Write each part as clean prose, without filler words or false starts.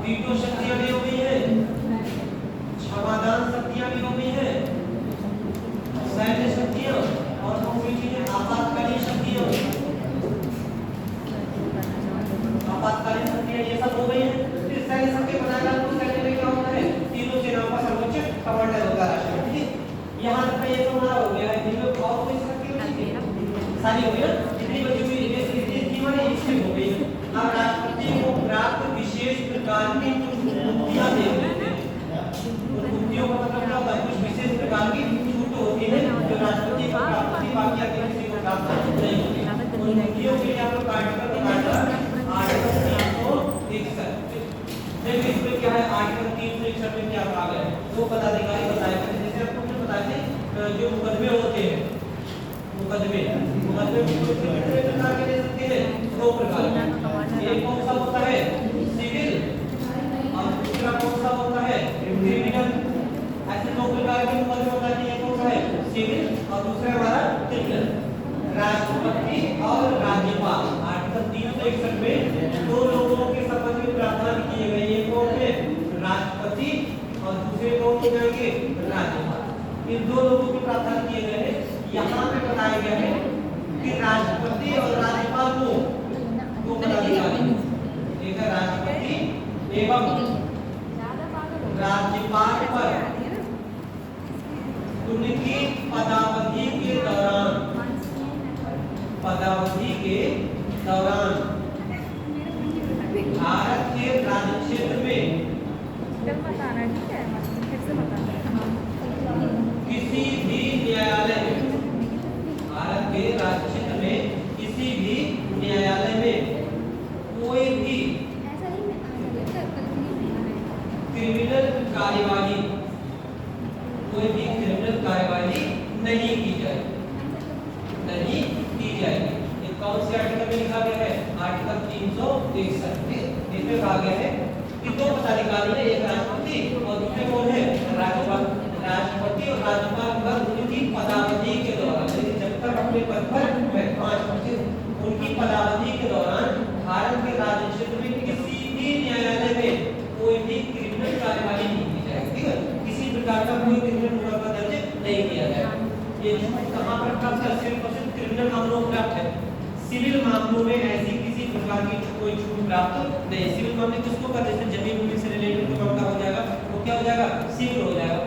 Veto शक्तियां भी हो गई है, क्षमादान शक्तियां भी हो गई है, सैन्य शक्तियां और दूसरी चीजें आपातकालीन शक्तियां, आपातकालीन शक्तियां ये सब हो गई है। फिर सैन्य शक्ति बनाएगा तो सैन्य में क्या होता है, तीनों सेनाओं का सर्वोच्च कमांडर होगा राष्ट्रपति। ठीक है, यहाँ तक ये तो हमारा हो गया है। इनमें और कोई शक्ति बची है, सारी हो गई ना, जितनी बची हुई इसकी हो गई। अब राष्ट्रपति को प्राप्त विशेष प्रकार की मुक्तियां दे देते हैं। मुक्तियों का मतलब क्या होता है, कुछ विशेष प्रकार की छूट होती है जो राष्ट्रपति को प्राप्त होती है, बाकी किसी को प्राप्त नहीं होती। उन मुक्तियों के लिए आप लोग आर्टिकल आर्टिकल 361 देखिए इसमें क्या है, आर्टिकल 361 में क्या कहा गया है वो पदाधिकारी बताएगा। जैसे आपको हमने बताया थे जो मुकदमे होते हैं, मुकदमे कितने प्रकार के ले सकते हैं, दो प्रकार के। एक कौन सा होता है, सिविल, और दूसरा कौन सा होता है, क्रिमिनल। ऐसे दो प्रकार के मुकदमे होता है, एक होता है सिविल और दूसरा हमारा क्रिमिनल। राष्ट्रपति और राज्यपाल आर्टिकल 361 में दो लोगों के संबंध में प्रावधान किए गए, एक होंगे राष्ट्रपति और दूसरे लोग हो जाएंगे राज्यपाल। इन दो लोगों के प्रावधान किए गए हैं। यहाँ पे बताया गया है कि राष्ट्रपति और राज्यपाल को दो पदाधिकारी, एक है राष्ट्रपति एवं राज्यपाल पर उनकी पदावधि के दौरान भारत के राज्य क्षेत्र में किसी भी न्यायालय में, भारत के राज्य क्षेत्र में किसी भी न्यायालय में कोई भी क्रिमिनल कार्यवाही नहीं की जाएगी, नहीं की जाएगी। ये कौन से आर्टिकल में लिखा गया है, आर्टिकल 361 में। इसमें कहा गया है कि दो पदाधिकारी है, एक राष्ट्रपति और दूसरे कौन है, राज्यपाल। राष्ट्रपति और राज्यपाल पर उनकी पदावधि के दौरान, जब तक अपने पद पर 5 उनकी पदावधि के दौरान भारत के राज्य क्षेत्र में किसी भी न्यायालय में कोई भी क्रिमिनल कार्यवाही नहीं की जाएगी। ठीक है, किसी प्रकार का कोई क्रिमिनल मुकदमा दर्ज नहीं किया जाएगा। ये कहां पर प्राप्त है, 80% क्रिमिनल मामलों में प्राप्त है। सिविल मामलों में ऐसी किसी प्रकार की कोई छूट प्राप्त नहीं। सिविल मामले किसको कर, जैसे जमीन भूमि से रिलेटेड कोई मामला हो जाएगा वो क्या हो जाएगा, सिविल हो जाएगा।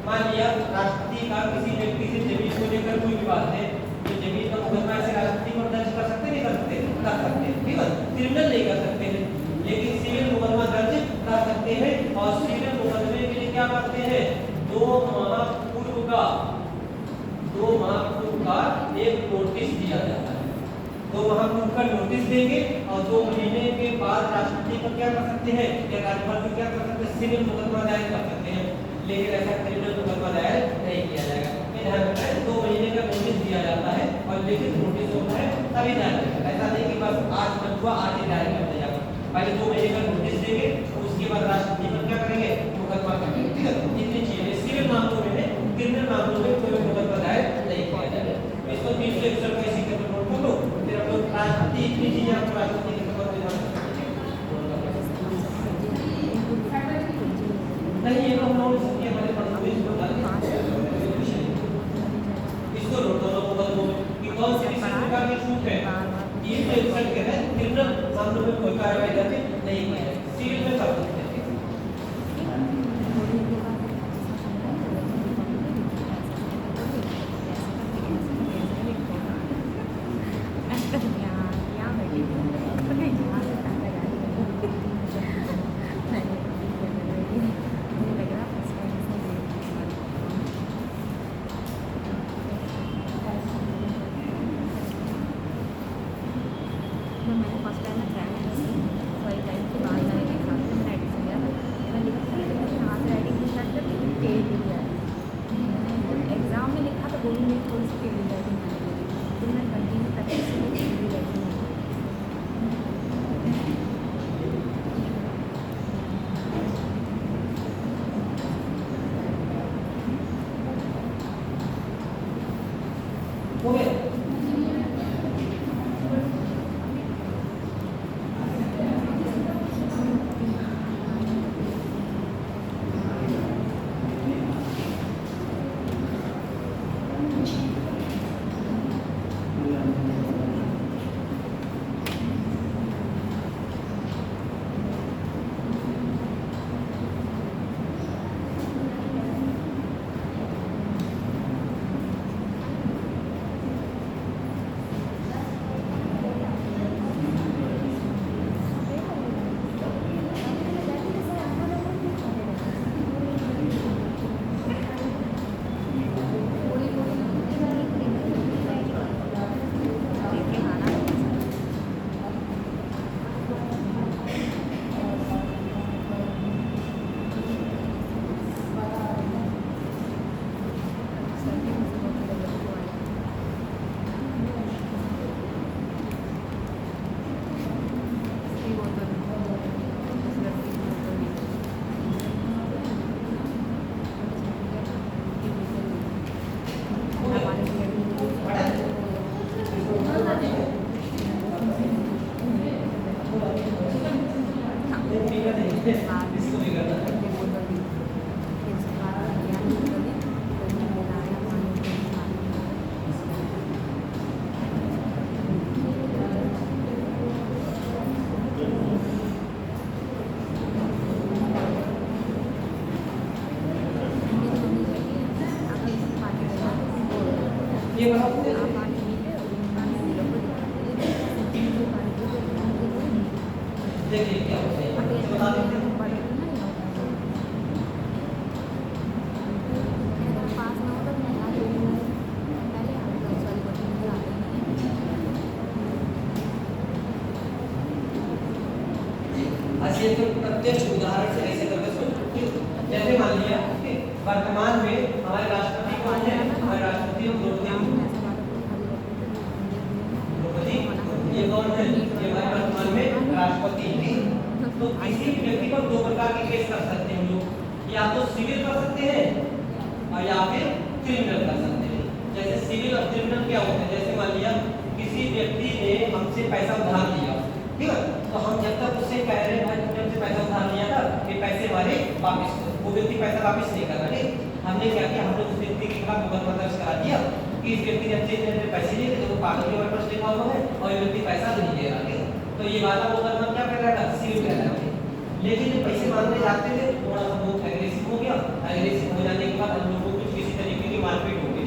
मान लिया राष्ट्रपति का किसी व्यक्ति से जमीन को लेकर कोई विवाद है, तो जमीन का मुकदमा ऐसे राष्ट्रपति पर दर्ज कर सकते नहीं कर सकते, कर सकते हैं। ठीक है, क्रिमिनल नहीं कर सकते हैं, लेकिन सिविल मुकदमा दर्ज कर सकते हैं। और सिविल मुकदमे के लिए क्या करते हैं, 2 माह पूर्व का एक नोटिस दिया जाता है। 2 माह पूर्व का नोटिस देंगे और 2 महीने के बाद राष्ट्रपति को क्या कर सकते हैं या राज्यपाल को क्या कर सकते हैं, सिविल मुकदमा दायर कर सकते हैं। लेकिन ऐसा क्रिमिनल मुकदमा दायर नहीं किया जाएगा। ध्यान रखें, 2 महीने का नोटिस दिया जाता है और लिखित नोटिस होता है तभी दायर करेगा। ऐसा नहीं कि बस आज मत हुआ आज ही दायर कर दिया जाएगा। पहले 2 महीने का नोटिस देंगे, उसके बाद राष्ट्रपति पर क्या करेंगे, मुकदमा करेंगे। ठीक है, इतनी चीजें सिविल मामलों में है, क्रिमिनल मामलों में कोई मुकदमा दायर नहीं किया जाएगा। इसको 361 का इसी के नोट कर लो। फिर हम लोग राष्ट्रपति, इतनी चीजें आपको राष्ट्रपति के संबंध में नहीं, ये तो हम लोग इसके हमारे पढ़ोगे इसको नोट कर लो मुकदमों में कि कौन सी प्रकार की छूट है। ये जो एक्सेप्ट कर रहे हैं, क्रिमिनल मामलों में कोई कार्रवाई करके नहीं की है, सिविल में कर सकते हैं। इसको भी करना है। ये बताओ देखिए क्या होता है, बता देते हैं। अच्छा तो प्रत्यक्ष उदाहरण से ऐसे करके समझो। जैसे मान लिया वर्तमान में हमारे राष्ट्रपति कौन है? हमारे राष्ट्रपति द्रौपदी, ये कौन है? ये हमारे वर्तमान में राष्ट्रपति है। तो किसी भी व्यक्ति पर दो प्रकार के केस कर सकते हैं हम लोग, या तो सिविल कर सकते हैं और या फिर क्रिमिनल कर सकते हैं। जैसे सिविल और क्रिमिनल क्या होता है? जैसे मान लिया किसी व्यक्ति ने हमसे पैसा उधार लिया, ठीक है, तो हम जब तक उससे कह रहे हैं भाई तुमने हमसे पैसा उधार लिया था, ये पैसे हमारे वापस करो, वो व्यक्ति पैसा वापस नहीं कर रहा, ठीक, हमने क्या किया, हमने उस व्यक्ति के खिलाफ मुकदमा दर्ज करा दिया कि इस व्यक्ति ने हमसे इतने पैसे लिए थे, तो वो कागज के ऊपर लिखा हुआ है और ये व्यक्ति पैसा नहीं दे रहा, ठीक, तो ये वाला मुकदमा क्या कर रहा था? सिविल कर रहा था। लेकिन जब पैसे मांगने जाते थे थोड़ा सा वो एग्रेसिव हो गया, एग्रेसिव हो जाने के बाद हम लोगों को कुछ किसी तरीके की मारपीट हो गई,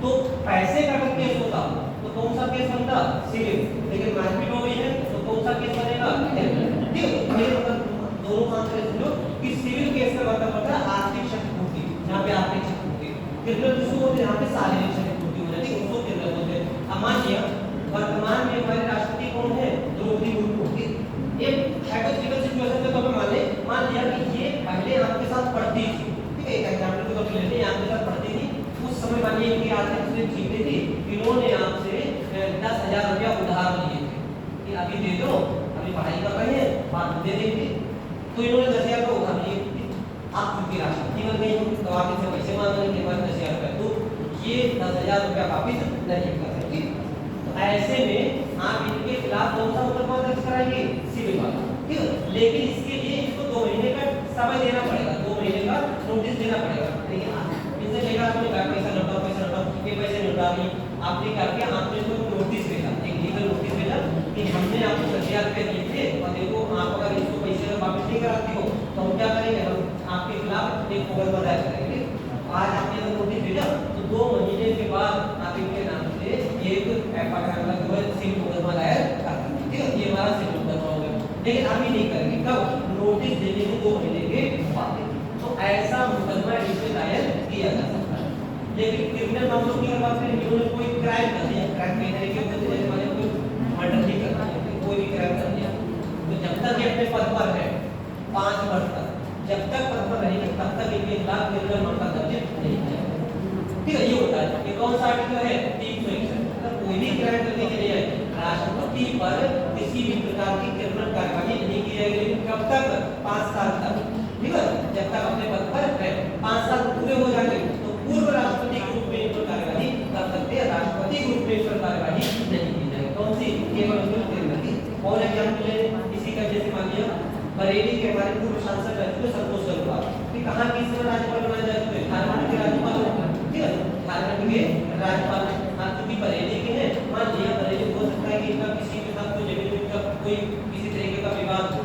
तो पैसे का अगर केस होता तो कौन सा केस बनता? सिविल। लेकिन मारपीट हो गई है तो कौन सा केस बनेगा? ठीक है, मेरे मतलब दोनों आंसर समझो कि सिविल केस का मतलब होता है आर्थिक क्षतिपूर्ति, जहां पे आर्थिक क्षतिपूर्ति, क्रिमिनल किसको बोलते हैं? यहां पे शारीरिक क्षतिपूर्ति हो जाती है, उसको क्रिमिनल बोलते हैं। अब मान लिया वर्तमान में हमारे राष्ट्रपति कौन है? द्रौपदी मुर्मू। एक हाइपोथेटिकल सिचुएशन में तो मान लिया कि ये पहले आपके साथ पढ़ती थी, ठीक है, एक एग्जांपल को तो लेते हैं, आपके साथ पढ़ती थी, उस समय मान लिया कि आर्थिक स्थिति ठीक नहीं थी, इन्होंने आपसे 10,000 रुपया उधार लिए थे कि अभी दे दो, अभी पढ़ाई कर रहे हैं, बाद में दे देंगे, तो इन्होंने 10,000 का उधार लिए थे। आप चूंकि राष्ट्रपति बन गई तो आप इनसे पैसे मांगने के बाद 10,000 रुपया, तो ये 10,000 रुपया वापिस नहीं कर सकते। तो ऐसे में आप इनके खिलाफ कौन सा मुकदमा दर्ज कराएंगे? सिविल वाला, ठीक है, लेकिन इसके लिए इसको 2 महीने का समय देना पड़ेगा, 2 महीने का नोटिस देना पड़ेगा। इनसे लेकर आपने पैसा लौटाओ, ये पैसे लौटा दी, आपने क्या किया? आपने इसको नोटिस भेजा, एक लीगल नोटिस भेजा कि हमने आपको 10,000 रुपये दिए थे और देखो आप अगर इसको पैसे वापस नहीं कराती हो तो हम क्या करेंगे? हम आपके खिलाफ एक मुकदमा दायर करेंगे। आज आपने अगर नोटिस भेजा तो 2 महीने के बाद आप इनके नाम से एक सिविल मुकदमा दायर कर सकते, ठीक है, ये हमारा सिविल मुकदमा हो गया। लेकिन अभी नहीं करेंगे, कब? नोटिस देने के 2 महीने के बाद। तो ऐसा मुकदमा इसमें दायर किया जा सकता है। लेकिन क्रिमिनल मामलों की अगर बात करें, इन्होंने कोई क्राइम कर दिया, क्राइम कई तरह के होते हैं, जैसे कोई मर्डर नहीं करना है, कोई भी क्राइम कर दिया, तो जब तक ये अपने पद पर है 5 वर्ष तक, जब तक पद पर रहेंगे तब तक इनके खिलाफ क्रिमिनल मामला दर्ज नहीं किया जाएगा, ठीक है, ये होता है। ये कौन सा आर्टिकल है? 361। मतलब कोई भी क्राइम करने के लिए राष्ट्रपति पर किसी भी प्रकार की क्रिमिनल कार्रवाई नहीं की जाएगी, कब तक? 5 साल तक, ठीक है, जब तक अपने पद पर है। 5 साल पूरे हो जाएंगे तो पूर्व राष्ट्रपति के रूप में इन पर कार्रवाई कर सकते हैं, राष्ट्रपति के रूप में इस पर कार्रवाई नहीं की जाएगी। कौन सी? केवल क्रिमिनल की। और एग्जाम्पल ले इसी का, जैसे मान लिया बरेली के हमारे पूर्व सांसद रह चुके संतोष गंगवार, कि कहाँ की समय राज्यपाल बनाए जा चुके? झारखंड के राज्यपाल, ठीक है, झारखंड के राज्यपाल। हाँ, क्योंकि बरेली के हैं, मान लिया बरेली हो सकता है कि इनका किसी के साथ कोई जमीन का कोई किसी तरीके का विवाद हो,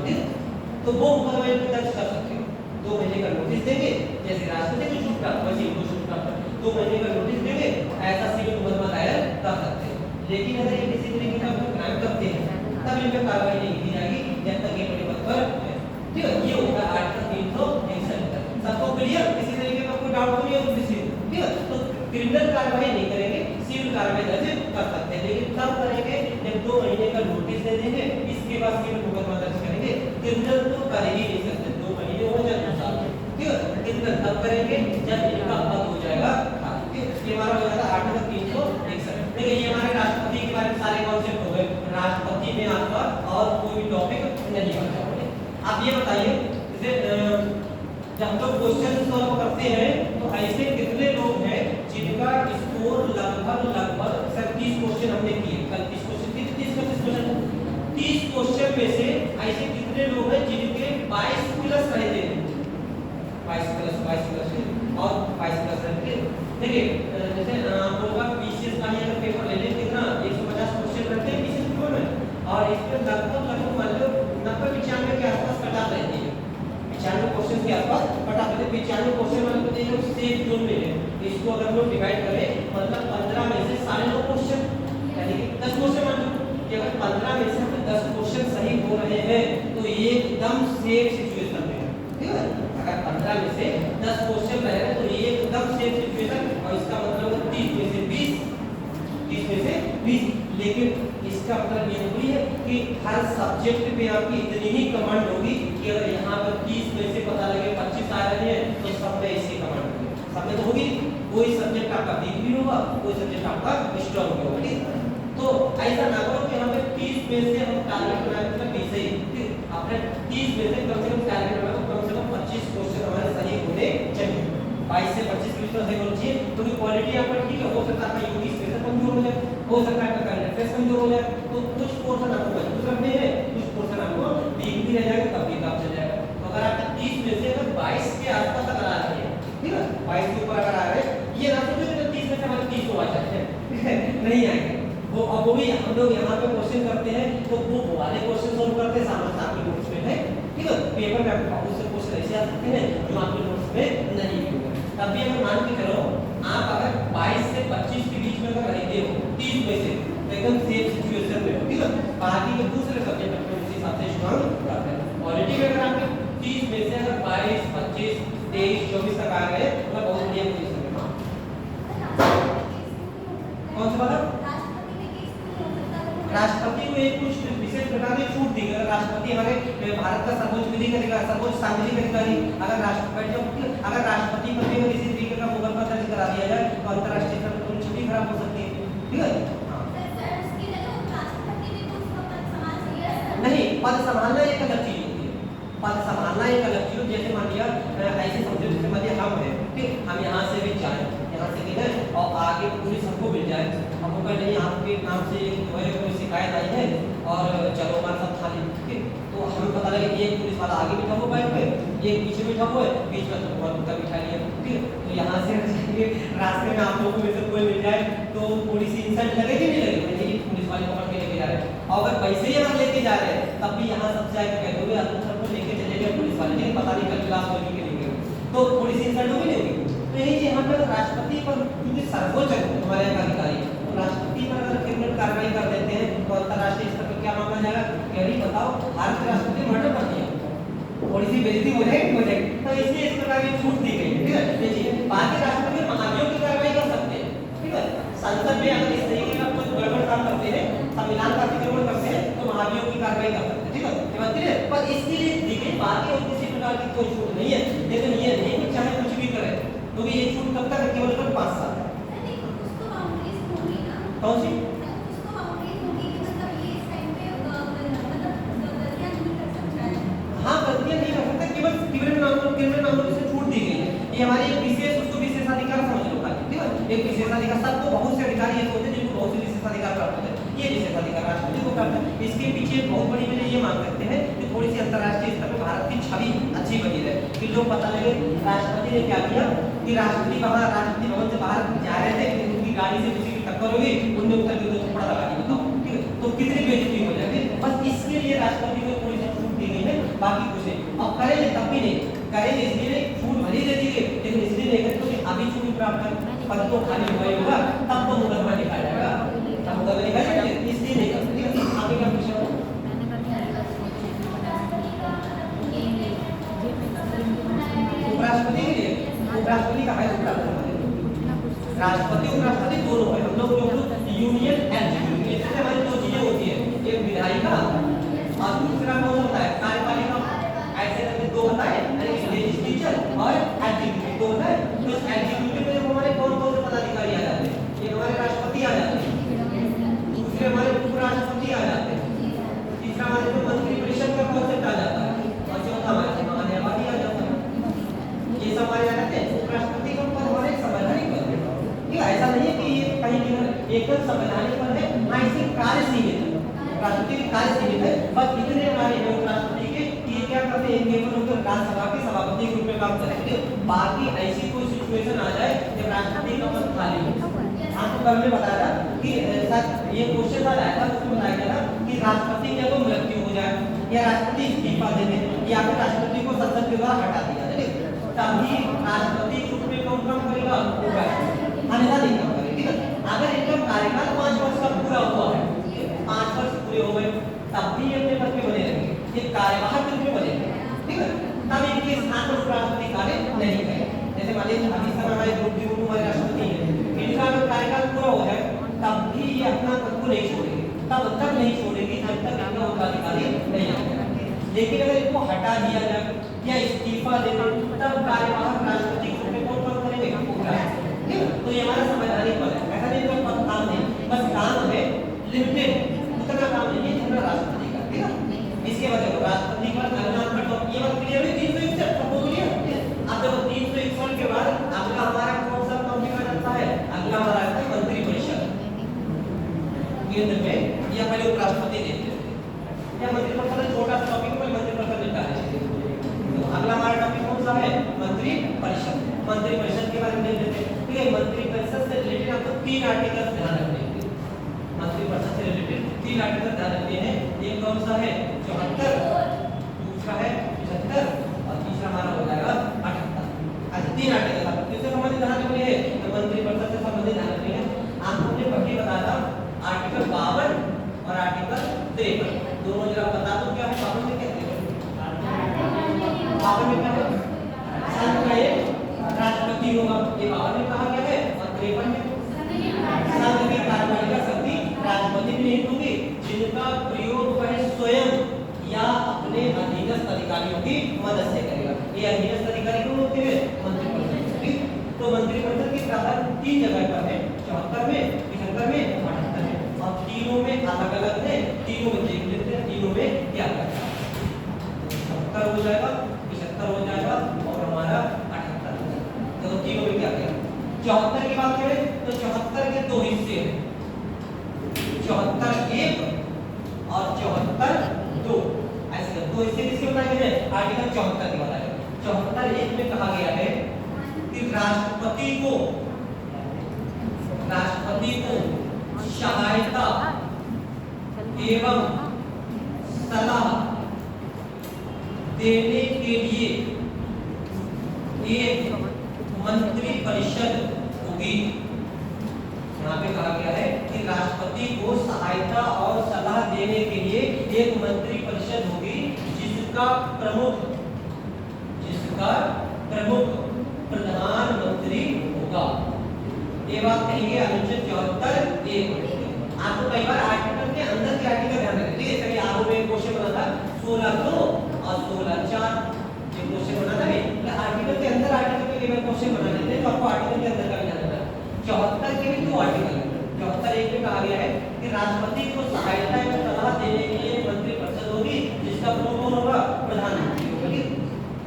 तो वो मुकदमा इनको दर्ज कर सकते हैं। 2 महीने का नोटिस देंगे, जैसे राष्ट्रपति को छूट प्राप्त, वैसे इनको छूट प्राप्त, 2 महीने का नोटिस देंगे, ऐसा सिविल मुकदमा दायर कर सकते हैं। लेकिन अगर ये किसी तरीके का कोई क्राइम करते हैं तब इन पर कार्रवाई नहीं की जाएगी जब तक ये बड़े पद पर है, ठीक है, ये होगा आर्टिकल 361। सबको क्लियर? किसी तरीके का कोई डाउट नहीं है उसमें, ठीक है, तो क्रिमिनल कार्रवाई नहीं करेंगे, सिविल कार्रवाई दर्ज कर सकते हैं, लेकिन तब करेंगे जब 2 महीने का नोटिस दे देंगे, इसके बाद सिविल मुकदमा दर्ज करेंगे। क्रिमिनल तो कर ही नहीं सकते, 2 महीने हो जाए 2 साल, ठीक है, क्रिमिनल तब करेंगे जब इनका पद हो जाएगा, ठीक है, ये हमारा हो जाता है आर्टिकल 361। देखिए ये हमारे राष्ट्रपति के बारे में सारे कॉन्सेप्ट हो गए, राष्ट्रपति में आपका और कोई भी टॉपिक नहीं बचा। आप ये बताइए जैसे जब हम लोग क्वेश्चन सॉल्व करते हैं तो ऐसे कितने लोग हैं जिनका स्कोर लगभग सर 30 क्वेश्चन हमने किए, कल 30 क्वेश्चन 30 क्वेश्चन में से ऐसे कितने लोग हैं जिनके 22 और इसमें लगभग मान लो 90-95 के आसपास कट ऑफ रहती है, 95 क्वेश्चन के आसपास कट ऑफ रहती है। 95 क्वेश्चन मान लो देखो सेफ जोन में है, इसको अगर हम लोग डिवाइड करें मतलब 15 में से 9.5 क्वेश्चन यानी कि 10 क्वेश्चन मान लो कि अगर 15 में से हमें 10 क्वेश्चन सही हो रहे हैं तो ये एकदम सेफ सिचुएशन में है, ठीक है। अगर 15 में से 10 क्वेश्चन रहे हैं तो ये एकदम सेफ सिचुएशन, और इसका मतलब 30 में से 20 लेकिन इसका मतलब ये थोड़ी है कि हर सब्जेक्ट पे आपकी इतनी ही कमांड होगी कि अगर यहाँ पर 30 में से पता लगे 25 आ रहे हैं तो सब में इसी कमांड होगी, सब में तो होगी। कोई सब्जेक्ट आपका वीक भी होगा, कोई सब्जेक्ट आपका स्ट्रांग भी होगा, ठीक। तो ऐसा ना करो कि हमें 30 में से हम टारगेट बनाए मतलब 20 ही, ठीक। आपने 30 में से कम टारगेट बनाओ, कम से कम 25 क्वेश्चन हमारे सही होने चाहिए, 22 से 25 क्वेश्चन सही होने चाहिए, क्योंकि क्वालिटी आपका ठीक है, हो सकता है यूपी से कमजोर हो जाए, हो सकता है करंट अफेयर्स कमजोर हो जाए, तो कुछ पोर्शन आपको मजबूत रखने हैं, कुछ पोर्शन आपको वीक भी रह जाएगा, तब भी काम चल जाएगा। तो अगर आपका 30 में से अगर 22 के आसपास अगर आ रहे हैं, ठीक है, 22 के ऊपर अगर आ रहे हैं, ये ना सोचो कि 30 में से हमारे 30 हो जाते हैं, नहीं आएंगे वो। अब वो भी हम लोग यहाँ पे क्वेश्चन करते हैं तो वो वाले क्वेश्चन सोल्व करते हैं, सामने आपके नोट्स में है, ठीक है। पेपर में आपको बहुत से क्वेश्चन ऐसे आ सकते हैं जो आपके नोट्स में नहीं होंगे। तब भी अगर मान के चलो आप अगर 22 से 25 के बीच में अगर रहते हो 30 में से एकदम सेफ सिचुएशन में हो, ठीक है। बाकी के दूसरे सब्जेक्ट अपने उसी हिसाब से स्ट्रांग करते हैं। क्वालिटी में अगर आपके 30 में से अगर 22, 25, 23, 24 तक आ गए तो बहुत बढ़िया पोजीशन में। कौन सा वाला? राष्ट्रपति को एक कुछ विशेष प्रकार की छूट दी गई। राष्ट्रपति हमारे भारत का सर्वोच्च विधिक अधिकारी, सर्वोच्च सांविधिक अधिकारी, अगर राष्ट्रपति पर भी किसी तरीके का मुकदमा दर्ज करा दिया जाए तो अंतर्राष्ट्रीय स्तर पर छुट्टी खराब हो सकती है, ठीक है। नहीं, पद संभालना एक अलग चीज होती है, पद संभालना एक अलग चीज। जैसे मान लिया ऐसे समझो, जैसे मान लिया हम है, ठीक, हम यहाँ से भी जाए, यहाँ से भी गए और आगे पुलिस हमको मिल जाए, हमको कहे नहीं आपके नाम से जो है कोई शिकायत आई है और चलो हमारे साथ खाली, ठीक। तो हमें पता लगे कि एक पुलिस वाला आगे बैठा हुआ बाइक पे, एक पीछे बैठा हुआ है, बीच में तो कुत्ता बिठा लिया, ठीक। तो यहाँ से रास्ते में आप लोगों में से कोई मिल जाए तो थोड़ी सी इंसल्ट लगे कि नहीं लगे, नहीं पुलिस वाले पकड़ के लेके जा रहे हैं, और अगर पैसे ही अगर लेके जा रहे हैं तब भी यहाँ सबसे आगे कह दोगे तुम सबको लेके चले गए पुलिस वाले, लेकिन पता नहीं कल क्लास होगी कि नहीं होगी, तो थोड़ी सी इंसल्ट होगी नहीं होगी। तो यही यहाँ पर राष्ट्रपति पर क्योंकि सर्वोच्च हमारे यहाँ का अधिकारी, राष्ट्रपति पर अगर क्रिमिनल कार्रवाई कर देते हैं तो अंतर्राष्ट्रीय स्तर पर क्या मामला जाएगा? कह बताओ भारत के राष्ट्रपति मर्डर कर दिया, थोड़ी सी बेइज्जती हो जाएगी, तो इसलिए इस प्रकार की छूट दी गई है, ठीक है। देखिए बाकी राष्ट्रपति महाभियोग की कार्रवाई कर सकते हैं, ठीक है। संसद में अगर इस तरीके का कुछ गड़बड़ काम करते हैं, संविधान का अतिक्रमण करते हैं तो महाभियोग की कार्रवाई कर सकते हैं, ठीक है। पर इसके लिए दी गई बाकी और किसी प्रकार की कोई छूट नहीं है, लेकिन ये नहीं कि चाहे कुछ भी करे, क्योंकि ये छूट कब तक है? केवल 5 साल। कौन सी? हाँ, गलतियां नहीं कर सकता, केवल क्रिमिनल मामलों से छूट दी गई है। ये हमारी एक विशेष, उसको विशेषाधिकार समझ लो खाली, ठीक है। एक विशेषाधिकार, सबको बहुत से अधिकारी ऐसे होते हैं जिनको बहुत से विशेषाधिकार प्राप्त होते हैं, ये विशेषाधिकार राष्ट्रपति को प्राप्त है। इसके पीछे बहुत बड़ी वजह ये मान सकते हैं कि थोड़ी सी अंतर्राष्ट्रीय स्तर पर भारत की छवि अच्छी बनी रहे, कि लोग पता लगे राष्ट्रपति ने क्या किया कि राष्ट्रपति भवन से बाहर जा रहे थे, उनकी गाड़ी से किसी की टक्कर होगी, उनने उतर के थप्पड़ लगा दी, बताओ, ठीक है। तो कितनी बेइज्जती हो जाएगी। बस इसके लिए राष्ट्रपति को थोड़ी सी छूट दी गई है, बाकी कुछ नहीं। अब करेंगे तब भी नहीं करेंगे, इसलिए नहीं, छूट भली दे दी गई, लेकिन इसलिए नहीं करेंगे क्योंकि अभी छूट प्राप्त कर पद तो खाली हुआ ही होगा, तब तो मुकदमा लिखा जाएगा, तब मुकदमा लिखा जाएगा, इसलिए नहीं करते, ठीक है। आगे क्या पूछा? उपराष्ट्रपति के लिए उपराष्ट्रपति का है, राष्ट्रपति उपराष्ट्रपति दोनों है। हम लोग यूनियन एग्जीक्यूटिव, इससे हमारी दो चीजें होती है, एक विधायिका और दूसरा कौन होता है? कार्यपालिका। ऐसे करके दो होता है, लेजिस्लेचर और एग्जीक्यूटिव दो होता है। तो इस एग्जीक्यूटिव में हमारे कौन कौन से पदाधिकारी आ जाते हैं? एक हमारे राष्ट्रपति आ जाते हैं, दूसरे हमारे उपराष्ट्रपति आ जाते हैं, तीसरा हमारे मंत्रिपरिषद का कॉन्सेप्ट आ जाता है, और चौथा हमारे महान्यायवादी आ जाता है। ये सब हमारे आ जाते हैं। उपराष्ट्रपति का पद हमारे संवैधानिक पद है, ठीक है। ऐसा नहीं है कि ये कहीं एकदम संवैधानिक पद है, ना इसके कार्य सीमित है, राष्ट्रपति के कार्य सीमित है। बस इतने हमारे राष्ट्रपति के ये क्या करते हैं, केवल उनके राज्यसभा के सभापति के रूप में काम करेंगे। बाकी ऐसी कोई सिचुएशन आ जाए जब राष्ट्रपति का पद खाली हो, आपको कल में बताया कि ये क्वेश्चन आ रहा था, उसमें बताया गया था कि राष्ट्रपति क्या तभी राष्ट्रपति के रूप में कौन काम करेगा, उपराष्ट्रपति, अन्यथा नहीं काम करेगा। ठीक है, अगर इनका कार्यकाल 5 वर्ष का पूरा हुआ है, 5 वर्ष पूरे हो गए, तब भी ये अपने पद पे बने रहेंगे, ये कार्यवाहक रूप में बनेंगे। ठीक है, तब इनके स्थान पर उपराष्ट्रपति कार्य नहीं करेगा। जैसे मान लीजिए अभी समय हमारे द्रौपदी मुर्मू हमारे राष्ट्रपति हैं, इनका अगर कार्यकाल पूरा हो जाए तब भी ये अपना पद को नहीं छोड़ेंगे, तब तक नहीं छोड़ेंगे जब तक इनका उत्तराधिकारी नहीं आ जाए। लेकिन अगर इनको हटा दिया जाए या इस्तीफा दे दो तब कार्यवाहक राष्ट्रपति के रूप में कौन काम करेंगे, उपराष्ट्रपति। ठीक है, तो ये हमारा संवैधानिक पद है, ऐसा नहीं कि पद काम नहीं, बस काम है लिमिटेड, उतना काम नहीं है जितना राष्ट्रपति का। ठीक है, इसके बाद देखो राष्ट्रपति का अनुमान पर तो ये बात क्लियर है, 361 सबको क्लियर। अब देखो 361 के बाद अगला हमारा कौन सा टॉपिक आ जाता है, अगला हमारा आता है मंत्रिपरिषद। केंद्र में या पहले उपराष्ट्रपति देखते हैं या मंत्रिपरिषद, छोटा सा टॉपिक में मंत्रिपरिषद निपटा है। तो अगला हमारा टॉपिक कौन सा है, मंत्रिपरिषद। मंत्रिपरिषद के बारे में देख लेते हैं। ठीक है, मंत्रिपरिषद से रिलेटेड आपको 3 आर्टिकल ध्यान रखने हैं। मंत्रिपरिषद से रिलेटेड 3 आर्टिकल ध्यान रखते हैं। एक कौन सा है, 74, दूसरा है 75 और तीसरा हमारा हो जाएगा 78। अच्छा 3 आर्टिकल किससे संबंधित ध्यान रखने हैं, तो मंत्रिपरिषद से संबंधित ध्यान रखने हैं। आपको अपने पढ़े बताता आर्टिकल 52 और आर्टिकल 53 दोनों जरा बता दो क्या है। 52 में क्या है, 52 में क्या है, संघ का एक राष्ट्रपति होगा, ये 52 में कहा गया है। और 53 में संघ की कार्यपालिका शक्ति राष्ट्रपति भी नहीं होगी, जिनका प्रयोग वह स्वयं या अपने अधीनस्थ अधिकारियों की मदद से करेगा। ये अधीनस्थ अधिकारी कौन होते हैं, मंत्रिपरिषद। ठीक, तो मंत्रिपरिषद की प्रावधान 3 जगह पर है, 74 में, 75 में, 78 में, और तीनों में अलग अलग है। तीनों में देख लेते हैं तीनों में क्या क्या है। 74 हो जाएगा, 75 हो जाएगा और हमारा 78 हो जाएगा। तो तीनों में क्या क्या, 74 की बात करें तो 74 के 2 हिस्से हैं, 74 1 और 74 2। ऐसे 2 हिस्से किसके बताए गए हैं, आर्टिकल 74 के बताए गए। 74 1 में कहा गया है कि राष्ट्रपति को सहायता एवं सलाह देने के लिए एक मंत्रिपरिषद होगी। यहाँ पे कहा गया है कि राष्ट्रपति को सहायता और सलाह देने के लिए एक मंत्रिपरिषद होगी, जिसका प्रमुख प्रधानमंत्री होगा। ये बात कहेंगे अनुच्छेद 74 1। आपको कई बार आर्टिकल के अंदर के आर्टिकल ध्यान रखना है। जैसे आरओ में क्वेश्चन बना था 16 2 और 16 4, ये क्वेश्चन बना था नहीं, आर्टिकल के अंदर आर्टिकल के लिए क्वेश्चन बना देते हैं, तो आपको आर्टिकल के अंदर का भी ध्यान रखना है। 74 के भी 2 आर्टिकल है। 74 1 में कहा गया है कि राष्ट्रपति को सहायता एवं सलाह देने के लिए मंत्रिपरिषद होगी, जिसका प्रमुख कौन होगा, प्रधानमंत्री होगा।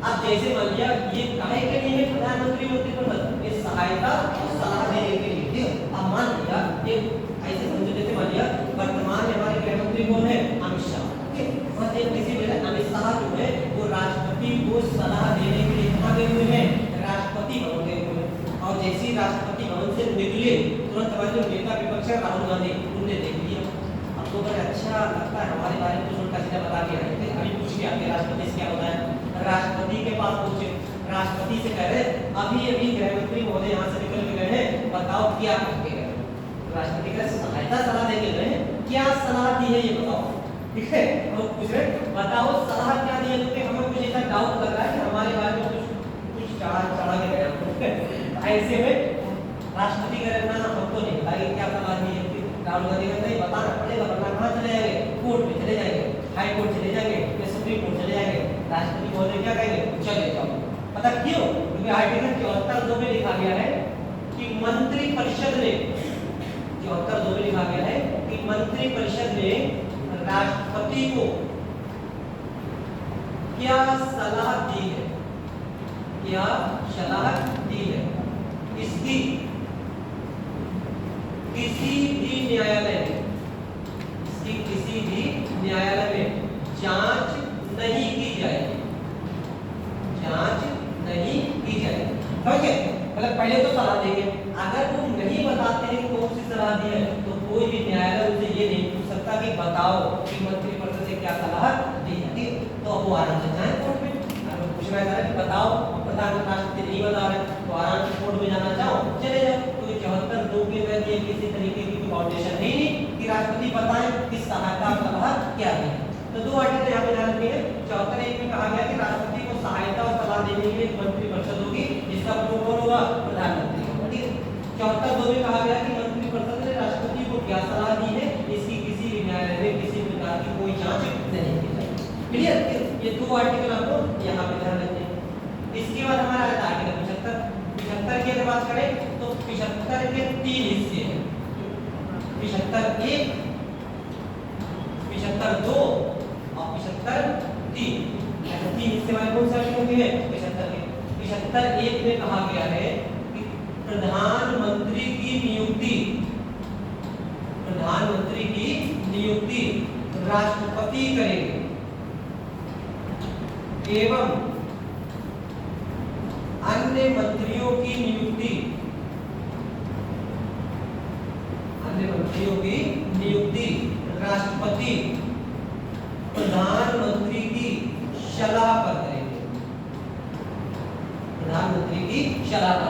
अब जैसे मान लिया ये काहे के लिए प्रधानमंत्री मंत्रिपरिषद, ये सहायता और सलाह देने के लिए। ठीक, अब मान लिया ये ऐसे समझो, जैसे मान लिया वर्तमान में हमारे गृह मंत्री कौन है, अमित शाह। ठीक, और एक किसी वजह अमित शाह जो है वो राष्ट्रपति को सलाह देने के लिए कहाँ गए हुए हैं, राष्ट्रपति भवन गए हुए हैं। और जैसे ही राष्ट्रपति भवन से निकले तुरंत हमारे जो नेता विपक्ष है राहुल गांधी, उन्होंने देख लिया। अब तो बड़ा अच्छा लगता है, हमारे बारे में तो उनका सीधा बता दिया है। अभी पूछ के आगे राष्ट्रपति से क्या होता है, राष्ट्रपति के पास पहुंचे, राष्ट्रपति से कह रहे अभी गृह मंत्री महोदय यहाँ से निकल के गए हैं, बताओ क्या करके गए। राष्ट्रपति का सहायता सलाह देके गए, क्या सलाह दी है ये बताओ। ठीक है, और पूछ रहे बताओ सलाह क्या दी है, क्योंकि हमें कुछ ऐसा डाउट लग रहा है कि हमारे बारे में कुछ चढ़ा के गया। ऐसे में राष्ट्रपति कह रहे ना हम तो नहीं बताएंगे क्या सलाह दी है। राहुल गांधी कहते हैं बताना पड़ेगा, वरना कहाँ चले जाएंगे, कोर्ट में चले जाएंगे, हाई कोर्ट चले जाएंगे या सुप्रीम कोर्ट चले जाएंगे। राष्ट्रपति महोदय क्या कहेंगे, चले जाओ। पता क्यों, क्योंकि आर्टिकल 74 2 में लिखा गया है कि मंत्रिपरिषद ने 74 2 में लिखा गया है कि मंत्रिपरिषद ने राष्ट्रपति को क्या सलाह दी है, क्या सलाह दी है, इसकी किसी भी न्यायालय में जांच नहीं की जाएगी, जांच नहीं की जाएगी। समझे, मतलब पहले तो सलाह देंगे, अगर वो नहीं बताते हैं कौन सी सलाह दी है तो कोई भी न्यायालय उनसे ये नहीं पूछ सकता कि बताओ कि मंत्रिपरिषद से क्या सलाह दी है। तो अब वो आराम से जाए कोर्ट में, अगर पूछना है कि बताओ प्रधान राष्ट्रपति नहीं बता रहे तो आराम से कोर्ट में जाना चाहो चले जाओ। तो 74(2) के तहत ये किसी तरीके की फाउंडेशन है नहीं कि राष्ट्रपति बताएं कि सहायता सलाह क्या है। तो दो आर्टिकल यहाँ पे ध्यान रखिए। 74(1) में कहा गया कि राष्ट्रपति को सहायता और सलाह देने के लिए एक मंत्रिपरिषद होगी जिसका प्रमुख कौन होगा? प्रधानमंत्री होगा। ठीक है। 74(2) में कहा गया कि मंत्रिपरिषद ने राष्ट्रपति को क्या सलाह दी है इसकी किसी भी न्यायालय में किसी प्रकार की कोई जांच नहीं की जाएगी। क्लियर? ये दो आर्टिकल आपको यहाँ पे ध्यान रखने हैं। इसके बाद हमारा आता है आर्टिकल 75 की अगर बात करें तो 75 के 3 हिस्से हैं। 75(1), 75(2) और 75(3). ऐसे 3 हिस्से वाले कौन से आर्टिकल के हैं? 75 के। 75(1) में कहा गया है कि प्रधानमंत्री की नियुक्ति राष्ट्रपति करेंगे एवं अन्य मंत्रियों की नियुक्ति राष्ट्रपति प्रधानमंत्री की सलाह पर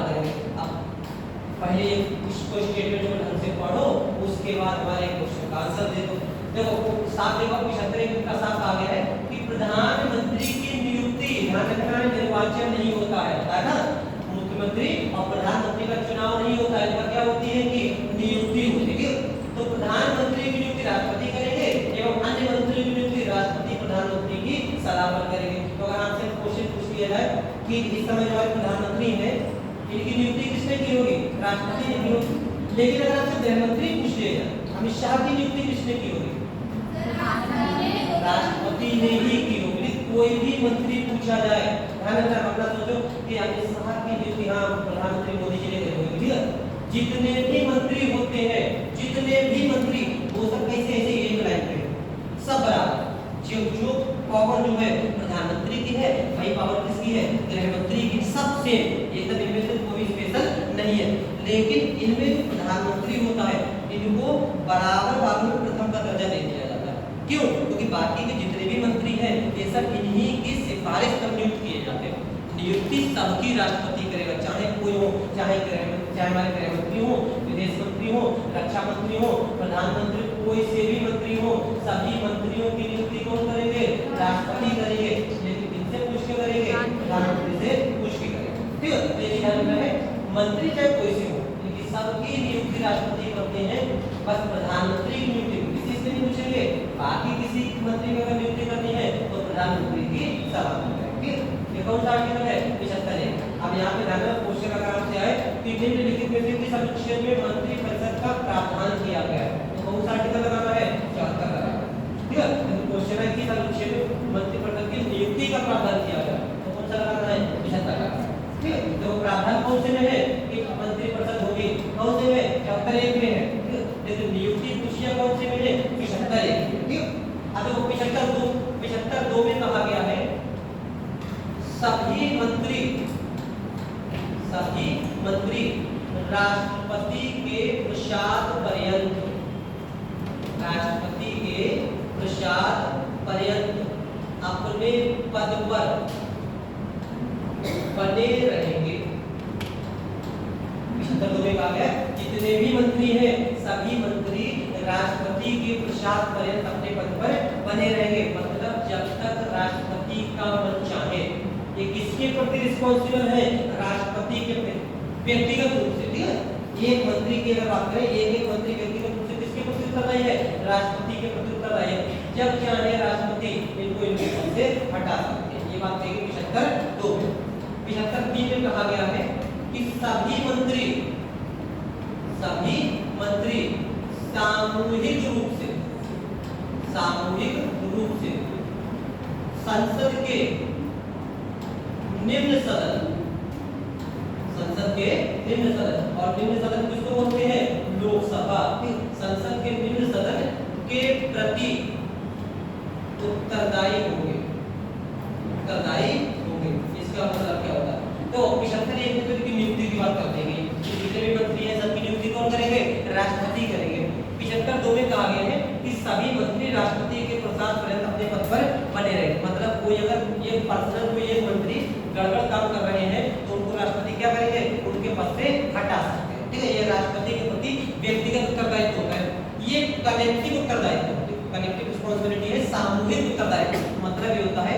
करेंगे। अब पहले इसको स्टेटमेंट को ढंग से पढ़ो उसके बाद हमारे क्वेश्चन का आंसर दे दो। देखो साफ देखो 75 का साफ आ गया है कि प्रधानमंत्री की नियुक्ति, ध्यान रखना निर्वाचन नहीं होता है ना, मुख्यमंत्री और प्रधानमंत्री का चुनाव नहीं होता है, इसका क्या होती है कि नियुक्ति होती है। तो प्रधानमंत्री की नियुक्ति राष्ट्रपति करेंगे एवं अन्य मंत्रियों की नियुक्ति राष्ट्रपति प्रधानमंत्री की सलाह पर करेंगे। तो अगर आपसे क्वेश्चन पूछ लिया जाए कि इस समय जो प्रधानमंत्री है इनकी नियुक्ति किसने की होगी? राष्ट्रपति ने की होगी। लेकिन अगर आपसे गृह मंत्री पूछ लिया जाए अमित शाह की नियुक्ति किसने की होगी? राष्ट्रपति ने ही की होगी। कोई भी मंत्री पूछा जाए ध्यान रखना, अपना सोचो कि अमित शाह की नियुक्ति हाँ प्रधानमंत्री मोदी जी ने की होगी। जितने भी मंत्री होते हैं, जितने भी मंत्री वो सब कैसे ऐसे एक लाइन पे सब बराबर। जो पावर जो है प्रधानमंत्री की है वही पावर किसकी है? गृह मंत्री की। सब सेम, एकदम इनमें से कोई स्पेशल नहीं है। लेकिन इनमें जो प्रधानमंत्री होता है इनको बराबर भागों में प्रथम का दर्जा दे दिया जाता है। क्यों? क्योंकि बाकी के जितने भी मंत्री हैं ये सब इन्हीं की सिफारिश पर नियुक्त किए जाते हैं। नियुक्ति सबकी राष्ट्रपति करेगा, चाहे कोई हो, चाहे हमारे गृह मंत्री हो, विदेश मंत्री हो, रक्षा मंत्री हो, प्रधानमंत्री, कोई से भी मंत्री हो, सभी मंत्रियों की नियुक्ति कौन करेंगे? राष्ट्रपति करेंगे। लेकिन किससे पूछ के करेंगे? प्रधानमंत्री से पूछ के करेंगे। ठीक है? तो ये ध्यान रखना है, मंत्री चाहे कोई से हो लेकिन सबकी नियुक्ति राष्ट्रपति करते हैं। बस प्रधानमंत्री की नियुक्ति किसी से नहीं पूछेंगे, बाकी किसी मंत्री की अगर नियुक्ति करनी है तो प्रधानमंत्री की सलाह करेंगे। ये कौन सा आर्टिकल है? 75। अब यहाँ पे ध्यान रखना, क्वेश्चन अगर आपसे आए कि निम्नलिखित में से किस अनुच्छेद में मंत्रिपरिषद का प्रावधान किया गया है तो कौन सा आर्टिकल लगाना है? 74 लगाना है। ठीक है? तो क्वेश्चन है किस अनुच्छेद में मंत्रिपरिषद की नियुक्ति का प्रावधान किया गया तो कौन सा लगाना है? 75 लगाना है। ठीक है? तो प्रावधान कौन से में है कि मंत्रिपरिषद होगी? कौन से में? 74(1) में है। लेकिन नियुक्ति पूछिए कौन से में है? 75(1) में। ठीक है? अब देखो 75(2) में कहा गया है सभी मंत्री राष्ट्रपति के प्रसाद पर्यंत अपने पद पर बने रहेंगे। 75(2) में कहा गया जितने भी मंत्री हैं सभी मंत्री राष्ट्रपति के प्रसाद पर्यंत अपने पद पर बने रहेंगे। मतलब जब तक राष्ट्रपति का मन चाहे। ये किसके प्रति रिस्पॉन्सिबल है? राष्ट्रपति के प्रति व्यक्तिगत रूप से। ठीक है? एक मंत्री की अगर बात करें, एक मंत्री व्यक्तिगत रूप से किसके प्रति उत्तरदायी है? राष्ट्रपति के प्रति उत्तरदायी है। जब चाहे राष्ट्रपति इनको इनके पद से हटा सकते हैं। ये बात देखिए 75(2) में। 75(3) में कहा गया है कि सभी मंत्री सामूहिक रूप से संसद के निम्न सदन और निम्न सदन किसको बोलते हैं? लोकसभा। संसद के निम्न सदन के प्रति उत्तरदायी होंगे। इसका मतलब क्या होता है? तो 75(1) में की नियुक्ति की बात करते हैं। जितने भी मंत्री हैं सबकी नियुक्ति कौन करेंगे? राष्ट्रपति करेंगे। 75(2) में कहा गया है कि सभी मंत्री राष्ट्रपति के प्रसाद पर्यंत अपने पद पर बने रहेंगे। मतलब कोई अगर ये पर्सनल कोई एक मंत्री गड़बड़ काम कर रहे हैं रिस्पॉन्सिबिलिटी है सामूहिक उत्तरदायित्व। मतलब ये होता है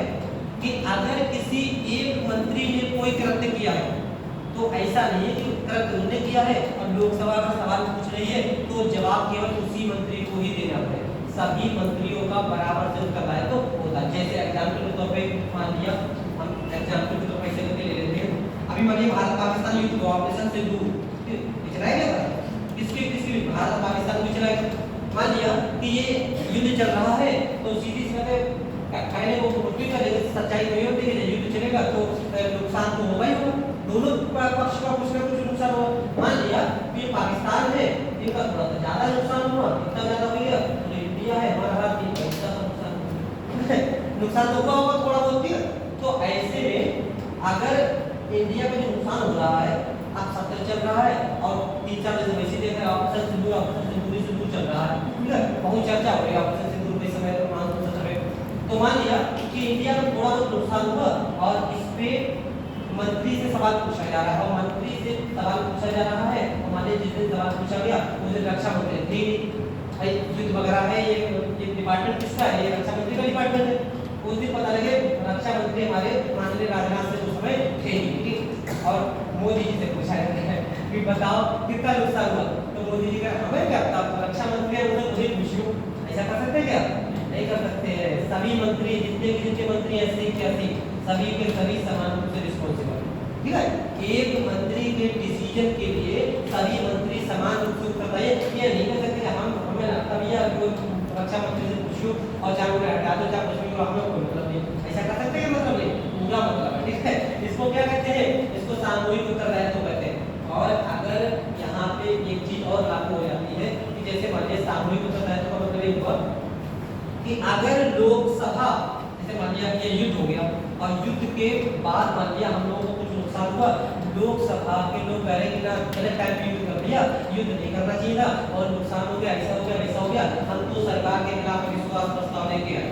कि अगर किसी एक मंत्री ने कोई कृत्य किया है तो ऐसा नहीं है कि कृत्य उन्होंने किया है और लोकसभा का सवाल पूछ रही है तो जवाब केवल उसी मंत्री को ही देना पड़ेगा। सभी मंत्रियों का बराबर से उत्तरदायित्व होता है। जैसे एग्जाम्पल के तौर पे मान लिया, हम एग्जाम्पल के तौर पर ऐसे करके ले लेते हैं। अभी मान लिया भारत पाकिस्तान युद्ध हुआ, ऑपरेशन सिंदूर चलाया गया, किसके किसके भारत पाकिस्तान में चलाया गया। मान लिया कि ये युद्ध चल रहा है तो सीधी सीधे कहने को पृथ्वी का सच्चाई नहीं होती है, युद्ध चलेगा तो नुकसान तो होगा ही होगा, दोनों पक्ष का कुछ ना कुछ नुकसान होगा। मान लिया कि पाकिस्तान है इनका थोड़ा सा ज्यादा नुकसान हुआ, इतना ज्यादा हो गया, तो इंडिया है हमारा पैसा का नुकसान तो होगा थोड़ा बहुत भी। तो ऐसे में अगर इंडिया में जो नुकसान हो रहा है, अब सत्र चल रहा है और 3-4 दिन वैसे देख रहे हैं ऑपरेशन सिंदूर चल रहा है, ठीक है, बहुत चर्चा हो रही है ऑपरेशन सिंदूर के समय तो मान लिया कि इंडिया में थोड़ा बहुत नुकसान हुआ और इस पे मंत्री से सवाल पूछा जा रहा है और मंत्री से सवाल पूछा जा रहा है और मान लीजिए जिस दिन सवाल पूछा गया उस दिन रक्षा मंत्री थी, युद्ध वगैरह है, ये डिपार्टमेंट किसका है, ये रक्षा मंत्री का डिपार्टमेंट है। उस दिन पता लगे रक्षा मंत्री हमारे माननीय राजनाथ सिंह उस समय थे नहीं और मोदी जी से पूछा जाता है कि बताओ कितना नुकसान हुआ, तो मोदी जी का हमें क्या पता, रक्षा मंत्री है मुझे पूछो, ऐसा कर सकते क्या, नहीं कर सकते हैं। सभी मंत्री जितने मंत्री हैं 80 सभी के सभी समान रूप से रिस्पॉन्सिबल, ठीक है। एक मंत्री के डिसीजन के लिए सभी मंत्री समान रूप से उत्तरदायी। ये नहीं कर सकते हमें लगता भी है रक्षा मंत्री से पूछो और चाहे उन्हें हटा दो चाहे कुछ भी हो, हमें कोई मतलब नहीं, ऐसा कर सकते हैं, मतलब नहीं, पूरा मतलब है, ठीक है। इसको क्या कहते हैं, इसको सामूहिक उत्तरदायित्व कहते हैं। और अगर यहाँ पे एक चीज और लागू हो जाती है कि जैसे मान लीजिए सामूहिक उत्तरदायित्व का मतलब एक हुआ कि अगर लोकसभा, जैसे मान लिया कि युद्ध हो गया और युद्ध के बाद मान लिया हम लोगों को कुछ नुकसान हुआ, लोकसभा के लोग कह रहे कि ना गलत टाइम पे युद्ध कर लिया, युद्ध नहीं करना चाहिए था और नुकसान हो गया, ऐसा हो गया वैसा हो गया, हम तो सरकार के खिलाफ विश्वास प्रस्ताव लेके आए।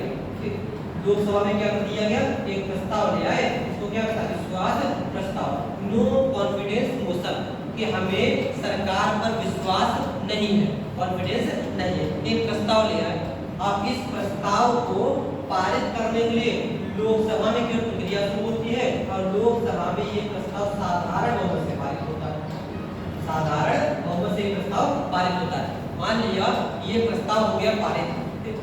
लोकसभा में क्या कर दिया गया, एक प्रस्ताव ले आए, इसको क्या कहता है, विश्वास प्रस्ताव, नो कॉन्फिडेंस मोशन, कि हमें सरकार पर विश्वास नहीं है, कॉन्फिडेंस नहीं है, एक प्रस्ताव ले आए। अब इस प्रस्ताव को पारित करने के लिए लोकसभा में क्या प्रक्रिया शुरू होती है और लोकसभा में ये प्रस्ताव साधारण बहुमत से पारित होता है, साधारण बहुमत से प्रस्ताव पारित होता है। मान लिया ये प्रस्ताव हो गया पारित,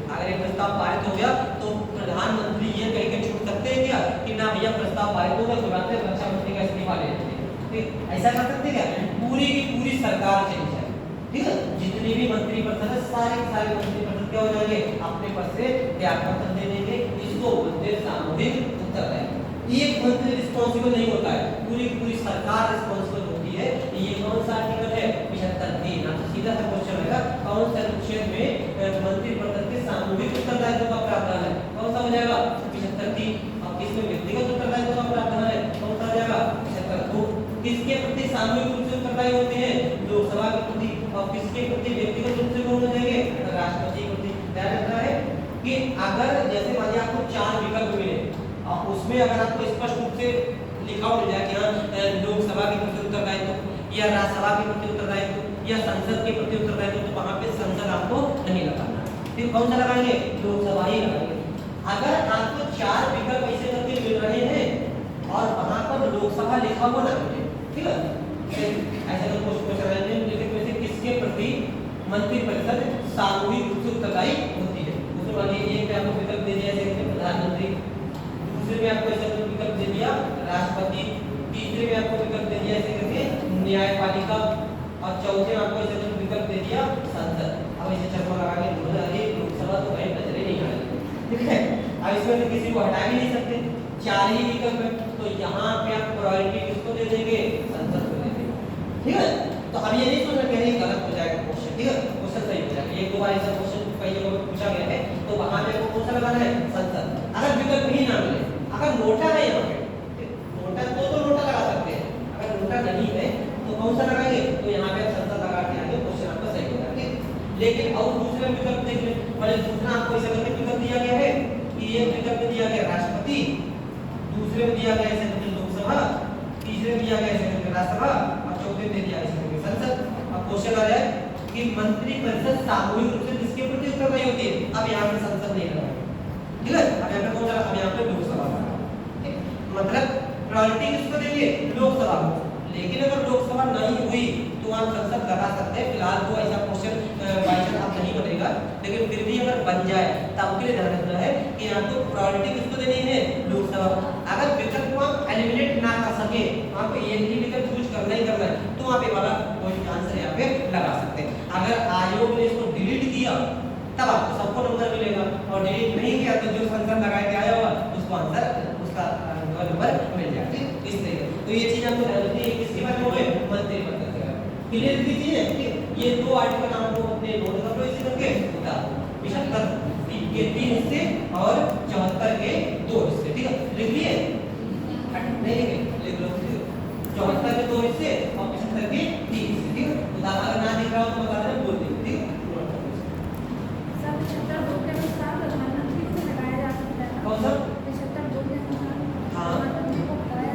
अगर ये प्रस्ताव पारित हो गया तो प्रधानमंत्री ये कह के छूट सकते हैं क्या कि ना भैया प्रस्ताव पारित हो गया, तुरंत रक्षा मंत्री का इस्तीफा ले लेते हैं, ऐसा कर सकते क्या, पूरी की पूरी सरकार चली जाए, ठीक है, जितने भी मंत्री परिषद है सारे मंत्री परिषद क्या हो जाएंगे, अपने पद से त्यागपत्र दे देंगे। इसको बोलते हैं सामूहिक उत्तरदायित्व। एक मंत्री रिस्पॉन्सिबल नहीं होता है, पूरी पूरी सरकार रिस्पॉन्सिबल होती है। ये कौन सा आर्टिकल है, 75 ना, सीधा सा क्वेश्चन रहेगा, कौन सा अनुच्छेद में मंत्री परिषद के सामूहिक उत्तरदायित्व का प्रावधान है, कौन सा हो जाएगा 75। अब किसमें व्यक्तिगत उत्तरदायित्व का प्रावधान है, कौन सा हो जाएगा 75। किसके प्रति सामूहिक रूप से उत्तरदायी होते हैं, लोकसभा के प्रति, और किसके प्रति व्यक्तिगत रूप से कौन हो जाएंगे, राष्ट्रपति के प्रति। ध्यान रखना है कि अगर जैसे मान लीजिए आपको 4 विकल्प मिले और उसमें अगर आपको स्पष्ट रूप से लिखा हो जाए कि हाँ लोकसभा के प्रति उत्तरदायित्व या राज्यसभा के प्रति उत्तरदायित्व या संसद के प्रति उत्तरदायित्व, तो वहां पे संसद आपको नहीं लगाना, फिर कौन सा लगाएंगे, लोकसभा ही लगाएंगे। अगर आपको 4 विकल्प ऐसे करके मिल रहे हैं और वहां पर लोकसभा लिखा हुआ ना मिले, ठीक है, ऐसा तो कुछ रहेंगे, लेकिन वैसे किसके प्रति मंत्री परिषद सामूहिक रूप से उत्तरदायी होती है। उसमें मान लीजिए एक पे आपको विकल्प दे दिया जैसे प्रधानमंत्री, दूसरे में आपको ऐसा विकल्प दे दिया राष्ट्रपति, तीसरे में आपको विकल्प दे दिया ऐसे करके न्यायपालिका और चौथे में आपको ऐसा विकल्प दे दिया संसद। अब इसे चक्कर लगा के अरे लोकसभा तो कहीं नजर ही नहीं आ रही, ठीक है। अब इसमें तो किसी को हटा भी नहीं सकते, 4 ही विकल्प है, तो यहाँ पे आप प्रायोरिटी किसको दे देंगे, संसद को दे देंगे, ठीक है। तो अब ये नहीं सोचना कि नहीं गलत हो जाएगा क्वेश्चन, ठीक है, क्वेश्चन सही हो जाएगा। एक दो बार ऐसा क्वेश्चन कई जगहों पे पूछा गया है, तो वहां पे आपको कौन सा लगाना है, संसद। अगर विकल्प ही ना मिले, अगर नोटा है यहाँ पे नोटा तो नोटा लगा सकते हैं, अगर नोटा नहीं है तो कौन सा लगाएंगे, तो यहाँ पे आप संसद लगा के आगे क्वेश्चन आपका सही हो जाएगा, ठीक। लेकिन और दूसरा विकल्प देख लें, मतलब दूसरा आपको ऐसा करके विकल्प दिया गया है कि एक विकल्प दिया गया राष्ट्रपति, दूसरे में दिया गया ऐसे करके लोकसभा, तीसरे में दिया गया ऐसे करके राज्यसभा और चौथे में दिया ऐसे करके संसद। अब क्वेश्चन आ जाए कि मंत्री परिषद सामूहिक रूप से किसके प्रति उत्तरदायी होती है, अब यहाँ पे संसद नहीं मतलब प्रायोरिटी किसको देंगे, लोकसभा को। लेकिन अगर लोकसभा नहीं हुई तो आप संसद लगा सकते हैं। फिलहाल तो ऐसा क्वेश्चन बाई चांस आप नहीं बनेगा, लेकिन फिर भी अगर बन जाए तब के लिए ध्यान रखना है कि आपको प्रायोरिटी किसको देनी है, लोकसभा। अगर विकल्प को आप एलिमिनेट ना कर सके, आपको एक ही विकल्प चूज करना ही करना है, तो आप ये वाला कोई आंसर यहाँ पे लगा सकते हैं। अगर आयोग ने इसको डिलीट किया तब आपको सबको नंबर मिलेगा, और डिलीट नहीं किया तो जो संसद लगा के आया होगा उसको आंसर उसका नंबर मिल जाएगा। इस तरीके तो ये चीज आपको ध्यान रखनी है। किसके बारे में है, मंत्रिमंडल के बारे में। क्लियर कीजिए कि ये दो आर्टिकल आपको अपने नोट कर लो इसी करके बता 75 के 3 हिस्से और 74 के 2 हिस्से, ठीक है। लिख लिए नहीं लिख लो, 74 के 2 हिस्से और 75 के 3 हिस्से, ठीक है। अगर ना दिख रहा हो तो बता देना, बोल देंगे, ठीक है। सब 75 वोट के अनुसार प्रधानमंत्री को लगाया जा सकता है। कौन सा 75 वोट के अनुसार हाँ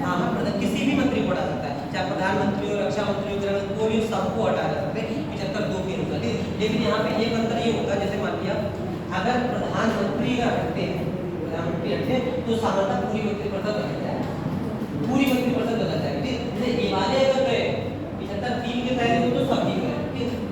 हाँ, किसी भी मंत्री को हटा सकता है, चाहे प्रधानमंत्री हो, रक्षा मंत्री हो, गृह मंत्री, कोई भी, सबको हटा सकते हैं 75 2 के अनुसार। लेकिन यहाँ पे एक अंतर ये होगा, जैसे मान लिया अगर प्रधानमंत्री का हटते हैं, प्रधानमंत्री हटते हैं तो सामान्यतः पूरी मंत्रिपरिषद बदल जाएगी, पूरी मंत्रिपरिषद बदल जाएगी। जैसे ये वाले अगर गए 75 3 के तहत तो सब ठीक है,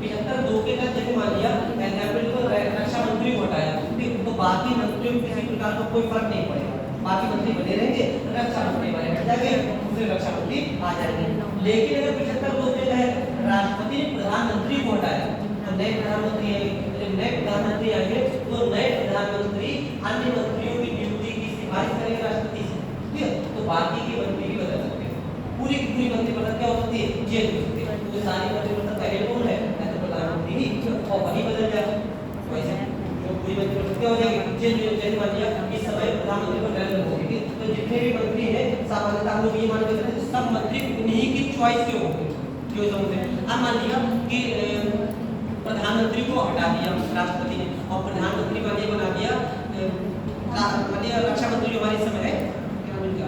75 2 के तहत जैसे मान लिया एग्जाम्पल तो रक्षा मंत्री को हटाया, ठीक, तो बाकी मंत्रियों को किसी प्रकार का कोई फर्क नहीं पड़ेगा, बाकी मंत्री बने रहेंगे, रक्षा मंत्री वाले हट जाएंगे, दूसरे रक्षा मंत्री आ जाएंगे। लेकिन अगर 75 2 के तहत राष्ट्रपति ने प्रधानमंत्री को हटाया तो नए प्रधानमंत्री आएंगे, जब नए प्रधानमंत्री आएंगे तो नए प्रधानमंत्री अन्य मंत्रियों की नियुक्ति की सिफारिश करेंगे राष्ट्रपति से, ठीक है। तो बाकी के मंत्री भी बदल सकते हैं, पूरी की पूरी मंत्रिपरिषद क्या हो सकती है, चेंज हो सकती है। तो सारी मंत्रिपरिषद पहले कौन है, तो प्रधानमंत्री ही, और वही बदल जाएगा। वैसे जो पूरी मंत्रिपरिषद क्या हो जाएगी, चेंज मान लिया इस समय प्रधानमंत्री को नरेंद्र मोदी, तो जितने भी मंत्री हैं सामान्यतः हम लोग ये मान के चलते हैं सब मंत्री उन्हीं की चॉइस के होंगे, जो होंगे। अब मान लिया कि प्रधानमंत्री को हटा दिया राष्ट्रपति ने और प्रधानमंत्री का ये बना दिया मान लिया रक्षा मंत्री जो हमारे समय है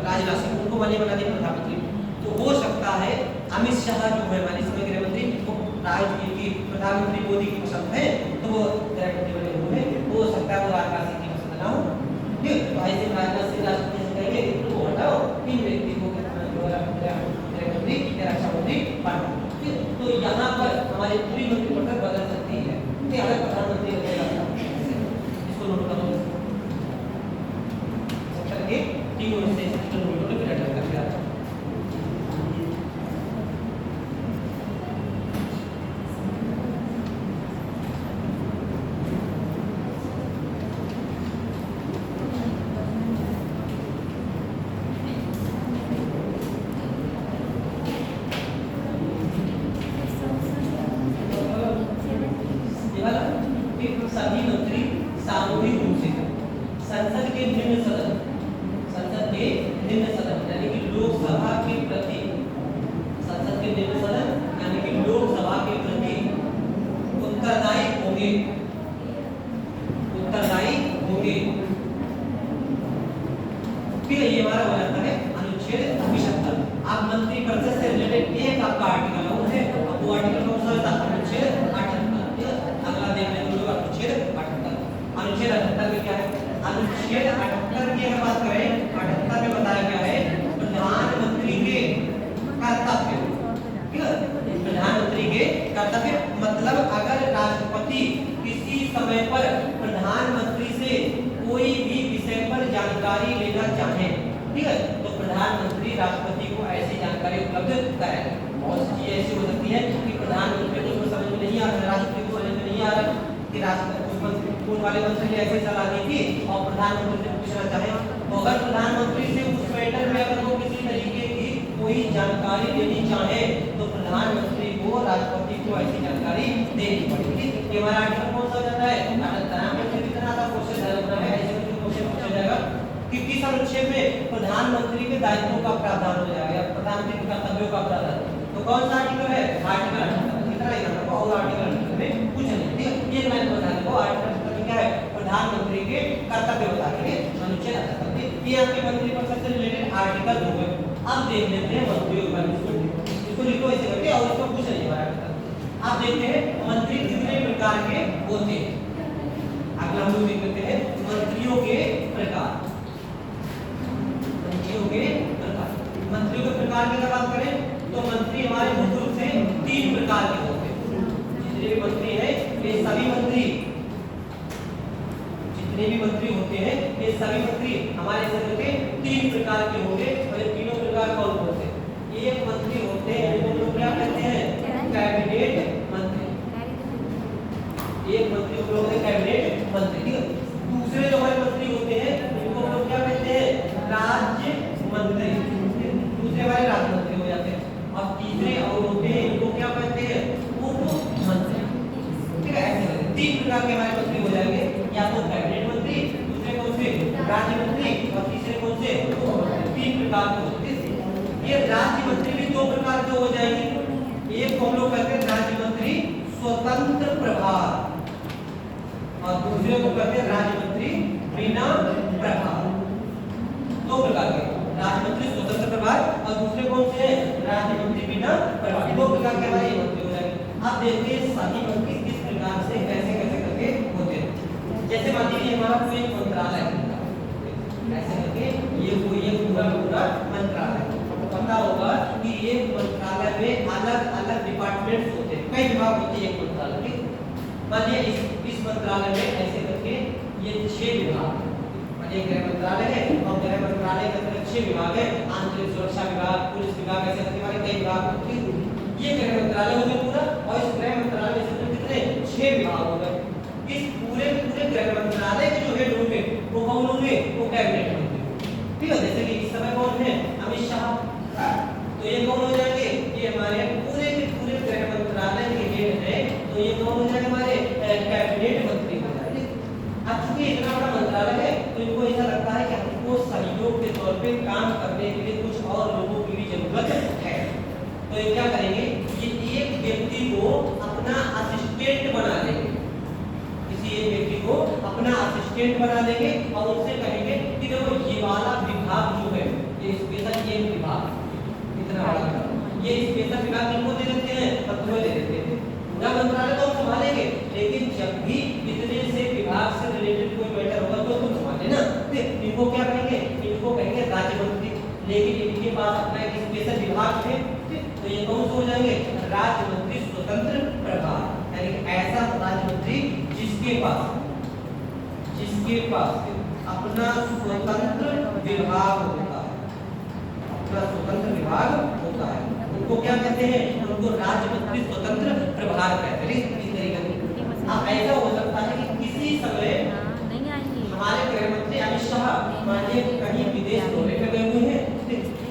राजनाथ सिंह, उनको मान लिया बना दिया प्रधानमंत्री। तो हो सकता है अमित शाह जो है हमारे समय गृह मंत्री, वो प्रधानमंत्री मोदी की पसंद है तो वो गृह मंत्री बने हुए हैं, हो सकता है वो राजनाथ सिंह की पसंद ना हो, ठीक। तो ऐसे राजनाथ सिंह राष्ट्रपति से कहेंगे तो हटाओ, इन व्यक्ति को रक्षा मंत्री बनाओ, ठीक। तो यहाँ पर हमारी पूरी मंत्रिपरिषद बदल सकती है, ठीक। अगर प्रधानमंत्री बदलेगा इसको नोट करो, सेक्टर के 3 हिस्से नोट करो, फिर अटैक करके आता हूं। सभी मंत्री सामूहिक रूप से संसद के निम्न सदन, संसद के निम्न सदन यानी कि लोकसभा के प्रति, संसद के निम्न सदन यानी कि लोकसभा के प्रति उत्तरदायी होंगे, उत्तरदायी होंगे। फिर ये हमारा हो जाता है अनुच्छेद 75। अब मंत्रिपरिषद से रिलेटेड एक आपका आर्टिकल है, अब वो आर्टिकल कौन सा है, अनुच्छेद 78। अगला देखने अनुच्छेद 78। अनुच्छेद 78 में क्या है, अनुच्छेद 78 की अगर बात करें, 78 में बताया गया है प्रधानमंत्री के कर्तव्य, ठीक है। प्रधानमंत्री के कर्तव्य मतलब अगर राष्ट्रपति किसी समय पर प्रधानमंत्री से कोई भी विषय पर जानकारी लेना चाहे, ठीक है, तो प्रधानमंत्री राष्ट्रपति को ऐसी जानकारी उपलब्ध कराए। बहुत सी चीजें ऐसी हो सकती है कि प्रधानमंत्री को समझ में नहीं आ रहा, राष्ट्रपति को समझ में नहीं आ रहा कि राष्ट्रपति वाले मंत्री ने ऐसी सलाह दी थी और प्रधानमंत्री से पूछना चाहे, तो अगर प्रधानमंत्री से उस मैटर में अगर वो किसी तरीके की कोई जानकारी लेनी चाहे तो प्रधानमंत्री को राष्ट्रपति को ऐसी जानकारी देनी पड़ेगी। ये हमारा आर्टिकल कौन सा हो जाता है, प्रधानमंत्री कितना था क्वेश्चन है, ऐसे में क्वेश्चन पूछा जाएगा कि किस अनुच्छेद में प्रधानमंत्री के दायित्वों का प्रावधान हो जाएगा, प्रधानमंत्री के कर्तव्यों का प्रावधान। तो कौन सा आर्टिकल है, आर्टिकल 78। कितना ही ना और आर्टिकल में कुछ नहीं, ठीक है। ये मैं बता दूं आर्टिकल क्या है, प्रधानमंत्री के कर्तव्य बताएंगे अनुच्छेद 78। ये आपके मंत्रिपरिषद से रिलेटेड आर्टिकल हो गए। अब देख लेते हैं मंत्रियों के बारे में, इसको लिखो ऐसे करके और इसको कुछ नहीं हमारा। आप देखते हैं मंत्री कितने प्रकार के होते हैं, अगला हम लोग देख लेते हैं मंत्रियों के प्रकार, मंत्रियों के प्रकार की अगर बात करें तो मंत्री हमारे मुख्य रूप से 3 प्रकार के होते हैं। जितने भी मंत्री हैं ये सभी मंत्री, जितने भी मंत्री होते हैं ये सभी मंत्री हमारे शरीर के 3 प्रकार के होंगे। और ये तीनों प्रकार कौन कौन से? एक मंत्री होते हैं इनको लोग क्या कहते हैं? कैबिनेट मंत्री। एक मंत्री को लोग कैबिनेट मंत्री, ठीक है। दूसरे जो हमारे मंत्री होते हैं इनको लोग क्या कहते हैं? राज्य मंत्री। दूसरे हमारे राज्य मंत्री हो जाते हैं। और तीसरे और होते हैं इनको क्या कहते हैं? उप मंत्री, ठीक है। ऐसे 3 प्रकार के हमारे मंत्री हो जाएंगे, या तो कैबिनेट मंत्री, दूसरे कौन से? राज्य मंत्री, और तीसरे कौन से? 3 प्रकार के होते हैं। ये राज्य मंत्री भी 2 प्रकार के हो जाएंगे। एक को हम लोग कहते हैं राज्य मंत्री स्वतंत्र प्रभार, और दूसरे को कहते हैं राज्य मंत्री बिना प्रभार। 2 प्रकार के राज्य मंत्री स्वतंत्र प्रभार और दूसरे कौन से हैं? राज्य मंत्री बिना प्रभार। 2 प्रकार के हमारे मंत्री हो जाएंगे। अब देखते हैं सभी मंत्री किस प्रकार से कैसे कैसे करके होते हैं। जैसे मान लीजिए हमारा कोई मंत्रालय है, ऐसे करके ये पूरा मंत्रालय, पता होगा कि एक मंत्रालय में अलग अलग डिपार्टमेंट्स होते हैं, कई विभाग होते हैं एक मंत्रालय में। मानिए इस मंत्रालय में ऐसे करके ये 6 विभाग, मानिए गृह मंत्रालय है और गृह मंत्रालय के अंदर 6 विभाग है, आंतरिक सुरक्षा विभाग, पुलिस विभाग, ऐसे करके हमारे कई विभाग होते हैं। ये गृह मंत्रालय हो गया पूरा, और इस गृह मंत्रालय में से कितने? 6 विभाग हो गए। इस पूरे गृह मंत्रालय के जो हेड होंगे वो कौन होंगे? वो कैबिनेट होंगे, ठीक है। जैसे कि इस समय कौन है? अमित शाह, तो ये कौन हो जाएंगे? ये हमारे पूरे के पूरे गृह मंत्रालय के हेड है, तो ये कौन हो जाएंगे? हमारे कैबिनेट मंत्री हो जाएंगे। अब चूंकि इतना बड़ा मंत्रालय है तो इनको ऐसा लगता है कि हमको सहयोग के तौर पे काम करने के लिए कुछ और लोगों की भी जरूरत है, तो ये क्या करेंगे? ये एक व्यक्ति को अपना असिस्टेंट बना लेंगे, किसी एक व्यक्ति को अपना असिस्टेंट बना देंगे और उनसे कहेंगे कि देखो ये वाला विभाग जो है ये स्पेशल ये विभाग, इतना बड़ा विभाग, ये स्पेशल विभाग इनको दे देते हैं और तुम्हें दे देते हैं। पूरा मंत्रालय तो हम संभालेंगे, लेकिन जब भी इतने से विभाग से रिलेटेड कोई मैटर होगा तो तुम संभाले ना। इनको क्या कहेंगे? इनको कहेंगे राज्य मंत्री, लेकिन इनके पास अपना एक स्पेशल विभाग है, तो ये कौन से हो जाएंगे? राज्य मंत्री स्वतंत्र प्रभार, यानी ऐसा राज्य मंत्री जिसके पास अपना स्वतंत्र विभाग होता है, अपना स्वतंत्र विभाग होता है, उनको क्या कहते हैं? उनको राज्य मंत्री स्वतंत्र प्रभार कहते हैं। इस तरीके से अब ऐसा हो सकता है कि किसी समय हमारे गृह मंत्री अमित शाह मानिए कहीं विदेश दौरे पे गए हुए हैं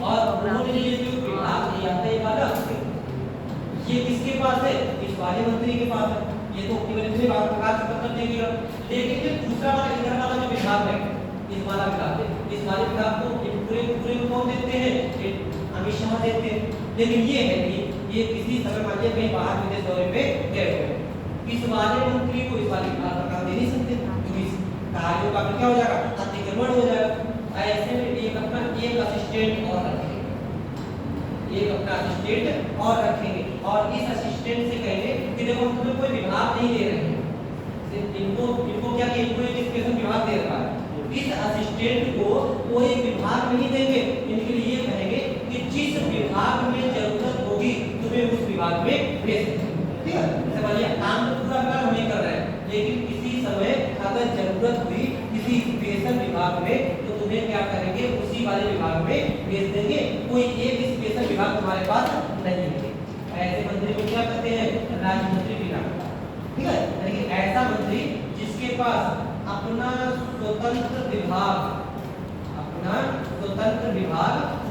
और उन्होंने ये जो विभाग दिया था ये वाला, ये किसके पास है? इस वाले मंत्री के पास है। ये तो केवल इतने प्रकार से पत्र दे दिया, लेकिन ये दूसरा वाला इधर वाला जो विभाग है, इस वाला विभाग है, इस वाले विभाग को ये पूरे को कौन देते हैं? अमित शाह देते हैं। लेकिन ये है कि ये किसी समय मानिए कहीं बाहर विदेश दौरे पे गए हुए, इस वाले मंत्री को इस वाले विभाग का काम दे नहीं सकते, क्योंकि कार्यों का क्या हो जाएगा? अतिक्रमण हो जाएगा। ऐसे में एक अपना एक असिस्टेंट और रखेंगे, एक अपना असिस्टेंट और रखेंगे, और इस असिस्टेंट से कहेंगे कि देखो हम तुम्हें कोई विभाग नहीं दे रहे हैं, इनको क्या कि इनको एक स्पेशल विभाग दे रखा है, इस असिस्टेंट को कोई विभाग नहीं देंगे, इनके लिए ये कहेंगे कि जिस विभाग में जरूरत होगी तुम्हें उस विभाग में भेज देंगे, ठीक है। जैसे मानिए काम तो पूरा काम हम ही कर रहे हैं, लेकिन किसी समय अगर जरूरत हुई किसी स्पेशल विभाग में तो तुम्हें क्या करेंगे? उसी वाले विभाग में भेज देंगे, कोई एक स्पेशल विभाग तुम्हारे पास नहीं है। ऐसे मंत्री को क्या कहते हैं? राज्य मंत्री बिना, ठीक है। यानी कि ऐसा मंत्री जिसके पास अपना स्वतंत्र विभाग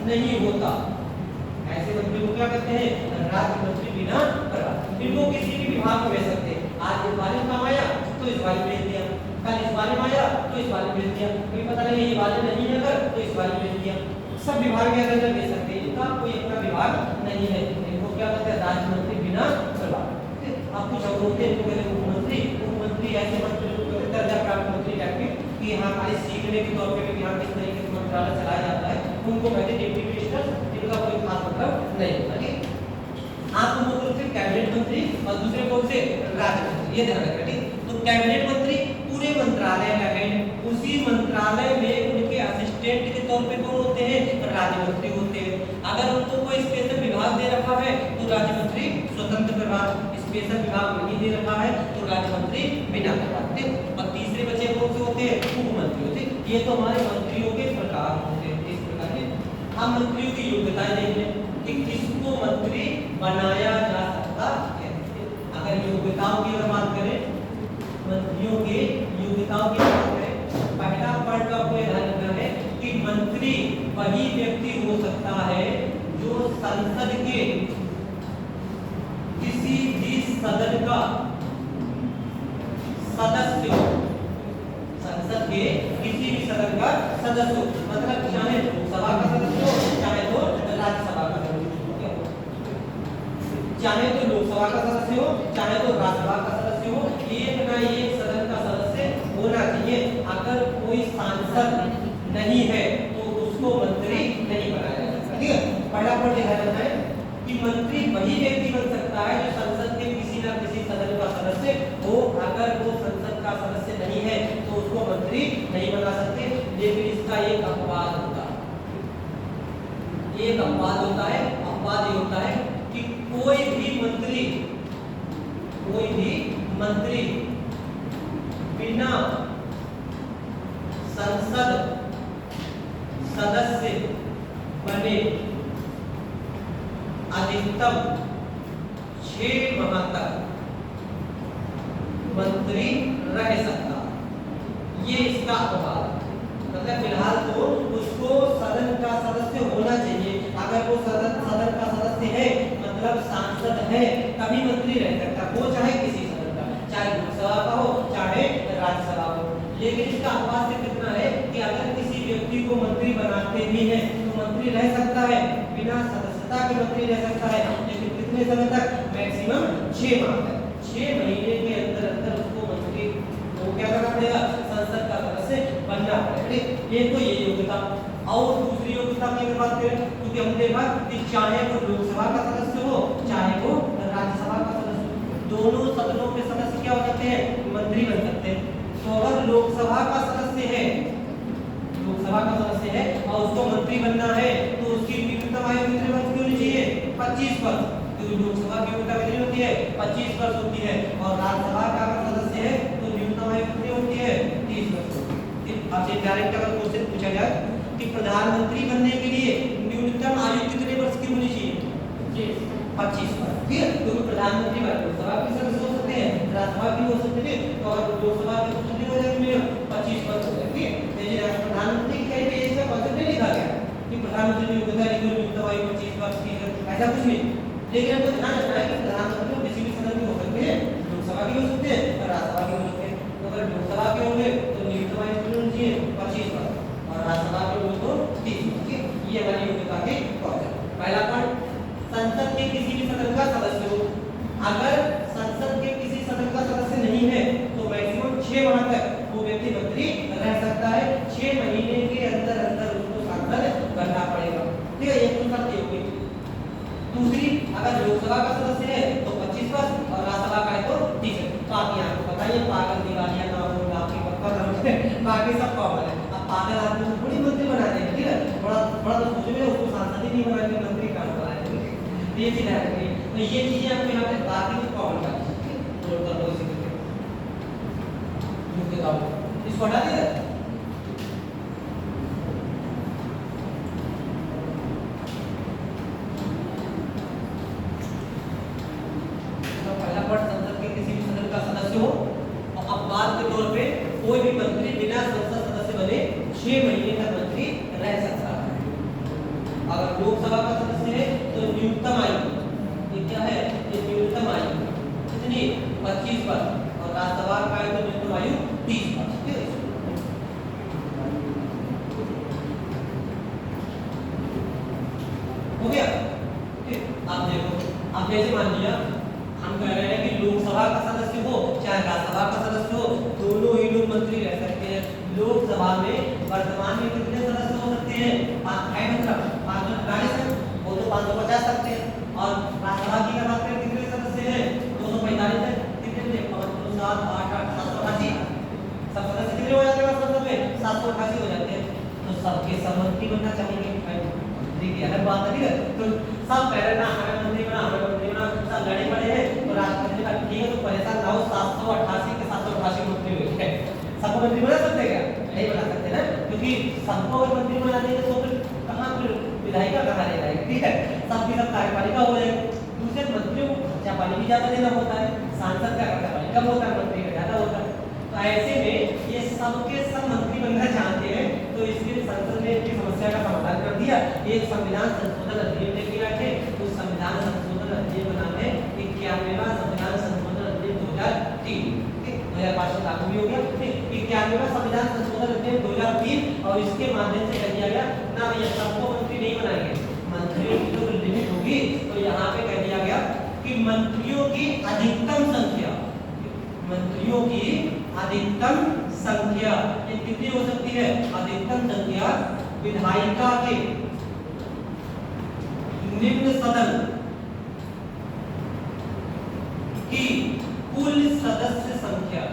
नहीं होता, ऐसे मंत्री को क्या कहते हैं? राज्य मंत्री बिना प्रभार। इनको किसी भी विभाग में भेज सकते हैं। आज इस वाले में आया तो इस वाले में भेज दिया, कल इस वाले में आया तो इस वाले में भेज दिया, कोई पता नहीं ये वाले नहीं है अगर तो इस वाले में भेज दिया। सब विभाग के अंदर भेज सकते हैं, इनका कोई अपना विभाग नहीं है। इनको क्या कहते हैं? राज्य मंत्री बिना प्रभार। आप कुछ और होते हैं इनको कहते हैं उपमंत्री, ऐसे मंत्री दर्जा प्राप्त मंत्री टाइप के, कि यहाँ हमारे सीखने के तौर पे भी यहाँ किस तरीके से मंत्रालय चलाया जाता है, उनको कहते हैं डिप्टी मिनिस्टर, जिनका कोई खास मतलब नहीं होता। ठीक, आपको मुख्य रूप से कैबिनेट मंत्री और दूसरे कौन से? राज्य मंत्री, ये ध्यान रखना, ठीक। तो कैबिनेट मंत्री पूरे मंत्रालय का हेड, उसी मंत्रालय में उनके असिस्टेंट के तौर पे कौन होते हैं? राज्य मंत्री होते हैं। अगर उनको कोई स्पेशल विभाग दे रखा है तो राज्य मंत्री स्वतंत्र प्रभार, स्पेशल विभाग नहीं दे रखा है तो राज्य मंत्री बिना प्रभार। और तीसरे बचे कौन से होते हैं? उप मंत्री होते हैं। ये तो हमारे मंत्रियों के प्रकार होते हैं। इस प्रकार के हम मंत्रियों की योग्यताएं देखें कि किसको मंत्री बनाया जा सकता है। अगर योग्यताओं की अगर बात करें, मंत्रियों के योग्यताओं की बात करें, पहला पॉइंट आपको ध्यान रखना है कि मंत्री वही व्यक्ति हो सकता है जो संसद के किसी भी सदन का सदस्य हो, संसद के किसी भी सदन का सदस्य हो, मतलब चाहे लोकसभा का सदस्य हो चाहे तो राज्यसभा का सदस्य हो, चाहे तो लोकसभा का सदस्य हो चाहे तो राज्यसभा का सदस्य हो, एक ना एक सदन का सदस्य होना चाहिए। अगर कोई सांसद नहीं है तो उसको मंत्री नहीं बनाया जा सकता। ठीक है, पहला पॉइंट ध्यान रखना है कि मंत्री वही व्यक्ति बन सकता है जो संसद के किसी न किसी सदन का सदस्य हो। अगर वो संसद का सदस्य नहीं है तो उसको मंत्री नहीं बना सकते। लेकिन इसका एक अपवाद होता है, एक अपवाद होता है। अपवाद ये होता है कि कोई भी मंत्री बिना संसद सदस्य बने अधिकतम 6 माह तक मंत्री रह सकता। ये इसका अपवाद, मतलब फिलहाल तो उसको सदन का सदस्य होना चाहिए। अगर वो सदन का सदस्य है मतलब सांसद है तभी मंत्री रह सकता, वो चाहे किसी सदन का, चाहे लोकसभा का हो चाहे राज्यसभा हो। लेकिन इसका अपवाद कितना है कि अगर किसी व्यक्ति को मंत्री बनाते भी हैं तो मंत्री रह सकता है, बिना सदस्यता के मंत्री रह सकता है, लेकिन कितने समय तक? मैक्सिमम 6 माह तक। 6 महीने के अंदर अंदर उसको मंत्री तो क्या करना पड़ेगा? संसद का सदस्य बनना पड़ेगा। ये तो ये योग्यता। और दूसरी योग्यता की अगर बात करें, क्योंकि हमने देखा कि चाहे वो लोकसभा का सदस्य हो चाहे वो राज्यसभा का सदस्य हो, दोनों सदनों के सदस्य क्या हो सकते हैं? मंत्री बन सकते हैं। तो अगर लोकसभा का सदस्य है, लोकसभा का सदस्य है और उसको मंत्री बनना है तो उसकी न्यूनतम आयु कितने वर्ष की होनी चाहिए? 25 वर्ष। क्योंकि लोकसभा की योग्यता कितनी होती है? 25 वर्ष होती है। और राज्यसभा का अगर सदस्य है तो न्यूनतम आयु कितनी होती है? 30 वर्ष होती है। आपसे डायरेक्ट अगर क्वेश्चन पूछा जाए कि प्रधानमंत्री बनने के लिए न्यूनतम आयु कितने वर्ष की होनी चाहिए? 25 वर्ष। ठीक है, क्योंकि प्रधानमंत्री लोकसभा के सदस्य हो सकते हैं, राज्यसभा के हो सकते हैं, तो अगर लोकसभा के कितने हो जाएंगे? 25 वर्ष हो जाएंगे। प्रधानमंत्री के लिए इसका कॉन्सेप्ट नहीं लिखा गया कि प्रधानमंत्री की योग्यता न्यूनतम आयु 25 वर्ष की है, ऐसा कुछ नहीं। लेकिन हमको ध्यान रखना है कि प्रधानमंत्री किसी भी सदन में हो सकते हैं, लोकसभा के हो सकते हैं और राज्यसभा के हो सकते हैं। तो अगर लोकसभा के होंगे तो न्यूनतम आयु कितनी होनी चाहिए? 25 वर्ष, और राज्यसभा के होंगे तो 30 वर्ष। ये हमारी योग्यता के कॉन्सेप्ट। पहला पॉइंट, संसद के किसी भी सदन का सदस्य हो। अगर संसद के किसी सदन का सदस्य नहीं है तो मैक्सिमम 6 माह तक वो व्यक्ति मंत्री रह सकता है। 6 महीने के अंदर अंदर उसको सांसद बनना पड़ेगा। ठीक है, ये तो शर्त ये हुई। दूसरी, अगर लोकसभा का सदस्य है तो 25 वर्ष और राज्यसभा का है तो 30 वर्ष। बाकी आपको पता है पागल दिवालिया ना हो, आपकी पक्का बाकी सब कॉमन है। अब पागल आदमी को थोड़ी मंत्री बना देंगे। ठीक है, थोड़ा तो सोचो भी, उसको सांसद ही नहीं बनाएंगे, मंत्री कहाँ बनाएंगे? ये चीज है। तो ये चीजें आपको यहाँ पे बाकी तो कॉमन कर सकते हैं। नोट कर लो इसी करके, इसको हटा दिया। तो पहला पॉइंट, संसद के किसी भी सदन का सदस्य हो। और अपवाद के तौर पे कोई भी मंत्री बिना संसद सदस्य बने 6 महीने तक मंत्री रह सकता है। अगर लोकसभा का सदस्य है तो न्यूनतम आयु, ये क्या है? ये न्यूनतम आयु कितनी? 25 वर्ष, और राज्यसभा का है तो न्यूनतम आयु 30 वर्ष। हो गया? आप देखो, अब जैसे मान लिया हम कह रहे हैं कि लोकसभा का सदस्य हो चाहे राज्यसभा का सदस्य हो, दोनों ही लोग मंत्री रह सकते हैं। लोकसभा में वर्तमान में कितने सदस्य हो सकते हैं? 540 है, वो तो 550 सकते हैं। और राज्यसभा की बात करें कितने सदस्य हैं? 245 है। कितने? 5 7 8 8 788। सब सदस्य कितने हो जाते हैं संसद में? 788 हो जाते हैं। तो सबके सब मंत्री बनना चाहेंगे, देखिए अलग बात है, ठीक है। तो सब कह रहे ना हमें मंत्री बना, सब लड़े पड़े हैं, तो राष्ट्रपति का ठीक है तो परेशान ना हो, 788 के 788 मंत्री हुए, ठीक है। सबको मंत्री बना सकते हैं क्या? नहीं बना सकते ना, क्योंकि सबको अगर मंत्री बना देंगे तो फिर कहाँ फिर विधायिका कहाँ रह जाएगी, ठीक है। सबकी सब कार्यपालिका हो जाएगी। दूसरे मंत्रियों को खर्चा पानी भी ज्यादा देना होता है, सांसद का खर्चा पानी कम होता है, मंत्री का ज्यादा होता है। तो ऐसे में ये सबके सब मंत्री बनना चाहते हैं, तो इसके लिए संसद ने इनकी समस्या का समाधान कर दिया। एक संविधान संशोधन अधिनियम लेके आए थे, तो संविधान संशोधन अधिनियम का नाम है 91वां संविधान संशोधन अधिनियम 2003, ठीक। 2005 से लागू भी हो गया, ठीक। 91वां संविधान संशोधन अधिनियम 2003, और इसके माध्यम से कह दिया गया ना भैया सबको मंत्री नहीं बनाएंगे, मंत्रियों की तो लिमिट होगी। तो यहाँ पे कह दिया गया कि मंत्रियों की अधिकतम संख्या, मंत्रियों की अधिकतम संख्या ये कितनी हो सकती है? अधिकतम संख्या विधायिका के निम्न सदन की कुल सदस्य संख्या,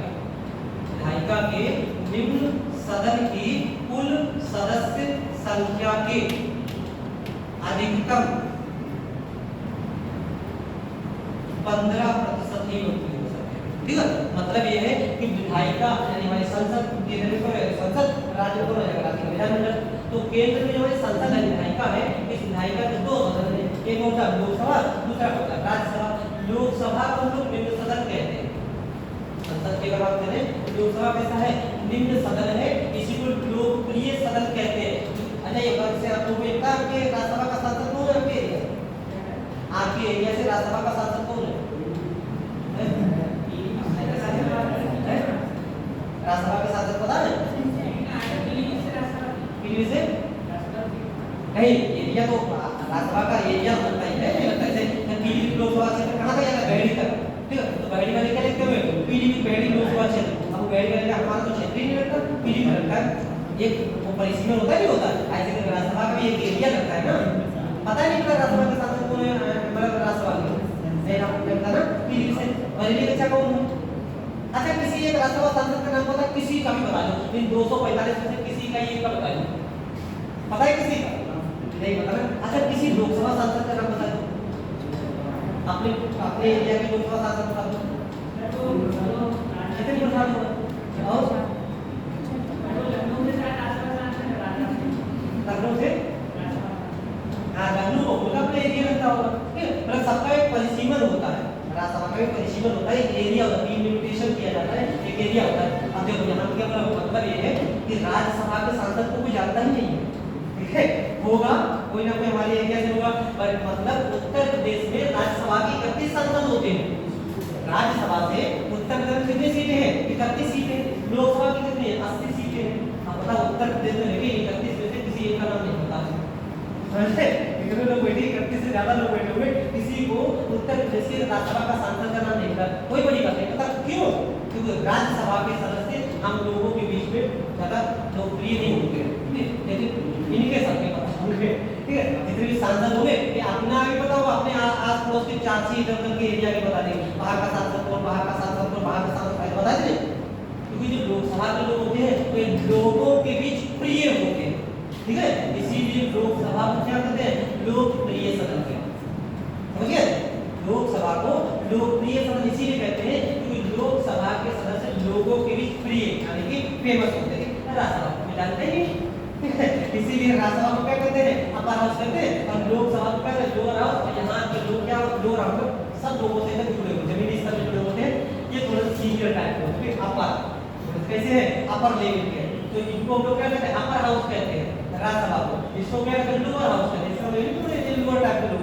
विधायिका के निम्न सदन की कुल सदस्य संख्या के अधिकतम 15% ही मंत्री हो सकते हैं, ठीक है। मतलब ये है कि विधायिका यानी हमारी संसद, संसद राज्य को विधानमंडल, तो केंद्र में जो है संसद है, विधायिका है, इस विधायिका के दो सदन है, एक होता है लोकसभा, दूसरा होता है राज्यसभा। लोकसभा को हम लोग निम्न सदन कहते हैं, संसद की अगर बात करें लोकसभा कैसा है? निम्न सदन है, इसी को लोकप्रिय सदन कहते हैं। अच्छा ये बात से आप लोगों को एकता आपके राज्यसभा का सांसद कौन है? आपके एरिया से, आपके एरिया से राज्यसभा का सांसद कौन है? राज्यसभा के सांसद पता है? से नहीं, एरिया तो राज्यसभा का एरिया बनता ही है, लगता है पीलीभीत लोकसभा क्षेत्र कहाँ तक जाएगा? बहड़ी तक, ठीक है। तो बहड़ी का क्या लिखते हुए पीलीभीत बहड़ी लोकसभा क्षेत्र, अब बहड़ी का हमारा तो क्षेत्र ही नहीं लगता, पीलीभीत लगता है। एक वो परिसीमन होता नहीं होता, ऐसे कि राज्यसभा का भी एक एरिया लगता है ना, पता नहीं पड़ा राज्यसभा के सांसद कौन है, मतलब राज्यसभा के नाम लगता ना पीलीभीत से। बहड़ी का कौन है? अच्छा किसी एक राज्यसभा सांसद का नाम पता है? किसी का भी बता दो, इन 245 में से किसी का एक का बता दो, पता है किसी का? नहीं पता ना। अच्छा किसी लोकसभा सांसद का नाम बता दो, अपने अपने एरिया के लोकसभा सांसद बता दो, कितने बता दो? और लखनऊ से, हाँ लखनऊ को पूरा अपने एरिया लगता होगा, ठीक है। मतलब सबका एक परिसीमन होता है, राज्यसभा का भी परिसीमन होता है, एक एरिया होता है, लिमिटेशन किया जाता है, एक एरिया होता है। अब देखो यहाँ पे क्या मतलब ये है कि राज्यसभा के सांसद को कोई जानता ही नहीं है, ठीक है। होगा कोई ना कोई हमारे एरिया से होगा, पर मतलब उत्तर प्रदेश में राज्यसभा की 31 सांसद होते हैं। राज्यसभा से उत्तर प्रदेश में कितनी सीटें हैं? 31 सीटें। लोकसभा की कितनी है? 80 सीटें हैं। अब बताओ उत्तर प्रदेश में लेकिन 31 में से किसी एक का नाम नहीं पता, समझे? कितने लोग बैठे? 31 से ज्यादा लोग बैठे हुए, किसी को उत्तर प्रदेश के राज्यसभा का सांसद का नाम नहीं पता। कोई बड़ी बात नहीं पता, क्यों? क्योंकि राज्यसभा के सदस्य हम लोगों के बीच में ज्यादा लोकप्रिय नहीं होते, लेकिन इनके सबके पता होंगे, ठीक है। जितने भी सांसद होंगे ये अपना भी पता होगा, अपने आस पड़ोस के चाची इधर के एरिया के बता देंगे, बाहर का सांसद कौन, बाहर का सांसद कौन, बाहर का सांसद बता देंगे। क्योंकि जो लोकसभा के लोग होते हैं वे लोगों के बीच प्रिय होते हैं, ठीक है। इसीलिए लोकसभा को क्या कहते हैं? लोकप्रिय सदन कहते हैं, समझिए। लोकसभा को लोकप्रिय सदन इसीलिए कहते हैं क्योंकि लोकसभा के सदस्य लोगों के बीच प्रिय यानी कि फेमस होते हैं। राज्यसभा को जानते ही इसीलिए राज्यसभा को क्या कहते हैं? अपर हाउस कहते हैं, और लोकसभा को कहते हैं लोअर हाउस। और यहाँ के लोग क्या लोअर हाउस सब लोगों से जुड़े हुए, जमीनी स्तर से जुड़े होते हैं, ये थोड़ा सीनियर टाइप के होते हैं, अपर कैसे है? अपर लेवल के, तो इनको हम लोग क्या कहते हैं? अपर हाउस कहते हैं राज्यसभा को। इसको क्या कहते हैं? लोअर हाउस कहते हैं, इसका मतलब लोअर टाइप के लोग,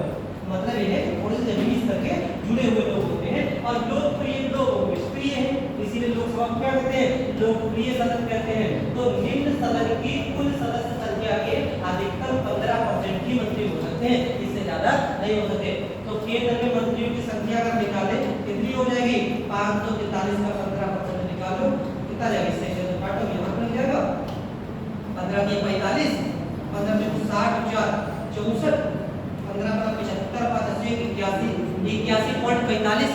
मतलब ये है थोड़े से जमीनी स्तर के जुड़े हुए लोग होते हैं और लोकप्रिय लोग प्रिय हैं, इसीलिए लोकसभा को क्या कहते हैं? लोकप्रिय सदन कहते हैं। तो निम्न सदन की कुल सदस्य संख्या के अधिकतम 15% ही मंत्री हो सकते हैं, इससे ज्यादा नहीं हो सकते। तो केंद्र में मंत्रियों की संख्या अगर निकाले कितनी हो जाएगी? 543 का 15% निकालो, कितना जाएगा? इससे तो काटो, यहाँ पर जाएगा 15 के 45, 15 में 60 4 64, 15 का 75 5 81.45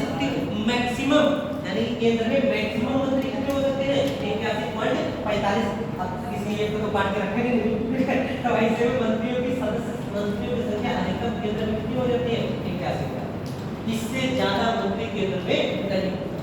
मैक्सिमम, यानी केंद्र में मैक्सिमम मंत्री कितने हो सकते हैं? 81.45। अब किसी एक को तो काट के रखे नहीं, तो ऐसे में मंत्रियों की मंत्रियों की संख्या अधिकतम केंद्र में कितनी हो जाती है? 81। इससे ज्यादा मंत्री केंद्र में नहीं होता।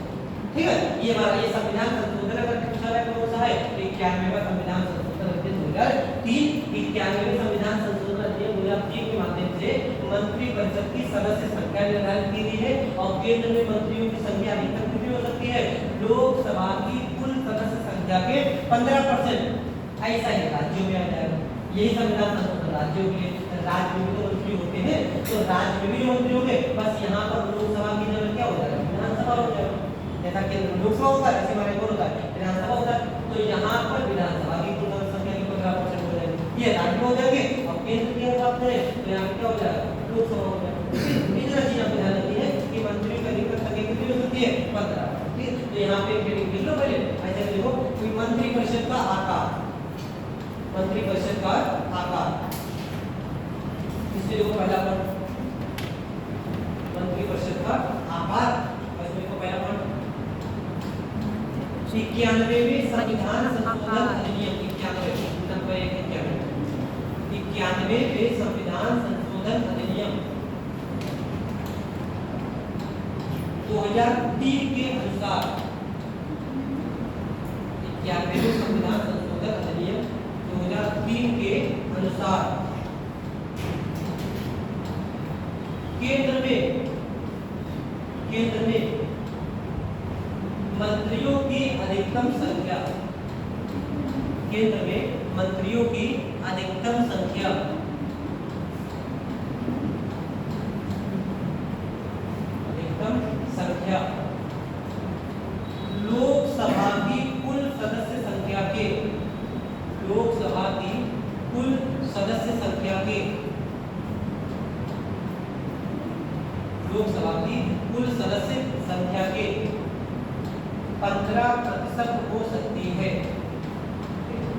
ठीक है, ये हमारा ये संविधान संशोधन अगर पूछा जाए कौन सा है? 91वां संविधान संशोधन अधिनियम 2003। 91वें संविधान संशोधन अधिनियम 2003 के माध्यम से मंत्री परिषद की सदस्य संख्या निर्धारित की गई है और केंद्र में मंत्रियों की संख्या अधिकतम कितनी हो सकती है? लोकसभा की कुल सदस्य संख्या के 15%। ऐसा ही राज्यों में आ जाएगा। यही संविधान संशोधन राज्यों के राज्य में भी तो मंत्री होते हैं, तो राज्य में भी जो मंत्री होंगे, बस यहाँ पर लोकसभा की जगह क्या हो जाएगा? विधानसभा हो जाएगा। जैसा केंद्र में लोकसभा होता है, ऐसे हमारे को होता है विधानसभा होता है, तो यहाँ पर विधानसभा की कुल संख्या की 15% हो जाएगी। ये राज्य में हो जाएंगे और केंद्र की अगर बात करें तो यहाँ पे क्या हो जाएगा? लोकसभा हो जाएगा। इतना चीज आपको ध्यान रखनी है कि मंत्रियों की अधिकतम संख्या कितनी हो सकती है? 15। ठीक है, तो यहाँ पे लिख लो पहले। ऐसे देखो कि मंत्री परिषद का आकार, मंत्री परिषद का आकार, इसलिए देखो पहला पॉइंट मंत्री परिषद का आकार, इसमें देखो पहला पॉइंट 91वें संविधान संशोधन अधिनियम 91वें संविधान संशोधन अधिनियम 2003 के अनुसार 91वें संविधान संशोधन अधिनियम 2003 के अनुसार केंद्र में मंत्रियों की अधिकतम संख्या, केंद्र में मंत्रियों की अधिकतम संख्या लोकसभा की कुल सदस्य संख्या के, लोकसभा की कुल सदस्य संख्या के, लोकसभा की कुल सदस्य संख्या के 15% हो सकती है,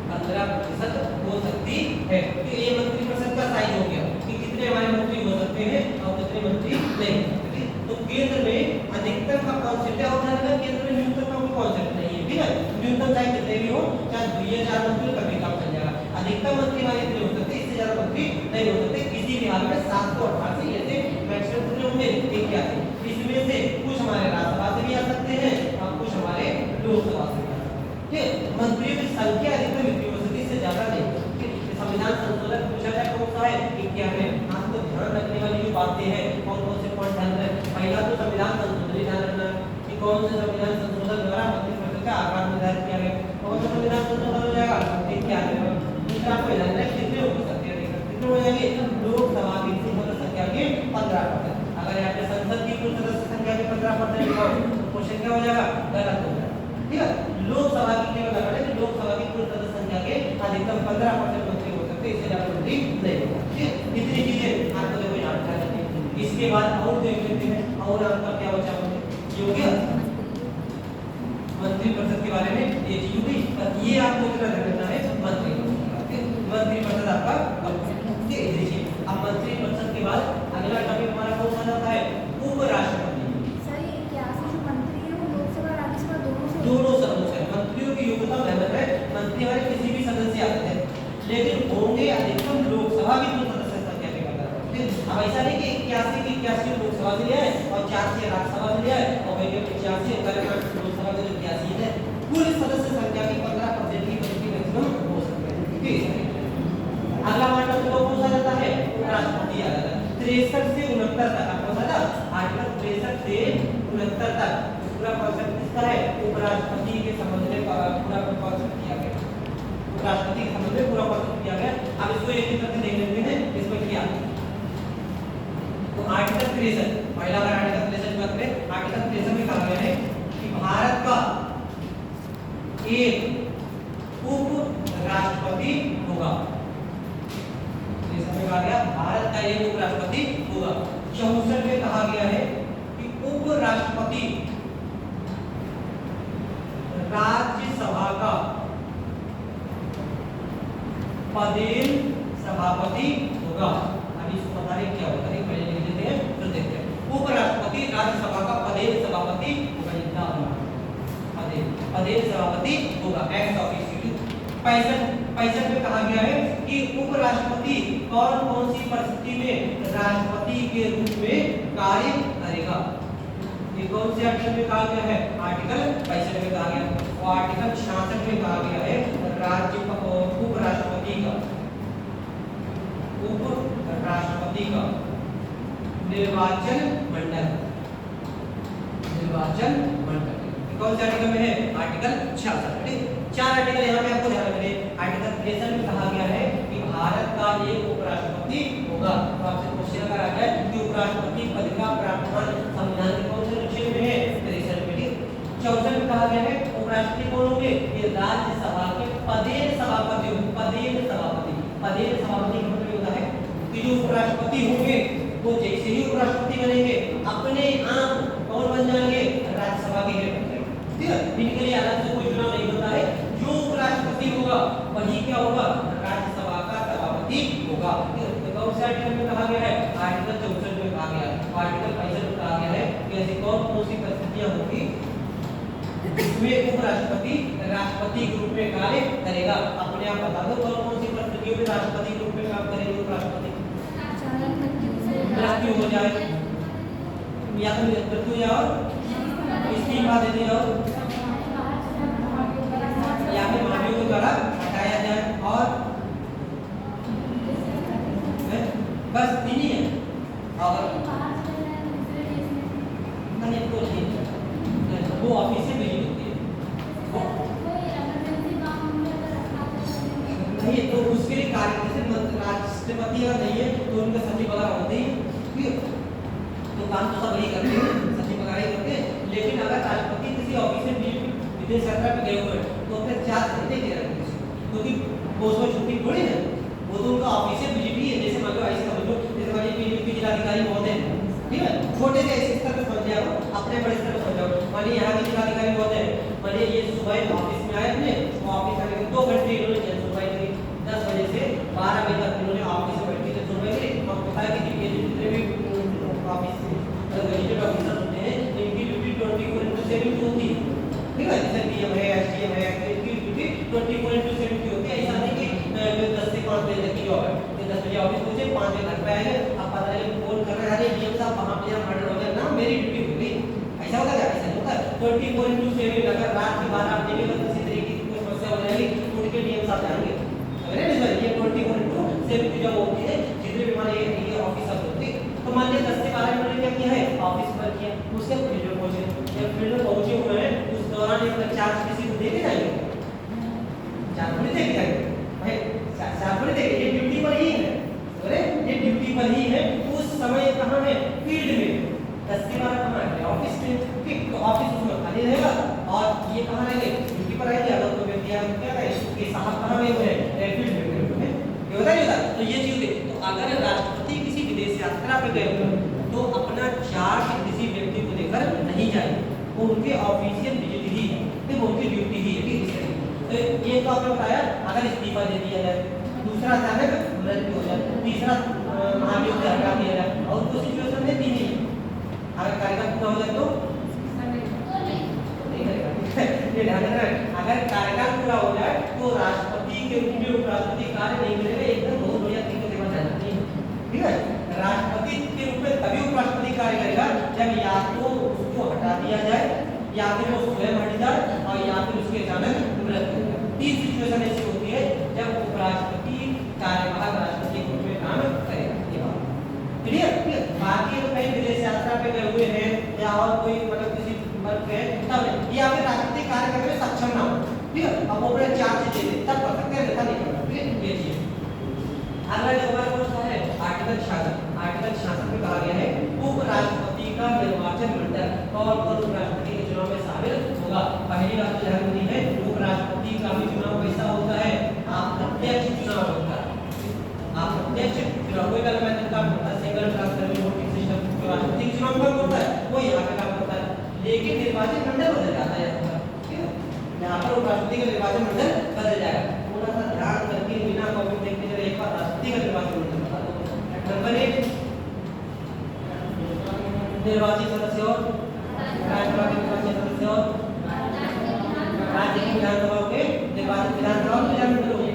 15% हो सकती है। तो ये मंत्री परिषद का साइज हो गया कि कितने हमारे मंत्री हो सकते हैं और कितने मंत्री नहीं हो सकते। तो केंद्र में अधिकतम का कॉन्सेप्ट क्या होता है? केंद्र में न्यूनतम का कोई कॉन्सेप्ट नहीं है। ठीक है, न्यूनतम चाहे कितने भी हो, चाहे 2 मंत्री कभी काम चल जाएगा। अधिकतम मंत्री हमारे इतने हो सकते, इससे ज्यादा मंत्री नहीं हो सकते किसी भी हाल में। 788 ऐसे मैक्सिमम कितने होंगे? 81। इसमें से कुछ हमारे राज्यसभा से भी आ सकते हैं और कुछ हमारे लोकसभा से भी आ सकते हैं। ठीक, मंत्रियों की संख्या अधिकतम इतनी हो सकती है, इससे ज्यादा नहीं हो सकती। संविधान संशोधन पूछा जाए कौन सा है? 91। आपको ध्यान रखने वाली जो बातें हैं, कौन कौन से पॉइंट ध्यान रखें? पहला तो संविधान संशोधन ध्यान रखना कि कौन से संविधान संशोधन द्वारा मंत्री परिषद का आकार निर्धारित किया गया। कौन सा संविधान संशोधन हो जाएगा? 91। दूसरा आपको ध्यान रखना कितने हो सकते हैं? कितने हो जाएंगे? लोकसभा की कुल संख्या के 15%। अगर यहाँ पे संसद की कुल सदस्य संख्या के 15% लिखा हो तो क्वेश्चन क्या हो जाएगा? गलत हो जाएगा। ठीक है, लोकसभा की केवल करना है कि लोकसभा की कुल सदस्य संख्या के अधिकतम 15% मंत्री हो सकते, इससे ज्यादा मंत्री नहीं होगा। ठीक है, इतनी चीजें आपको देखो याद रखनी है। इसके बाद और जो व्यक्ति है और आपका क्या बचा मुझे? ये हो गया मंत्री परिषद के बारे में, ये चीज हुई। और ये आपको कितना रखना है? मंत्री परिषद आपका देखिए। अब मंत्री परिषद के बाद अगला टॉपिक हमारा कौन सा आता है? उपराष्ट्रपति। सही 81 जो मंत्री है वो लोकसभा राज्यसभा दोनों सदनों से मंत्रियों की योग्यता ध्यान है। मंत्री हमारे किसी भी सदन से आते हैं, लेकिन होंगे अधिकतम लोकसभा की कुल सदस्य संख्या के बराबर। अब ऐसा नहीं कि 81 लोकसभा से लिया है और 4 से राज्यसभा से लिया है और वही 85 लोकसभा से 81 है। कुल सदस्य संख्या की 15% की परिधि मैक्सिमम हो सकते हैं। ठीक है, अगला हमारा टॉपिक कौन सा रहता है? उपराष्ट्रपति आ जाता है। 63 से 69 तक आपको पता है, आर्टिकल 63 से 69 तक पूरा कॉन्सेप्ट किसका है? उपराष्ट्रपति के संबंध में पूरा कॉन्सेप्ट किया गया। उपराष्ट्रपति के संबंध में पूरा कॉन्सेप्ट किया गया। अब इसको एक एक करके देख लेते हैं इसमें क्या। तो आर्टिकल 63 पहला अगर आर्टिकल 63 की बात करें, आर्टिकल 63 में कहा गया है कि भारत का एक उप राष्ट्रपति होगा। इसमें कहा गया भारत का एक उपराष्ट्रपति होगा। 64 में कहा गया है कि उपराष्ट्रपति राज्यसभा का पदेन सभापति होगा। अभी इसको बता रहे क्या होता है, पहले लिख लेते हैं फिर देखते हैं। उपराष्ट्रपति राज्यसभा का पदेन सभापति होगा। पदेन सभापति होगा, एक्स ऑफिशियो। 65 में कहा गया है कि उपराष्ट्रपति कौन कौन सी परिस्थिति में राष्ट्रपति के रूप में कार्य करेगा। ये कौन से आर्टिकल में कहा गया है? आर्टिकल 65 में कहा गया। और आर्टिकल 66 में कहा गया है उपराष्ट्रपति का निर्वाचन मंडल कौन से आर्टिकल में है? आर्टिकल 66। चार आर्टिकल यहाँ पे आपको ध्यान रखने। आर्टिकल 63 में कहा गया है कि भारत का एक उपराष्ट्रपति होगा। तो आपसे क्वेश्चन अगर आ जाए कि उपराष्ट्रपति पद का प्रावधान संविधान के कौन से अनुच्छेद में है? 63 में। 64 में कहा गया है उपराष्ट्रपति कौन होंगे? ये राज्यसभा के पदेन सभापति का मतलब होता है कि जो उपराष्ट्रपति होंगे वो जैसे ही उपराष्ट्रपति बनेंगे अपने आप कौन बन जाएंगे? राज्यसभा के हेड बन जाएंगे। ठीक है, इनके लिए अलग से कोई चुनाव नहीं होता है। जो उपराष्ट्रपति होगा वही क्या होगा? राज्यसभा का सभापति होगा। तो कौन से आर्टिकल में कहा गया है? आर्टिकल 64 में कहा गया है। आर्टिकल 65 में कहा गया है कि ऐसी कौन कौन सी परिस्थितियां होंगी इसमें उपराष्ट्रपति राष्ट्रपति के रूप में कार्य करेगा। अपने आप बता दो कौन कौन सी परिस्थितियों में राष्ट्रपति के रूप में काम करेंगे उपराष्ट्रपति? मृत्यु हो जाए या तो मृत्यु या इस्तीफा दे दे और या फिर महाभियोग के द्वारा हटाया जाए और बस तीन ही है। और वो ऑफिस से भेजी होती है नहीं तो उसके लिए कार्य जैसे राष्ट्रपति अगर नहीं है तो उनका सचिव वगैरह होते ही। ठीक है, तो काम तो सब वही करते हैं, सचिव वगैरह ही करते हैं। लेकिन अगर राष्ट्रपति किसी ऑफिस में विदेश यात्रा पे गए हुए तो फिर चार्ज नहीं दे रहे क्योंकि वो उसमें छुट्टी थोड़ी है, वो तो उनका ऑफिस से विजिट ही है। जैसे मान लो ऐसे समझ लो जैसे मान लीजिए पीडीपी जिलाधिकारी होते हैं, ठीक है, छोटे से ऐसे स्तर पे समझ जाओ, अपने बड़े स्तर पे समझ जाओ। मानिए यहाँ के जिलाधिकारी होते हैं, मानिए ये सुबह ऑफिस में आए अपने ऑफिस आने के 2 घंटे इन्होंने जनसुनवाई करी। 10 बजे से 12 बजे तक इन्होंने ऑफिस में बैठ के जनसुनवाई करी। हम पता है कि जितने भी ऑफिस गजेटेड ऑफिसर होते हैं इनकी ड्यूटी 24/7 होती है। ठीक है, जैसे डीएम है, एसडीएम है, इनकी ड्यूटी 24/7 की होती है। ऐसा नहीं कि 10 से 5 बजे तक की जॉब है। 10 बजे ऑफिस पहुंचे, 5 बजे घर पे आएंगे, अब पता है फोन कर रहे हैं, अरे डीएम साहब वहां पे मर्डर हो गया ना, मेरी ड्यूटी हो गई। ऐसा होता है? ऐसा नहीं होता। 24/7 अगर रात के 12 बजे भी किसी तरीके की कोई समस्या हो जाएगी उठ के डीएम साहब जाएंगे। अगर ये 24/7 की जॉब होती है जितने भी हमारे ये ऑफिसर होते हैं। तो मान लीजिए 10 से 12 मिनट क्या किया है? ऑफिस पर किया, उसके फील्ड में पहुंचे। जब फील्ड में पहुंचे हुए हैं उस दौरान एक चार्ज किसी को दे के जाएंगे? चार्ज नहीं दे के जाएंगे भाई, चार्ज नहीं देंगे, ये ड्यूटी पर ही है। अरे ये ड्यूटी पर ही है। उस समय कहाँ है? फील्ड में। 10 से 12 कहाँ है? ऑफिस में। ठीक, तो ऑफिस उसमें खाली रहेगा और ये कहाँ रहेंगे? ड्यूटी पर आएंगे। अगर कोई व्यक्ति आगे क्या कहे कि साहब कहाँ गए हुए हैं? फील्ड में। ये होता नहीं होता? तो ये चीज है। तो अगर राष्ट्रपति किसी विदेश यात्रा पे गए हुए तो अपना चार्ज किसी व्यक्ति को देकर नहीं जाएंगे, वो उनके ऑफिशियल विजिट ही है, वो उनकी ड्यूटी ही है। तो ये तो आपने बताया अगर इस्तीफा दे दिया जाए, दूसरा अचानक मृत्यु हो जाए, तीसरा महाभियोग से हटा दिया जाए और उसको सिचुएशन में तीन ही अगर कार्यकाल पूरा हो जाए तो नहीं करेगा। ये ध्यान रखना है, अगर कार्यकाल पूरा हो जाए तो राष्ट्रपति के रूप में उपराष्ट्रपति कार्य नहीं करेगा। एकदम बहुत बढ़िया तरीके से बताया जाता है। ठीक है, राष्ट्रपति के रूप में तभी उपराष्ट्रपति कार्य करेगा जब या तो उसको हटा दिया जाए या फिर वो स्वयं हट जाए और या फिर उसके अचानक मृत्यु हो जाए। 3 सिचुएशन ऐसी होती है जब उपराष्ट्रपति कार्यवाहक राष्ट्रपति के रूप में काम करेगा। ये बात क्लियर? बाकी तो कहीं विदेश यात्रा पे गए हुए हैं या और कोई मतलब किसी वर्ग में तब या फिर राष्ट्रपति कार्य करने में सक्षम ना हो, ठीक है, अब वो अपने चार्ज दे दे तब कर सकते हैं, ऐसा नहीं करना। ठीक है, ये चीज। अगला जो हमारे पास है आर्टिकल 66। आर्टिकल 66 में कहा गया है उपराष्ट्रपति का निर्वाचन मंडल कौन कौन उपराष्ट्रपति के चुनाव में शामिल होगा। पहली बात तो ध्यान रखनी है, उपराष्ट्रपति का भी चुनाव कैसा होता है? अप्रत्यक्ष चुनाव होता है। अप्रत्यक्ष चुनाव कोई का काम होता है, सिंगल ट्रांसफर वोटिंग सिस्टम। जो राष्ट्रपति के चुनाव कब होता है वो यहाँ पे काम होता है, लेकिन निर्वाचन मंडल बदल जाता है। ठीक है, यहाँ पर उपराष्ट्रपति का निर्वाचन मंडल बदल जाएगा। थोड़ा सा ध्यान करके बिना कॉपी देखते चले एक बार राष्ट्रपति का निर्वाचन मंडल बता दो। नंबर 1 निर्वाचित सदस्य और राज्यसभा के निर्वाचित सदस्य और राज्य की विधानसभा के निर्वाचित विधानसभा कौन विधानमंडल हो गया?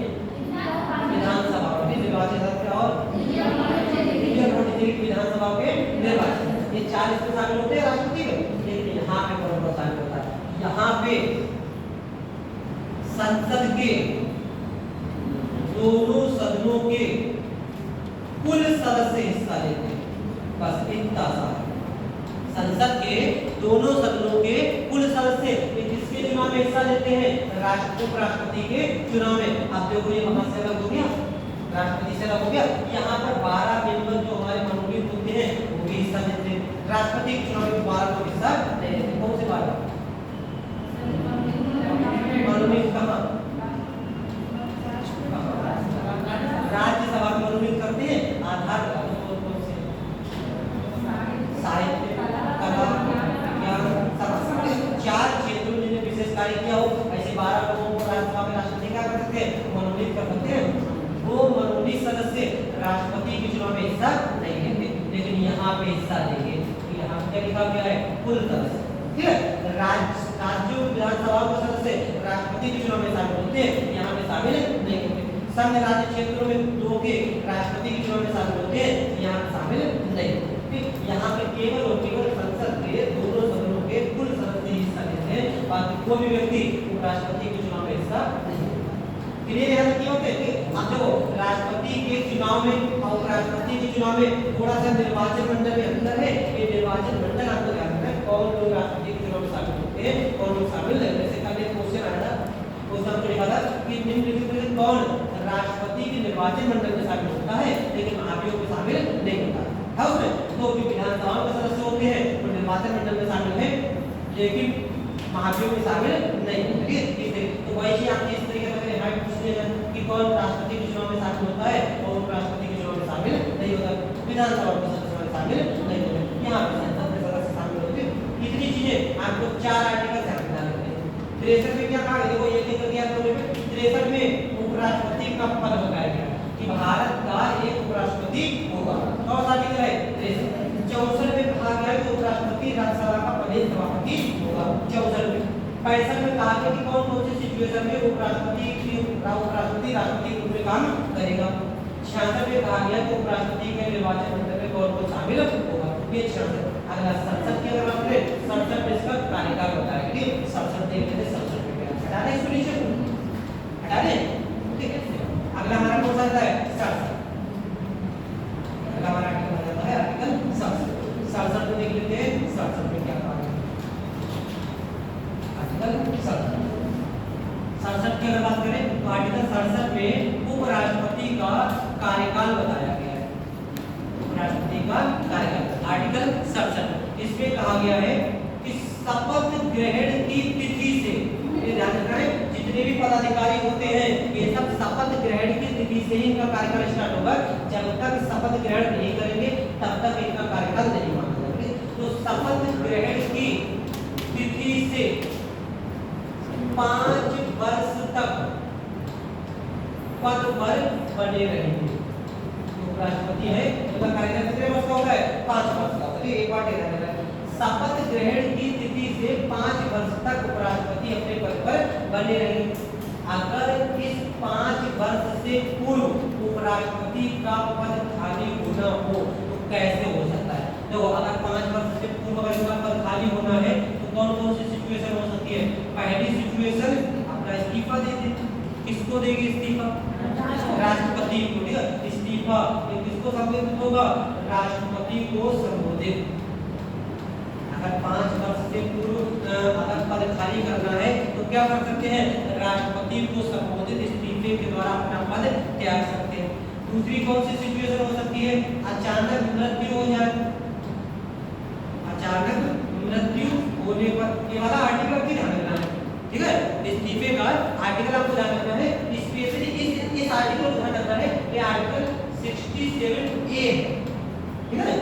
विधानसभा के निर्वाचित सदस्य और इंडियन प्रोटीन विधानसभा के निर्वाचित, ये 4 इसमें शामिल होते हैं राष्ट्रपति में। लेकिन यहाँ पे कौन शामिल होता है? यहाँ पे संसद के दोनों सदनों के कुल सदस्य हिस्सा लेते हैं, बस इतना सा। संसद के दोनों सदनों के कुल सदस्य किसके चुनाव में हिस्सा लेते हैं? उपराष्ट्रपति के चुनाव में। अब देखो ये वहां से अलग हो गया, राष्ट्रपति से अलग हो गया। यहाँ पर 12 मेंबर जो हमारे मनोनीत होते हैं वो भी हिस्सा लेते हैं। राष्ट्रपति के चुनाव में 12 लोग हिस्सा नहीं लेते। कौन से 12? मनोनीत कहाँ? राज्यसभा में मनोनीत करते हैं। आधार साहित्य, कला, विज्ञान, समाज, 4 क्षेत्रों में जिन्हें विशेष कार्य किया हो, ऐसे 12 लोगों को राज्यसभा में राष्ट्रपति क्या कर सकते हैं? मनोनीत कर सकते हैं। वो मनोनीत सदस्य राष्ट्रपति के चुनाव में हिस्सा नहीं लेंगे, लेकिन यहाँ पे हिस्सा लेंगे। यहाँ क्या लिखा गया है? कुल सदस्य, ठीक है। राज्यों विधानसभा के सदस्य राष्ट्रपति के चुनाव में शामिल होते हैं, यहाँ पे शामिल नहीं होते। संघ राज्य क्षेत्रों में 2 के राष्ट्रपति के चुनाव में शामिल होते हैं, यहाँ शामिल नहीं होते। यहाँ पे केवल और केवल संसद के दोनों सदनों के कुल सदस्य हिस्सा लेते हैं, बाकी कोई भी व्यक्ति उपराष्ट्रपति के चुनाव में हिस्सा नहीं लेता। क्लियर है? क्या होते हैं? अब देखो राष्ट्रपति के चुनाव में और उपराष्ट्रपति के चुनाव में थोड़ा सा निर्वाचन मंडल में अंतर है। ये निर्वाचन मंडल आपको ध्यान रखना है, कौन लोग राष्ट्रपति के चुनाव में शामिल होते हैं, कौन लोग शामिल नहीं। जैसे कल एक क्वेश्चन आया था, क्वेश्चन को लिखा था कि निम्नलिखित में कौन राष्ट्रपति के निर्वाचन मंडल में शामिल होता है लेकिन महाभियोग में शामिल नहीं होता है उसमें। तो जो विधानसभा के सदस्य होते हैं वो निर्वाचन मंडल में शामिल है लेकिन महाभियोग में शामिल नहीं होते। ठीक है, तो वही आप इस तरीके से हाइट पूछते हैं कि कौन राष्ट्रपति के चुनाव में शामिल होता है और उपराष्ट्रपति के चुनाव में शामिल नहीं होता, विधानसभा के सदस्य में शामिल नहीं होते। यहाँ पे संसद के सदस्य शामिल होते हैं। इतनी चीजें आपको 4 आर्टिकल ध्यान रखना है। 63 में क्या कहा? देखो ये लिख दिया तो 63 में उपराष्ट्रपति का पद लगाया गया कि भारत का एक उपराष्ट्रपति होगा। कौन सा आर्टिकल है? 63। 64 में कहा गया कि उपराष्ट्रपति राज्यसभा का पदेन सभापति होगा। 64 में 65 में कहा गया कि कौन कौन सी सिचुएशन में उपराष्ट्रपति राष्ट्रपति के रूप में काम करेगा। 66 में कहा गया कि उपराष्ट्रपति के निर्वाचन मंडल में कौन कौन शामिल होगा। ये 66। अगला संसद की अगर बात करें 67 में इसका कार्यकाल बताया कि 67 देख लेते 67 में क्या हटा दें, इसको नीचे हटा दें, ठीक है। अगला हमारा कौन सा आता है? 67। अगला हमारा आर्टिकल आता है आर्टिकल 67। 67 को देख लेते हैं 67 में क्या कहा है। आर्टिकल 67 की अगर बात करें तो आर्टिकल 67 में उपराष्ट्रपति का कार्यकाल बताया गया है। उपराष्ट्रपति का कार्यकाल आर्टिकल 67 इसमें कहा गया है कि शपथ ग्रहण की तिथि से, ये ध्यान रखना है, जितने भी पदाधिकारी होते हैं ये सब शपथ ग्रहण की तिथि से ही इनका कार्यकाल स्टार्ट होगा। जब तक शपथ ग्रहण नहीं करेंगे तब तक इनका कार्यकाल नहीं माना जाएगा। तो शपथ ग्रहण की तिथि से 5 वर्ष तक पद पर बने रहेंगे। उपराष्ट्रपति है उनका कार्यकाल कितने वर्ष का होता है? 5 वर्ष का। चलिए एक बार ध्यान रखना है, शपथ ग्रहण की तिथि से 5 वर्ष तक उपराष्ट्रपति अपने पद पर बने रहेंगे। अगर इस 5 वर्ष से पूर्व उपराष्ट्रपति का पद खाली होना हो तो कैसे हो सकता है? देखो अगर 5 वर्ष से पूर्व अगर इसका पद खाली होना है तो कौन कौन सी सिचुएशन हो सकती है? पहली सिचुएशन अपना इस्तीफा दे दे। किसको देगी इस्तीफा? राष्ट्रपति को। ठीक है, इस्तीफा किसको संबोधित होगा? राष्ट्रपति को संबोधित। अगर 5 वर्ष से पूर्व अगर पद खाली करना है तो क्या कर सकते हैं? राष्ट्रपति को संबोधित इस्तीफे के द्वारा अपना पद त्याग सकते हैं। दूसरी कौन सी सिचुएशन हो सकती है? अचानक मृत्यु हो जाए। अचानक मृत्यु होने पर ये वाला आर्टिकल आपको ध्यान रखना है, ठीक है। इस्तीफे का आर्टिकल आपको ध्यान रखना है, स्पेशली इस आर्टिकल को ध्यान रखना है। ये आर्टिकल 67A है, ठीक है।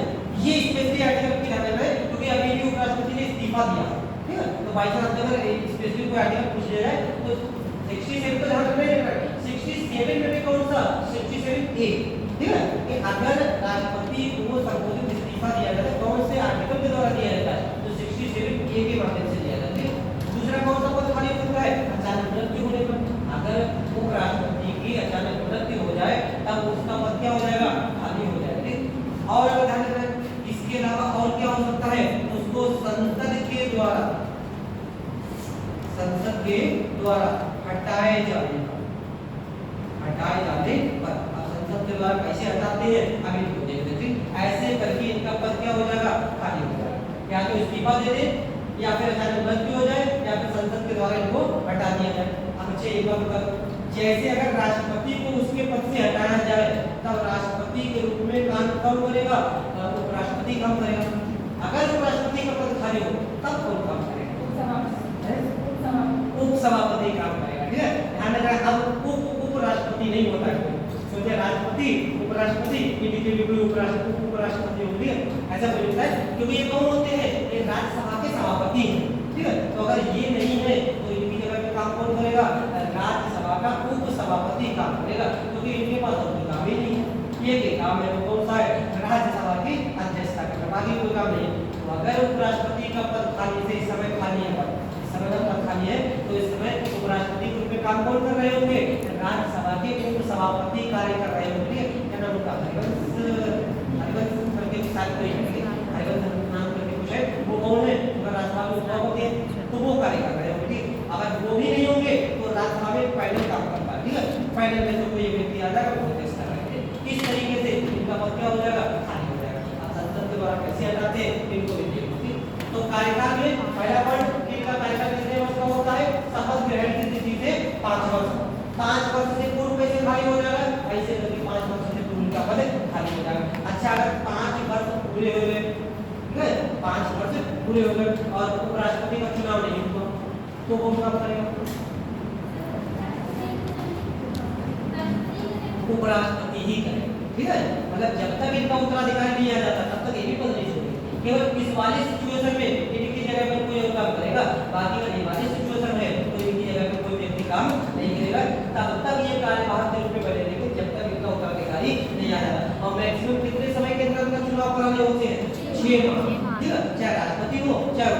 ये स्पेशली आर्टिकल आपको ध्यान रखना है क्योंकि अभी भी उपराष्ट्रपति ने इस्तीफा दिया, ठीक है। तो बाई चांस अगर स्पेशली कोई आर्टिकल पूछ लिया जाए तो 67 को ध्यान रखना है। 67 में भी कौन सा? 67A, ठीक है। कि अगर राष्ट्रपति को संबोधित इस्तीफा दिया जाता है कौन से आर्टिकल के द्वारा दिया जाता है? तो 67A के माध्यम से दिया जाता है। दूसरा कौन सा पद खाली होता है? अचानक मृत्यु होने पर। अगर द्वारा हटाए जाने पर, हटाए जाने पर, अब संसद के द्वारा कैसे हटाते हैं अभी इनको देख लेते हैं। ऐसे करके इनका पद क्या हो जाएगा, खाली हो जाएगा, या तो इस्तीफा दे दे या फिर अचानक मृत्यु हो जाए या फिर संसद के द्वारा इनको हटा दिया जाए। अब अच्छे एक बार जैसे अगर राष्ट्रपति को उसके पद से हटाया जाए तब राष्ट्रपति के रूप में काम कौन करेगा, उपराष्ट्रपति काम करेगा। अगर उपराष्ट्रपति का पद खाली हो तब कौन काम करेगा, उपसभापति काम करेगा। ठीक है, ध्यान रखना। अब उपराष्ट्रपति नहीं होता है, सोचे राष्ट्रपति उपराष्ट्रपति, ये कोई उपराष्ट्रपति हो, ठीक है, ऐसा कोई होता है क्योंकि ये कौन होते हैं, ये राज्यसभा के सभापति हैं। ठीक है, तो अगर ये नहीं है तो इनकी जगह पे काम कौन करेगा, राज्यसभा का उपसभापति काम करेगा, क्योंकि इनके पास और कोई काम ही नहीं है। ये के काम है वो कौन सा है, राज्यसभा की अध्यक्षता करना, बाकी कोई काम नहीं है। तो अगर उपराष्ट्रपति का पद खाली से इस समय खाली है, इस समय का पद खाली है तो इस समय उपराष्ट्रपति के रूप में काम कौन कर रहे होंगे, राज्यसभा के उपसभापति कार्य कर रहे होंगे। क्या नाम उनका, हरिवंश करके शायद कोई है, हरिवंश नाम करके कुछ है, वो कौन है, अगर राज्यसभा में उपसभापति है तो वो कार्य कर रहे होंगे। अगर वो भी नहीं होंगे तो राज्यसभा में फाइनल काम करता है। ठीक है, फाइनल में जो कोई व्यक्ति आ जाएगा वो अध्यक्ष करेंगे। इस तरीके से इनका पद क्या हो जाएगा, खाली हो जाएगा। अब संसद के द्वारा कैसे हटाते हैं इनको भी देखिए। तो कार्यकाल में पहला पॉइंट, इनका कार्यकाल कितने वर्ष का होता है, शपथ ग्रहण की तिथि से 5 वर्ष, 5 वर्ष से पूर्व कैसे खाली हो जाएगा, ऐसे करके 5 वर्ष से पूर्व का पद खाली हो जाएगा। अच्छा, अगर 5 वर्ष पूरे हो गए, ठीक है, 5 वर्ष पूरे हो गए और उपराष्ट्रपति का चुनाव नहीं हुआ तो कौन काम करेगा, उपराष्ट्रपति ही करेगा। ठीक है, मतलब जब तक इनका उत्तराधिकारी नहीं आ जाता तब तक ये भी पद नहीं छोड़ेगा। केवल इस वाले सिचुएशन में इनकी जगह पर कोई और काम करेगा, बाकी अगर ये वाले सिचुएशन है तो इनकी जगह पर कोई व्यक्ति काम नहीं करेगा। तब तक ये कार्यवाहक के रूप में बने रहेंगे जब तक इनका उत्तराधिकारी नहीं आ जाता। और मैक्सिमम कितने समय के अंदर इनका चुनाव कराने होते हैं, 6 माह। ठीक है, चाहे राष्ट्रपति हो चाहे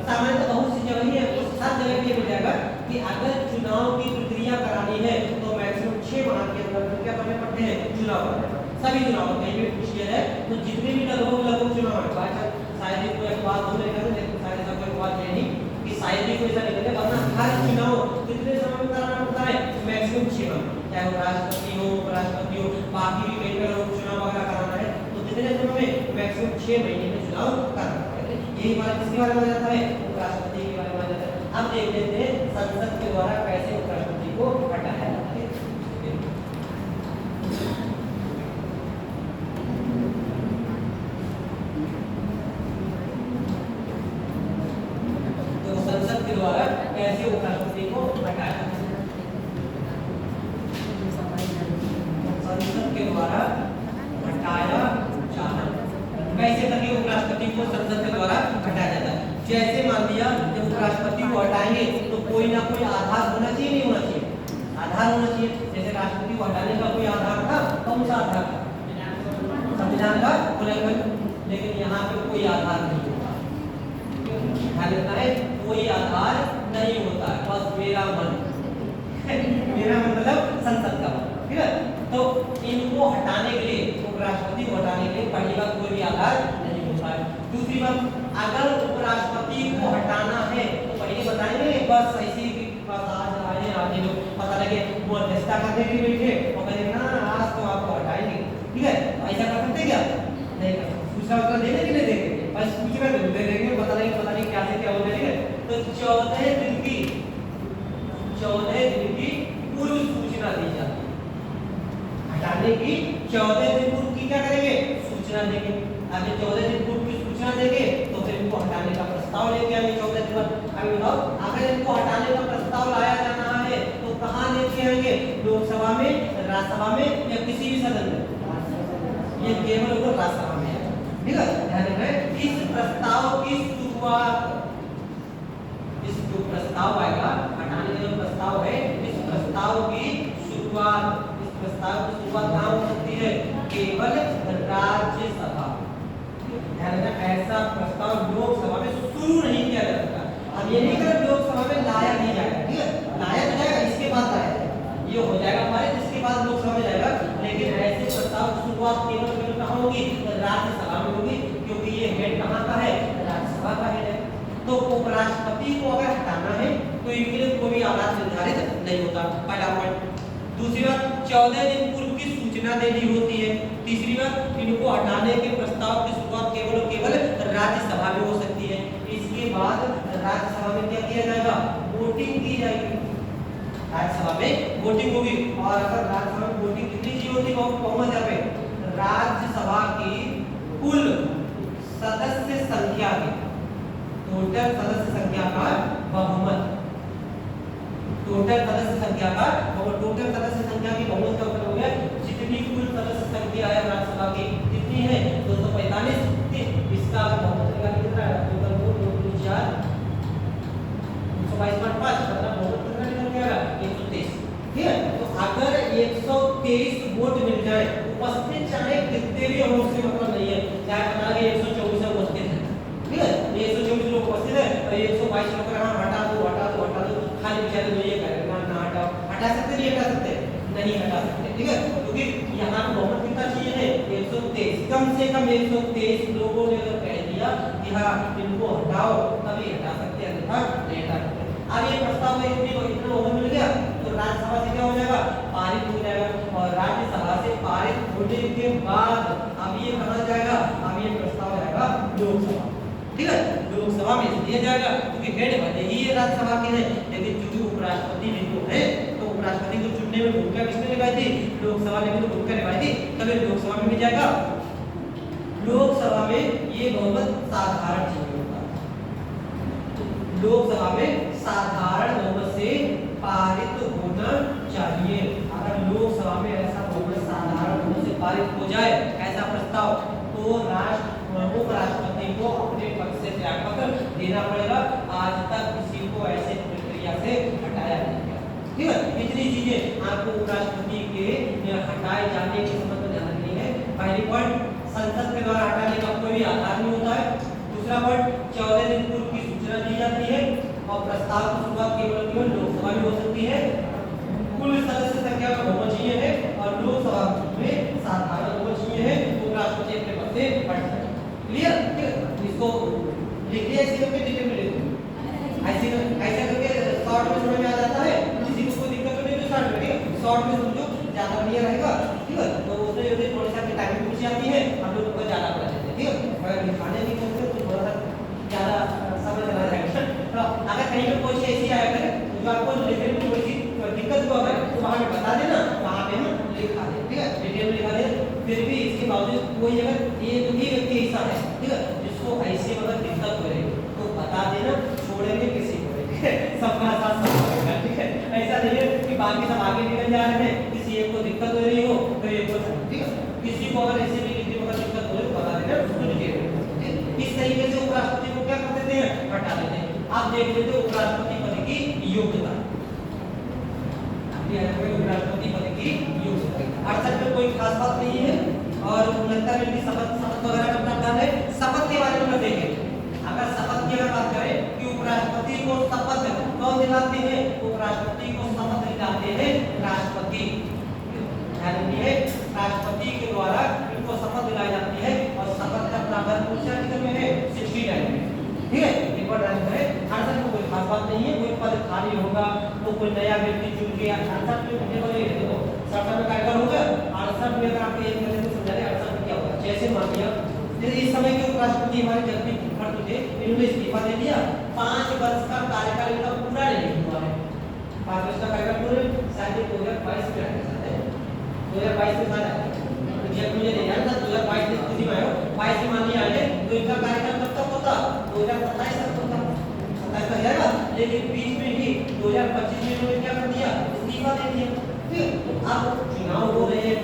सामान्यतः बहुत सी जगह ही है, सब जगह पे मिल जाएगा कि अगर चुनाव की प्रक्रिया करानी है तो मैक्सिमम 6 माह के अंदर क्या करने पड़ते हैं, चुनाव कराने। सभी चुनाव कहीं भी पूछ लिया जाए तो जितने भी लगभग चुनाव है, शायद ही कोई बात हो रही है, लेकिन शायद ऐसा कोई बात नहीं कि शायद ही कोई ऐसा नहीं है, वरना हर चुनाव कितने समय में कराना पड़ता है, मैक्सिमम 6 माह। चाहे वो राष्ट्रपति हो उपराष्ट्रपति हो, बाकी भी कई तरह चुनाव वगैरह कराना है तो कितने समय में, मैक्सिमम 6 महीने में चुनाव कराना पड़ता है। यही बात किसके बारे में जाता है, उपराष्ट्रपति के बारे में जाता है। अब देख लेते हैं संसद के द्वारा कैसे उपराष्ट्रपति को हटाया जाता है। तो संसद के द्वारा कैसे उपराष्ट्रपति को हटाया जाता है, संसद के द्वारा हटाया जाना कैसे करके उपराष्ट्रपति को संसद के द्वारा हटाया जाता है। जैसे मान लिया जब उपराष्ट्रपति को हटाएंगे तो कोई ना कोई आधार होना चाहिए, नहीं होना चाहिए, आधार होना चाहिए। जैसे राष्ट्रपति को हटाने का कोई आधार था, कौन सा आधार था, संविधान का उल्लंघन, लेकिन यहाँ पे कोई आधार नहीं होता। ध्यान रखना है, कोई आधार नहीं होता है, बस मेरा मन मेरा मतलब संसद का मन। ठीक है, तो इनको हटाने के लिए, उपराष्ट्रपति को हटाने के लिए पहली बात कोई भी आधार नहीं होता है। दूसरी बात, अगर उपराष्ट्रपति को हटाना है तो पहले बताएंगे, बस ऐसे ही बस आज लोग पता लगे वो अध्यक्षता करने के लिए बैठे और कहेंगे ना आज तो आपको हटाएंगे। ठीक है, तो ऐसा कर सकते क्या, नहीं कर सकते। दूसरा उत्तर देने के लिए देंगे, बस कुछ कर दे देंगे, पता नहीं क्या से क्या हो जाएगा। तो 14 दिन की पूर्व सूचना दी जाती है, हटाने की 14 दिन पूर्व की क्या करेंगे, सूचना देंगे। अगर 14 दिन पूर्व की सूचना देंगे तो फिर इनको हटाने का प्रस्ताव लेके आएंगे 14 दिन बाद। अभी बताओ, अगर इनको हटाने का प्रस्ताव लाया जाना है तो कहाँ लेके आएंगे, लोकसभा में, राज्यसभा में या किसी भी सदन में, ये केवल उनको राज्यसभा में है। ठीक है, ध्यान रखें, इस प्रस्ताव की शुरुआत, इस जो प्रस्ताव आएगा हटाने का जो प्रस्ताव है, इस प्रस्ताव की शुरुआत कहाँ हो सकती है, केवल राज्यसभा। ध्यान रखना, ऐसा प्रस्ताव लोकसभा में शुरू नहीं किया जा सकता। अब ये नहीं कर लोकसभा में लाया नहीं जाएगा, ठीक है, लाया तो जाएगा, इसके बाद लाया जाएगा, ये हो जाएगा हमारे, जिसके बाद लोकसभा में जाएगा। लेकिन ऐसे प्रस्ताव की शुरुआत केवल कहाँ होगी, राज्यसभा में होगी, क्योंकि ये हेड कहाँ का है, राज्यसभा का हेड है। तो उपराष्ट्रपति को अगर हटाना है तो इनके लिए कोई हालात निर्धारित नहीं होता, पहला पॉइंट। दूसरी बात, 14 दिन पूर्व की सूचना देनी होती है। तीसरी बात, इनको हटाने के प्रस्ताव की शुरुआत केवल और केवल राज्यसभा में हो सकती है। इसके बाद राज्यसभा में क्या किया जाएगा, वोटिंग की जाएगी, राज्यसभा में वोटिंग होगी। और अगर राज्यसभा में वोटिंग कितनी चाहिए होती है बहुमत, यहाँ पे राज्यसभा की कुल सदस्य संख्या के टोटल सदस्य संख्या का बहुमत, टोटल सदस्य संख्या का टोटल सदस्य संख्या की बहुमत का मतलब हो गया जितनी कुल सदस्य संख्या है राज्यसभा की कितनी है 245। इसका बहुमत का कितना है, टोटल 2 4 122.5 मतलब बहुमत कितना निकल के आएगा 123। ठीक है, तो अगर 123 वोट मिल जाए, उपस्थित चाहे कितने भी हो उससे मतलब नहीं है, चाहे बता के 124 है उपस्थित है, ठीक है, 124 लोग उपस्थित है और 122 लोग का हटा दो खाली बेचारे तो ये करेगा ना हटाओ, हटा सकते नहीं हटा सकते नहीं हटा सकते, ठीक है, क्योंकि यहाँ बहुमत कितना चाहिए है 123, कम से कम 123 लोगों ने अगर कह दिया कि हाँ इनको हटाओ तभी हटा सकते हैं, अन्यथा नहीं हटा सकते। अब ये प्रस्ताव में इतना बहुमत मिल गया तो राज्यसभा से क्या हो जाएगा, पारित हो जाएगा, और राज्यसभा से पारित होने के बाद अब ये कहा जाएगा, अब ये प्रस्ताव जाएगा लोकसभा, ठीक है, लोकसभा में दिया जाएगा क्योंकि हेड भले ही ये राज्यसभा के हैं, लेकिन चूंकि उपराष्ट्रपति भी तो है तो उपराष्ट्रपति को चुनने में भूमिका किसने निभाई थी, लोकसभा ने भी तो भूमिका निभाई थी, तभी लोकसभा में भी जाएगा। लोकसभा में ये बहुमत साधारण चाहिए होगा, लोकसभा में साधारण बहुमत से पारित होना चाहिए। अगर लोकसभा में ऐसा बहुमत साधारण बहुमत से पारित हो जाए ऐसा प्रस्ताव, तो उपराष्ट्रपति को अपने पद से त्यागपत्र देना पड़ेगा। आज तक किसी को ऐसे प्रक्रिया से हटाया नहीं गया, ठीक है। इतनी चीजें आपको उपराष्ट्रपति के हटाए जाने के संबंध में ध्यान रखनी है। पहली पॉइंट, संसद के द्वारा हटाने का कोई भी आधार नहीं होता है। दूसरा पॉइंट, 14 दिन पूर्व की सूचना दी जाती है और प्रस्ताव की शुरुआत केवल लोकसभा में हो सकती है। कुल सदस्य संख्या का बहुमत चाहिए है और लोकसभा में साधारण बहुमत चाहिए है, उपराष्ट्रपति अपने पद से हट जाए। क्लियर, ठीक है, इसको लिखिए, ऐसे करके डिटेल में लिखो, ऐसे करके शॉर्ट में समझ में आ जाता है, किसी को कोई दिक्कत नहीं तो शॉर्ट में, ठीक है, शॉर्ट में समझो ज्यादा बढ़िया रहेगा, ठीक है। तो उसमें यदि थोड़ी सा टाइमिंग पूछी जाती है हम लोग को ज्यादा पढ़ा देते हैं, ठीक है, अगर लिखाने की कोशिश तो थोड़ा सा ज्यादा समझ आ जाएगा। तो अगर कहीं पे कोई ऐसी आया करे जो आपको लिखने में कोई दिक्कत हुआ करे तो वहां पे बता देना, वहां पे हम लिखा दें, ठीक है, डिटेल में लिखा दें। फिर भी इसके बावजूद कोई अगर ये तो ही व्यक्ति ऐसा है, ठीक है, जिसको ऐसे अगर दिक्कत हो रही तो बता देना, छोड़ेंगे किसी को, ठीक है, सबका साथ होगा, ठीक है। ऐसा नहीं है कि बाकी सब आगे निकल जा रहे हैं, किसी एक को दिक्कत हो रही हो तो एक को, ठीक है, किसी को अगर ऐसे भी किसी को अगर दिक्कत हो रही तो बता देना, उसको डिटेल में। इस तरीके से उपराष्ट्रपति को क्या कर देते हैं, हटा देते हैं। आप देख लेते हो उपराष्ट्रपति पद की योग्यता, उपराष्ट्रपति पद की योग्यता 68 में कोई खास बात नहीं है और 69 में भी शपथ वगैरह का प्रावधान है। शपथ के बारे में देखें, अगर शपथ की अगर बात करें कि उपराष्ट्रपति को शपथ कौन दिलाते हैं, उपराष्ट्रपति को शपथ दिलाते हैं राष्ट्रपति, ध्यान रखिए, राष्ट्रपति के द्वारा इनको शपथ दिलाई जाती है और शपथ का प्रावधान कौन से आर्टिकल में है, 69 में, ठीक है, एक बार ध्यान रखें। 68 में कोई खास बात नहीं है, कोई पद खाली होगा तो कोई नया व्यक्ति चुन के 68 में होने वाले देखो 67 में कार्यकाल होगा, 68 में अगर आपको एक तरह से समझा दें 68 में क्या होगा, जैसे मान लिया जैसे इस समय के उपराष्ट्रपति हमारे जगदीप धनखड़ थे, इन्होंने इस्तीफा दे दिया, 5 वर्ष का कार्यकाल इनका पूरा नहीं हुआ है, 5 वर्ष का कार्यकाल पूरे शायद 2022 में आया है, 2022 में शायद आया, जब मुझे नहीं याद था 2022 में स्थिति में आया, 22 में मान लिया आए तो इनका कार्यकाल कब तक होता, 2027 तक होता, 27 तक जाएगा, लेकिन बीच में ही 2025 में इन्होंने क्या कर दिया, इस्तीफा दे दिया, ठीक। अब चुनाव हो रहे हैं,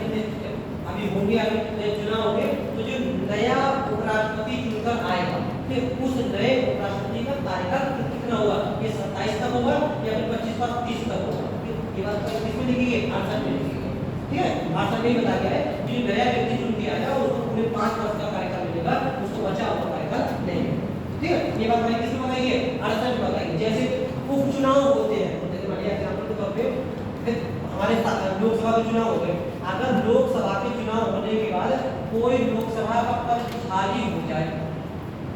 अभी होंगे, अभी चुनाव होंगे, तो जो नया उपराष्ट्रपति चुनकर आएगा, फिर उस नए उपराष्ट्रपति का कार्यकाल कितना होगा, ये 27 तक होगा या फिर 25 और 30 तक होगा, ये बात किसमें लिखी है, 68 में लिखी है, ठीक है, 68 में बता गया है कि नया व्यक्ति चुन के आएगा उसको पूरे 5 वर्ष का कार्यकाल मिलेगा, उसको बचा हुआ कार्यकाल नहीं है, ठीक है। ये बात मैंने किसमें बताई है, 68 में बताई। जैसे उपचुनाव होते हैं, जैसे मान लिया एग्जांपल के तौर पे हमारे लोकसभा के चुनाव हो गए, अगर लोकसभा के चुनाव होने के बाद कोई लोकसभा का पद खाली हो जाए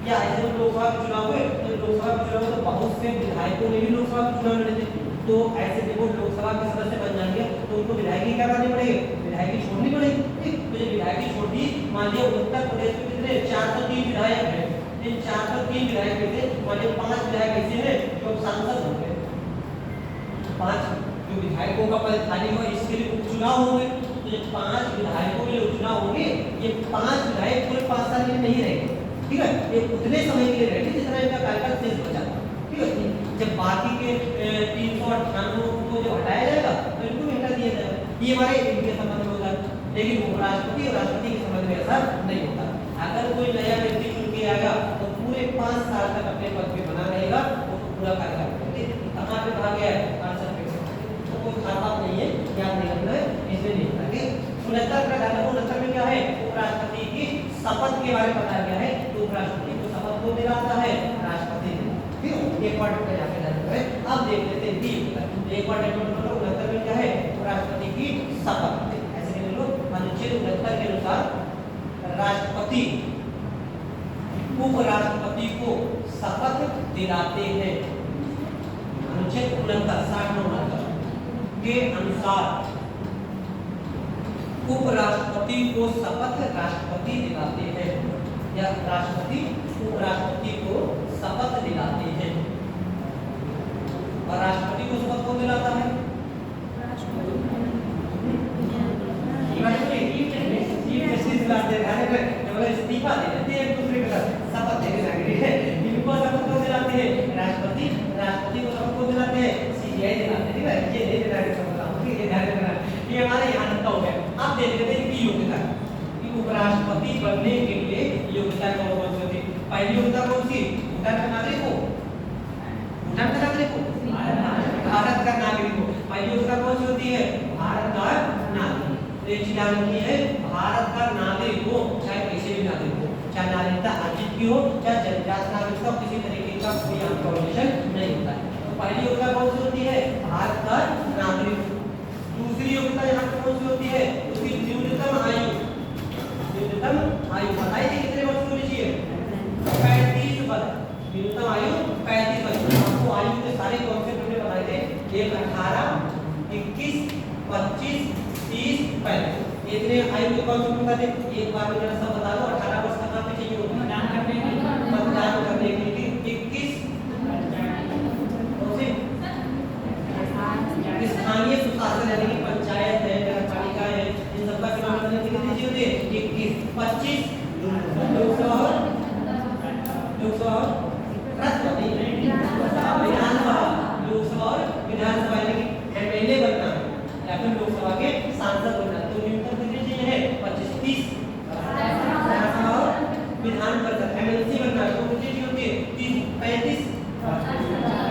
या ऐसे लोकसभा के चुनाव हुए तो लोकसभा के चुनाव में तो बहुत से विधायकों ने भी लोकसभा के चुनाव लड़े थे, तो ऐसे देखो लोकसभा के सदस्य बन जाएंगे तो उनको विधायकी क्या करनी पड़ेगी, विधायकी छोड़नी पड़ेगी। ठीक, तो ये विधायकी छोड़ दी। मान लिया उत्तर प्रदेश में कितने 403 विधायक हैं, इन 403 विधायक में से मान लिया 5 विधायक ऐसे हैं जो सांसद होंगे, 5 जो विधायकों का पद खाली हुआ इसके लिए उपचुनाव होंगे। तो ये 5 विधायकों के लिए उपचुनाव होंगे, ये 5 विधायक पूरे 5 साल के लिए नहीं रहेंगे। ठीक है, ये उतने समय के लिए रहेंगे जितना इनका कार्यकाल शेष बचा था। ठीक है, जब बाकी के 398 को जब हटाया जाएगा तो इनको भी हटा दिया जाएगा। ये हमारे इनके संबंध में होता है, लेकिन उपराष्ट्रपति और राष्ट्रपति के संबंध में ऐसा नहीं होता। अगर कोई नया व्यक्ति चुन के आएगा तो पूरे 5 साल तक अपने पद पे बना रहेगा, उसको पूरा कार्यकाल कहाँ पे कहा गया है, 68 तो कोई खाता नहीं है, याद नहीं रखना है, इसमें नहीं होता। ठीक, 69 में क्या है, उपराष्ट्रपति की शपथ के बारे में बताया गया है। तो उपराष्ट्रपति को शपथ कौन दिलाता है, राष्ट्रपति। एक बार पे जाके जाना है। अब देख लेते हैं डी एक बार नंबर 69 में क्या है, राष्ट्रपति की शपथ। ऐसे कह लो अनुच्छेद 69 के अनुसार राष्ट्रपति उपराष्ट्रपति को शपथ दिलाते हैं। अनुच्छेद 69 के अनुसार उपराष्ट्रपति को शपथ राष्ट्रपति दिलाते हैं, या राष्ट्रपति उपराष्ट्रपति को शपथ दिलाते हैं। और राष्ट्रपति को शपथ कौन दिलाता है, इस्तीफा दे देते हैं एक दूसरे के साथ, शपथ देने लगे हैं। इनको शपथ कौन दिलाते हैं, राष्ट्रपति। राष्ट्रपति को शपथ कौन दिलाते हैं, सीबीआई दिलाते हैं। ठीक है, ये नहीं दिलाते शपथ, ये ध्यान रखना। ये हमारे यहाँ तक हो गया। अब देख लेते हैं कि योग्यता कि उपराष्ट्रपति बनने के लिए योग्यता कौन कौन सी होती है। पहली योग्यता कौन सी, भूटान का नागरिक हो, भूटान का नागरिक हो, भारत का नागरिक हो। पहली योग्यता कौन सी होती है, भारत का नागरिक। तो ये चीज जाननी है, भारत का नागरिक हो, चाहे किसी भी नागरिक हो, चाहे नागरिकता अर्जित की हो, चाहे जनजाति नागरिकता, किसी तरीके का कोई आपका रिलेशन नहीं होता है। तो पहली योग्यता कौन सी होती है, भारत का नागरिक। दूसरी योग्यता यहाँ पर कौन सी होती है, उसकी न्यूनतम आयु। न्यूनतम आयु बताइए कितने वर्ष होनी चाहिए, 35 वर्ष। न्यूनतम आयु 35 वर्ष। आपको आयु के सारे कॉन्सेप्ट हमने बताए थे, 18, 21, 25, 30, 35। इतने आयु के कॉन्सेप्ट बता दे। एक बार में जरा सब बता दो। 18 वर्ष का काम चाहिए होगा मतदान करने के लिए, 21 स्थानीय सुशासन यानी कि पंचायत है, नगरपालिका है, इन सबका चुनाव करने के लिए दीजिए होते हैं 21, 25 लोकसभा राष्ट्रपति विधानसभा, लोकसभा और विधानसभा यानी कि एमएलए बनना है या फिर लोकसभा के सांसद बनना। तो न्यूनतम कितनी चाहिए है, 25, 30 विधानसभा और विधान परिषद एमएलसी बनना है तो कितनी चाहिए होती है, 30, 35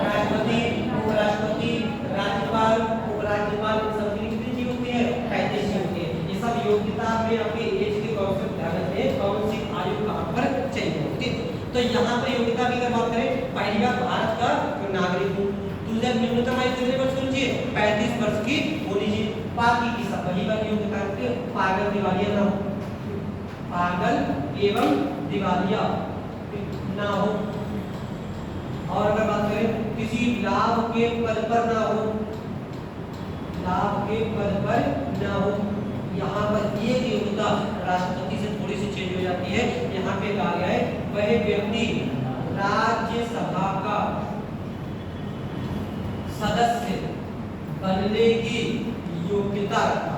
राष्ट्रपति, उपराष्ट्रपति, राज्यपाल, उपराज्यपाल सबकी कितनी चाहिए होती है, 35 चाहिए होती है। ये सब योग्यता में आपके एज के कॉन्सेप्ट ध्यान रखिए, कौन सी आयु कहां पर चाहिए। ठीक, तो यहाँ पर योग्यता की अगर बात करें, पहली बात भारत का नागरिक हूँ। दूसरा न्यूनतम आयु कितने वर्ष होनी चाहिए, 35 वर्ष की होनी चाहिए। बाकी की सब वही बात योग्यता के पागल दिवालिया ना हो, पागल एवं दिवालिया ना हो। और अगर बात करें किसी लाभ के पद पर ना हो, लाभ के पद पर ना हो। यहाँ पर ये योग्यता राष्ट्रपति से थोड़ी सी चेंज हो जाती है। यहाँ पे कहा गया है वह व्यक्ति राज्यसभा का सदस्य बनने की योग्यता रखता।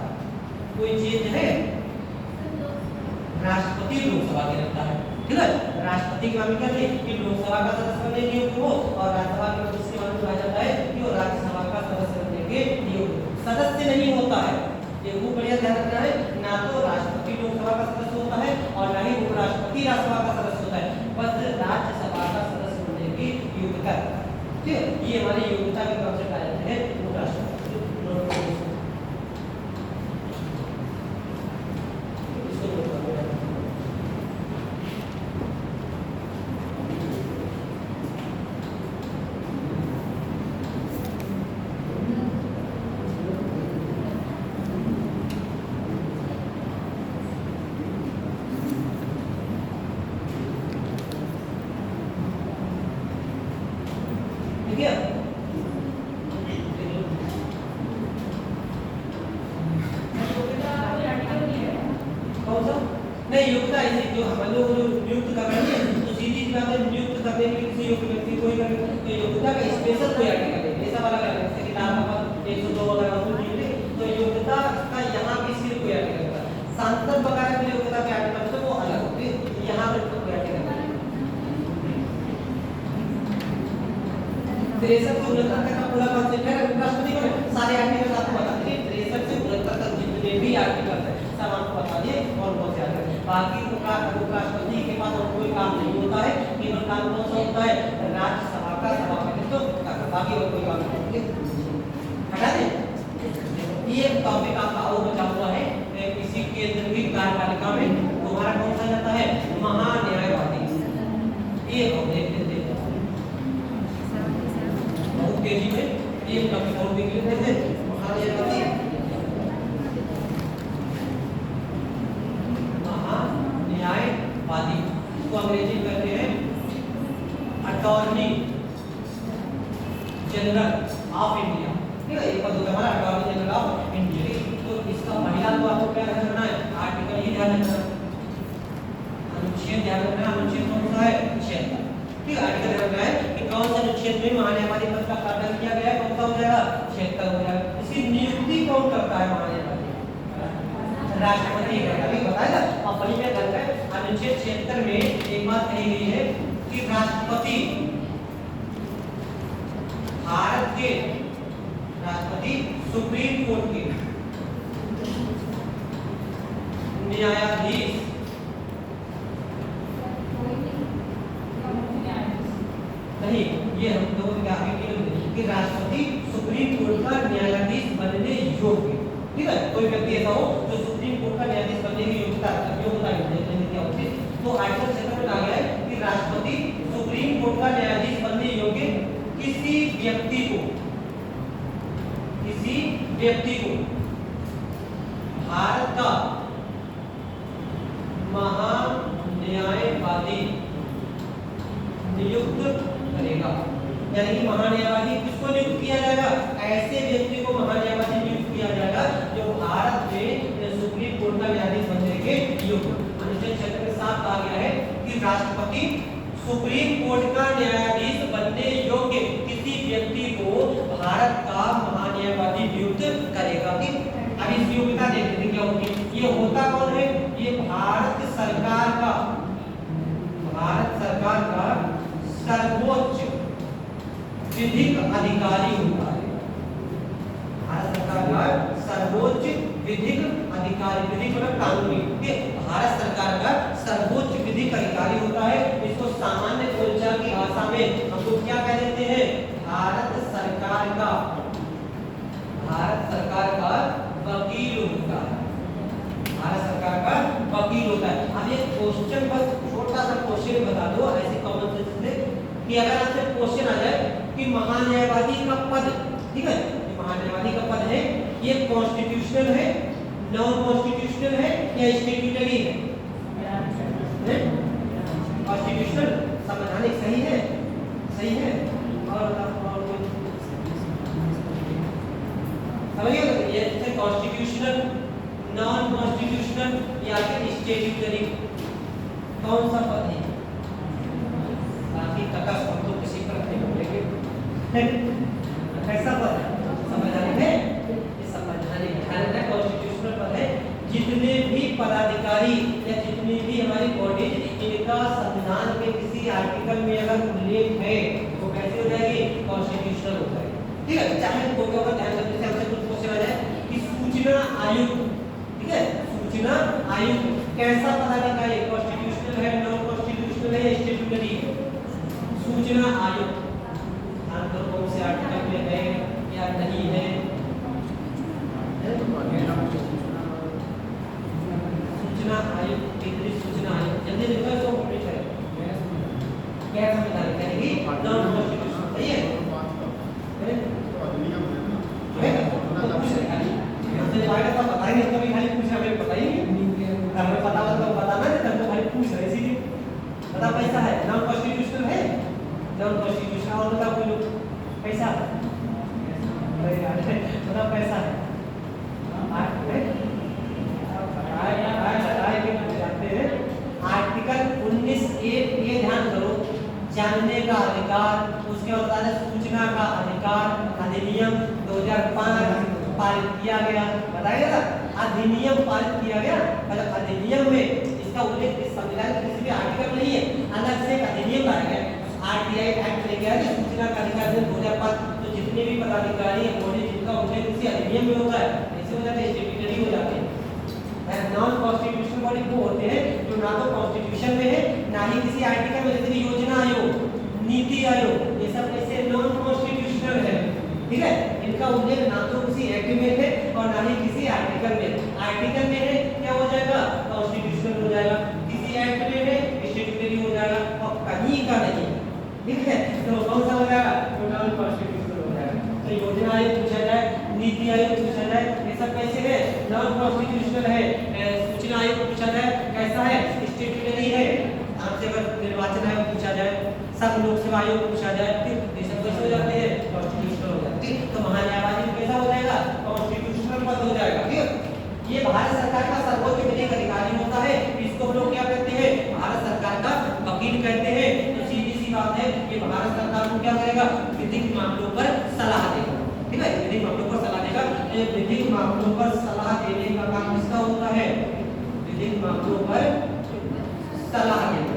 कोई चेंज है, राष्ट्रपति लोकसभा के रखता है। ठीक है, राष्ट्रपति के मामले क्या है कि लोकसभा का सदस्य बनने के योग्य हो, और राज्यसभा के मामले इसके मामले कहा जाता है कि वो राज्यसभा का सदस्य बनने के योग्य सदस्य नहीं होता है। ये खूब बढ़िया ध्यान रखना है, ना तो राष्ट्रपति लोकसभा का सदस्य होता है और ना ही उपराष्ट्रपति राज्यसभा का सदस्य होता है, बस राज्यसभा का सदस्य बनने की योग्यता। ठीक है, ये हमारी योग्यता के कॉन्सेप्ट आ जाते हैं उपराष्ट्रपति। नहीं योग्यता ऐसी जो हम लोग जो नियुक्त कर रहे हैं तो सीधी सी बात है नियुक्त करने के लिए किसी योग्य व्यक्ति को ही करेंगे तो योग्यता का स्पेशल कोई आर्टिकल है ऐसा वाला करेंगे जैसे कि लाभ का 102 वगैरह कुछ नहीं तो योग्यता का यहाँ भी सिर्फ कोई आर्टिकल होता है सांसद वगैरह की योग्यता के आर्टिकल तो वो अलग होते हैं यहाँ पर तो कोई आर्टिकल नहीं 63 से 69 तक का पूरा कॉन्सेप्ट है राष्ट्रपति को सारे आर्टिकल आपको बता दिए 63 से 69 तक जितने भी आर्टिकल है सब आपको बता दिए और बहुत ज्यादा बाकी तो राष्ट्रपति के पास और कोई काम नहीं होता है केवल काम कौन सा होता है राज्यसभा का सभापतित्व तो बाकी और कोई काम नहीं होता हटा दें ये टॉपिक आपका और बचा हुआ है किसी केंद्र की कार्यपालिका में तुम्हारा कौन सा जाता है महान्यायवादी ये हम देख लेते हैं केजी में ये टॉपिक और देख लेते हैं महान्यायवादी महान्यायवादी इसको अंग्रेजी में कहते हैं अटॉर्नी जनरल ऑफ इंडिया ठीक है ये पद होता है हमारा अटॉर्नी जनरल ऑफ इंडिया तो इसका पहला तो आपको क्या ध्यान रखना है आर्टिकल ही ध्यान रखना अनुच्छेद ध्यान रखना अनुच्छेद कौन सा है 76 ठीक है आर्टिकल ध्यान रखना है कि कौन सा अनुच्छेद में महान्यायवादी पद का प्रावधान किया गया है कौन सा हो जाएगा 76 हो जाएगा इसकी नियुक्ति कौन करता है महान्यायवादी राष्ट्रपति करता है बताएगा और वही में करता है अनुच्छेद 76 में एक बात कही गई है कि राष्ट्रपति भारत के राष्ट्रपति सुप्रीम कोर्ट के न्यायाधीश नहीं ये हम लोगों के आगे कि राष्ट्रपति सुप्रीम कोर्ट का न्यायाधीश बनने योग्य ठीक है कोई व्यक्ति ऐसा हो जो सुप्रीम कोर्ट का न्यायाधीश बनने की योग्यता क्या होती है तो आर्टिकल 76 में कहा गया है कि राष्ट्रपति सुप्रीम कोर्ट का न्यायाधीश बनने योग्य किसी व्यक्ति को भारत का महान्यायवादी नियुक्त करेगा यानी कि महान्यायवादी किसको नियुक्त किया जाएगा ऐसे व्यक्ति को महान्यायवादी नियुक्त किया जाएगा जो भारत में सुप्रीम कोर्ट का न्यायाधीश बनने के योग्य अनुच्छेद 76 में साफ कहा गया है कि राष्ट्रपति सुप्रीम कोर्ट का न्यायाधीश बनने योग्य किसी व्यक्ति को भारत का महान्यायवादी नियुक्त करेगा कि अब इस योग्यता देखते हैं क्या होगी ये होता कौन है ये भारत सरकार का सर्वोच्च विधिक अधिकारी होता है भारत सरकार का सर्वोच्च विधिक अधिकारी विधिक मतलब कानूनी भारत सरकार का सर्वोच्च विधिक अधिकारी होता है इसको सामान्य बोलचाल की भाषा में हम लोग क्या कह देते हैं भारत सरकार का वकील होता है भारत सरकार का वकील होता है अब ये क्वेश्चन बस छोटा सा क्वेश्चन बता दो ऐसे कॉमन सेंस से कि अगर आपसे क्वेश्चन आ जाए कि महान्यायवादी का पद ठीक है महान्यायवादी का पद है ये कॉन्स्टिट्यूशनल है नॉन कॉन्स्टिट्यूशनल है या स्टैट्यूटरी है कॉन्स्टिट्यूशनल संवैधानिक सही है और समझिए ये जैसे कॉन्स्टिट्यूशनल नॉन कॉन्स्टिट्यूशनल या फिर स्टैट्यूटरी कौन सा पद है बाकी तकस हम तो किसी पर नहीं बोलेंगे कैसा पद है संवैधानिक है ये संवैधानिक है कॉन्स्टिट्यूशनल पद है जितने भी पदाधिकारी या जितनी भी हमारी बॉडीज इनका संविधान के किसी आर्टिकल में अगर उल्लेख है तो कैसे हो जाएगी कॉन्स्टिट्यूशनल हो जाएगी ठीक है चाहे को क्या ध्यान रखने से हमसे कुछ क्वेश्चन आ जाए कि सूचना आयुक्त ठीक है सूचना आयुक्त कैसा पदाधिकारी कॉन्स्टिट्यूशनल है नॉन कॉन्स्टिट्यूशनल है स्टैट्यूटरी है सूचना आयुक्त आंसर कौन से आर्टिकल में है या नहीं है सूचना आयुक्त केंद्रीय सूचना आयुक्त जल्दी देखो तो कंप्लीट करें क्या समझदारी करेगी नॉन कॉन्स्टिट्यूशनल सही है हमसे जाएगा तब बताएंगे कभी खाली पूछ रहे हमें बताइए हमें पता होगा तो बताना नहीं तब तो खाली पूछ रहे इसीलिए बता पैसा है नॉन कॉन्स्टिट्यूशनल है नॉन कॉन्स्टिट्यूशनल और बता कोई लोग पैसा बता पैसा है बताए के जानते हैं का अधिकार, उसके बाद होता है सूचना का अधिकार अधिनियम 2005 पारित किया गया। बताइए ना, अधिनियम पारित किया गया, मतलब अधिनियम में इसका उल्लेख इस संविधान के किसी भी आर्टिकल में नहीं है, अलग से एक अधिनियम लाया गया, आरटीआई एक्ट लेके आया सूचना का अधिकार 2005। तो जितने भी पदाधिकारी हैं जिनका उल्लेख किसी अधिनियम में होता है, ऐसे हो जाते हैं, स्टेट्यूटरी हो जाते हैं। नॉन कॉन्स्टिट्यूशनल बॉडी वो होते हैं जो ना तो कॉन्स्टिट्यूशन में है ना ही किसी आर्टिकल में, जैसे योजना आयोग, नीति आयोग, ये सब ऐसे नॉन कॉन्स्टिट्यूशनल है। ठीक है, इनका उल्लेख ना तो किसी एक्ट में है और ना ही किसी आर्टिकल में। आर्टिकल में है क्या हो जाएगा, कॉन्स्टिट्यूशनल हो जाएगा, किसी एक्ट में है स्टेट्यूटरी हो जाएगा, और कहीं का नहीं। ठीक है, तो कौन सा हो जाएगा, नॉन कॉन्स्टिट्यूशनल हो जाएगा। तो योजना आयोग पूछा जाए, नीति आयोग पूछा जाए, ये सब कैसे है, नॉन कॉन्स्टिट्यूशनल है। सूचना आयोग पूछा जाए कैसा है, स्टेट्यूटरी है। आपसे अगर निर्वाचन आयोग पूछा जाए, सब लोक सेवा आयोग पूछा जाए, ये सब कैसे हो जाते हैं, कॉन्स्टिट्यूशनल हो जाते हैं। तो महान्यायवादी कैसा हो जाएगा, कॉन्स्टिट्यूशनल पद हो जाएगा। ठीक, ये भारत सरकार का सर्वोच्च विधिक अधिकारी होता है। इसको हम लोग क्या कहते हैं, भारत सरकार का वकील कहते हैं। तो सीधी सी बात है, ये भारत सरकार को क्या करेगा, विधिक मामलों पर सलाह देगा। ठीक है, विधिक मामलों पर सलाह देगा। ये विधिक मामलों पर सलाह देने का काम किसका होता है, विधिक मामलों पर सलाह देना,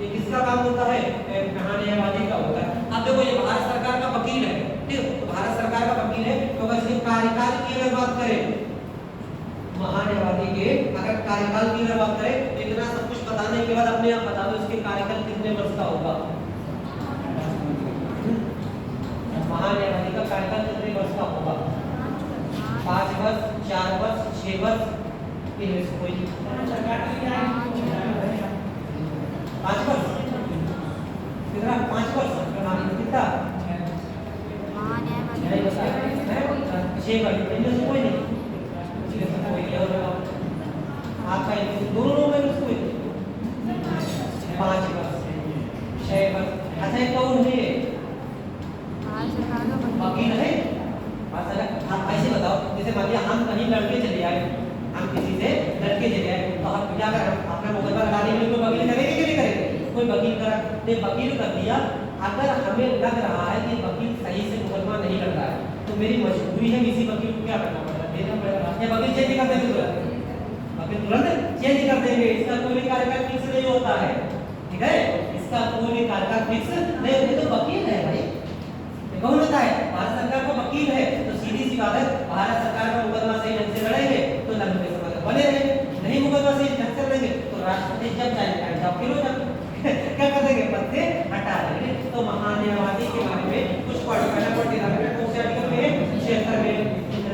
ये किसका काम होता है, महान्यायवादी का होता है। अब देखो ये भारत सरकार का वकील है, ठीक, तो भारत सरकार का वकील है, तो अगर इसके कार्यकाल की अगर बात करें, महान्यायवादी के अगर कार्यकाल की अगर बात करें, तो इतना सब कुछ बताने के बाद अपने आप बता दो इसके कार्यकाल कितने वर्ष का होगा। महान्यायवादी का कार्यकाल कितने वर्ष का होगा, 5 वर्ष, 4 वर्ष, 6 वर्ष, 3 वर्ष, कोई 5 वर्ष, कितना 5 वर्ष कितना 6 वर्ष, इनमें कोई नहीं, कोई नहीं। और आपका दोनों में कोई 5 वर्ष, 6 वर्ष। अच्छा ये कौन है, वकील है। आप ऐसे बताओ, जैसे मान लिया हम कहीं लड़के चले आए, हम किसी से लड़के चले आए, तो हम क्या करें, अपना मुकदमा लगाने के लिए कोई वकील करेंगे कि नहीं करेंगे, कोई वकील करा, तो वकील कर दिया। अगर हमें लग रहा है कि वकील सही से मुकदमा नहीं लड़ रहा है, तो मेरी मजबूरी है इसी वकील को क्या करना पड़ेगा, देना पड़ेगा। ये वकील चेंज कर देंगे तुरंत, वकील तुरंत चेंज कर देंगे, इसका कोई भी कार्यकाल फिक्स नहीं होता है। ठीक है, इसका कोई भी कार्यकाल फिक्स नहीं होता, तो वकील है भाई, कौन होता है, भारत सरकार का वकील है। तो सीधी सी बात है, भारत सरकार का मुकदमा सही ढंग से लड़ेंगे तो लंबे समय तक बने रहेंगे, नहीं मुकदमा सही ढंग से लड़ेंगे तो राष्ट्रपति जब चाहे जब फिर हो जाए क्या कर देंगे, पद से हटा देंगे। तो महान्यायवादी के बारे में कुछ पढ़ना पड़ेगा। कौन से आर्टिकल में, 76 में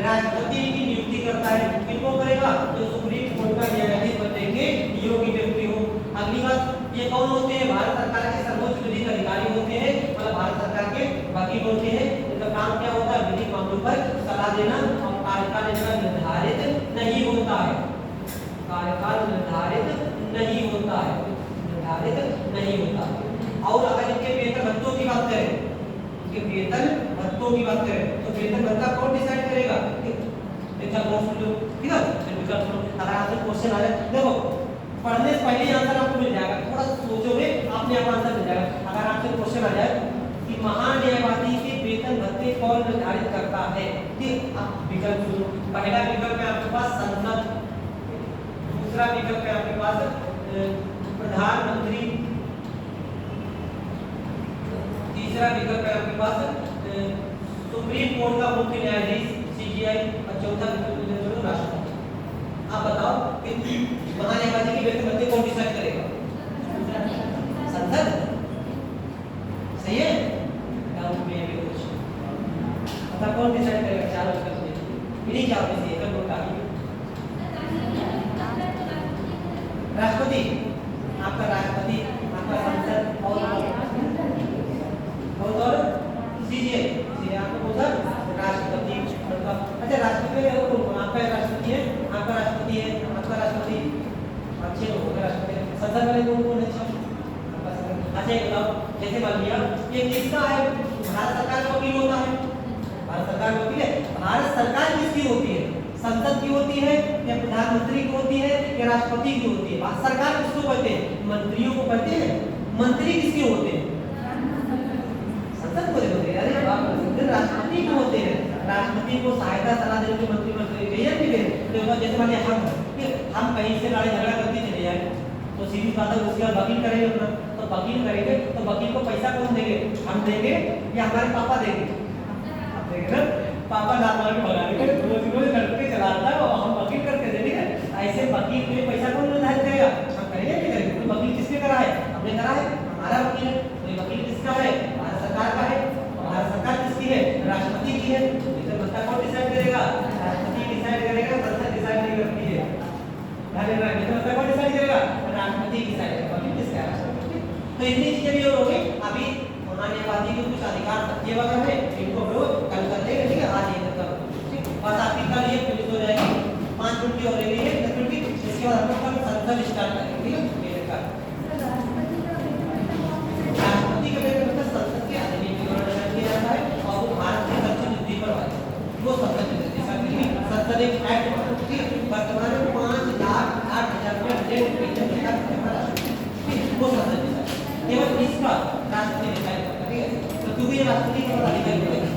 राष्ट्रपति की नियुक्ति करता है, किनको करेगा, जो सुप्रीम कोर्ट का न्यायाधीश बनने के योग्य व्यक्ति हो। अगली बात, ये कौन होते हैं, भारत सरकार के सर्वोच्च विधिक अधिकारी होते हैं, मतलब भारत सरकार के वकील होते हैं। उनका काम क्या होता है, विधिक मामलों पर सलाह देना, और कार्यकाल इनका निर्धारित नहीं होता है, कार्यकाल निर्धारित नहीं होता है, निर्धारित नहीं होता। और अगर इनके वेतन भत्तों की बात करें, इनके वेतन भत्तों की बात करें, तो वेतन भत्ता कौन डिसाइड करेगा, ठीक है, अगर आपसे क्वेश्चन आ जाए, देखो पढ़ने से पहले आंसर आपको मिल जाएगा, थोड़ा सोचोगे आपने आप आंसर मिल जाएगा। अगर आपसे क्वेश्चन आ जाए कि महान्यायवादी के वेतन भत्ते कौन निर्धारित करता है, ठीक, आप विकल्प सुनो। पहला विकल्प है आपके पास संसद, दूसरा विकल्प है आपके पास प्रधानमंत्री, तीसरा विकल्प है आपके पास सुप्रीम कोर्ट का मुख्य न्यायाधीश सीजीआई, और चौथा विकल्प राष्ट्रपति। आप बताओ कि महान्यायवादी के वेतन भत्ते कौन डिसाइड करेगा, संसद, सही है, डाउट में भी कुछ पता कौन डिसाइड करेगा, चारों विकल्प में इन्हीं चारों में से एक को उठा राष्ट्रपति, आपका राष्ट्रपति, आपका संसद और सीजीआई, आपको बोला राष्ट्रपति। अच्छा राष्ट्रपति आपका राष्ट्रपति है, आपका राष्ट्रपति है, आपका राष्ट्रपति, अच्छे लोगों का राष्ट्रपति, संसद वाले लोगों को अच्छा। अच्छा ये बताओ, जैसे मान लिया ये किसका है, भारत सरकार का वकील होता है, भारत सरकार का वकील है। भारत सरकार किसकी होती है, संसद की होती है, या प्रधानमंत्री की होती है, या राष्ट्रपति की होती है। भारत सरकार किसको कहते हैं, मंत्रियों को कहते हैं। मंत्री किसके होते हैं, संसद को देखो, अरे बाप रे, फिर राष्ट्रपति को होते हैं, राष्ट्रपति को सहायता सलाह देने के मंत्रिमंडल चाहिए नहीं दे। तो जैसे मान लिया हम कहीं से लड़ाई झगड़ा करते चले जाए, तो सीधी बात है उसके बाद वकील करेंगे अपना, तो वकील करेंगे तो वकील को पैसा कौन देंगे, हम देंगे या हमारे पापा देंगे, आप देंगे ना, पापा दादा के भगा देंगे, रोज लड़के चलाता है और हम वकील करके देंगे। ऐसे वकील के लिए पैसा कौन निर्धारित करेगा, हम करेंगे नहीं करेंगे। तो वकील किसने करा है, हमने करा है, हमारा वकील है। तो ये वकील किसका है, भारत सरकार का है। भारत सरकार किसकी है, राष्ट्रपति की है। इधर बता कौन डिसाइड करेगा, राष्ट्रपति डिसाइड करेगा, संसद डिसाइड नहीं करती है। कौन डिसाइड करेगा, राष्ट्रपति डिसाइड करेगा, वकील किसका है, राष्ट्रपति। तो इतनी चीजें भी और हो गई। अभी मान्यवादी के कुछ अधिकार बच्चे वगैरह है, इनको हम लोग कल कर देंगे, ठीक है, आज ये कर, ठीक। बस आपकी कल ये फिनिश हो जाएगी, 5 मिनट की हो रही है, 10 मिनट की। इसके बाद हम लोग कल संसद स्टार्ट करेंगे, ठीक है। ये का राष्ट्रपति का बेटा मतलब संसद के अधिनियम के द्वारा डिसाइड किया जाता है, और वो भारत की सबसे मुद्दे पर है, वो संसद में डिसाइड करेगी। संसद एक एक्ट, ठीक, वर्तमान में 5,08,000 वेतन देता है, ठीक, वो संसद डिसाइड केवल इसका राष्ट्रपति डिसाइड करता है, ठीक है। तो क्योंकि ये राष्ट्रपति का अधिकार है,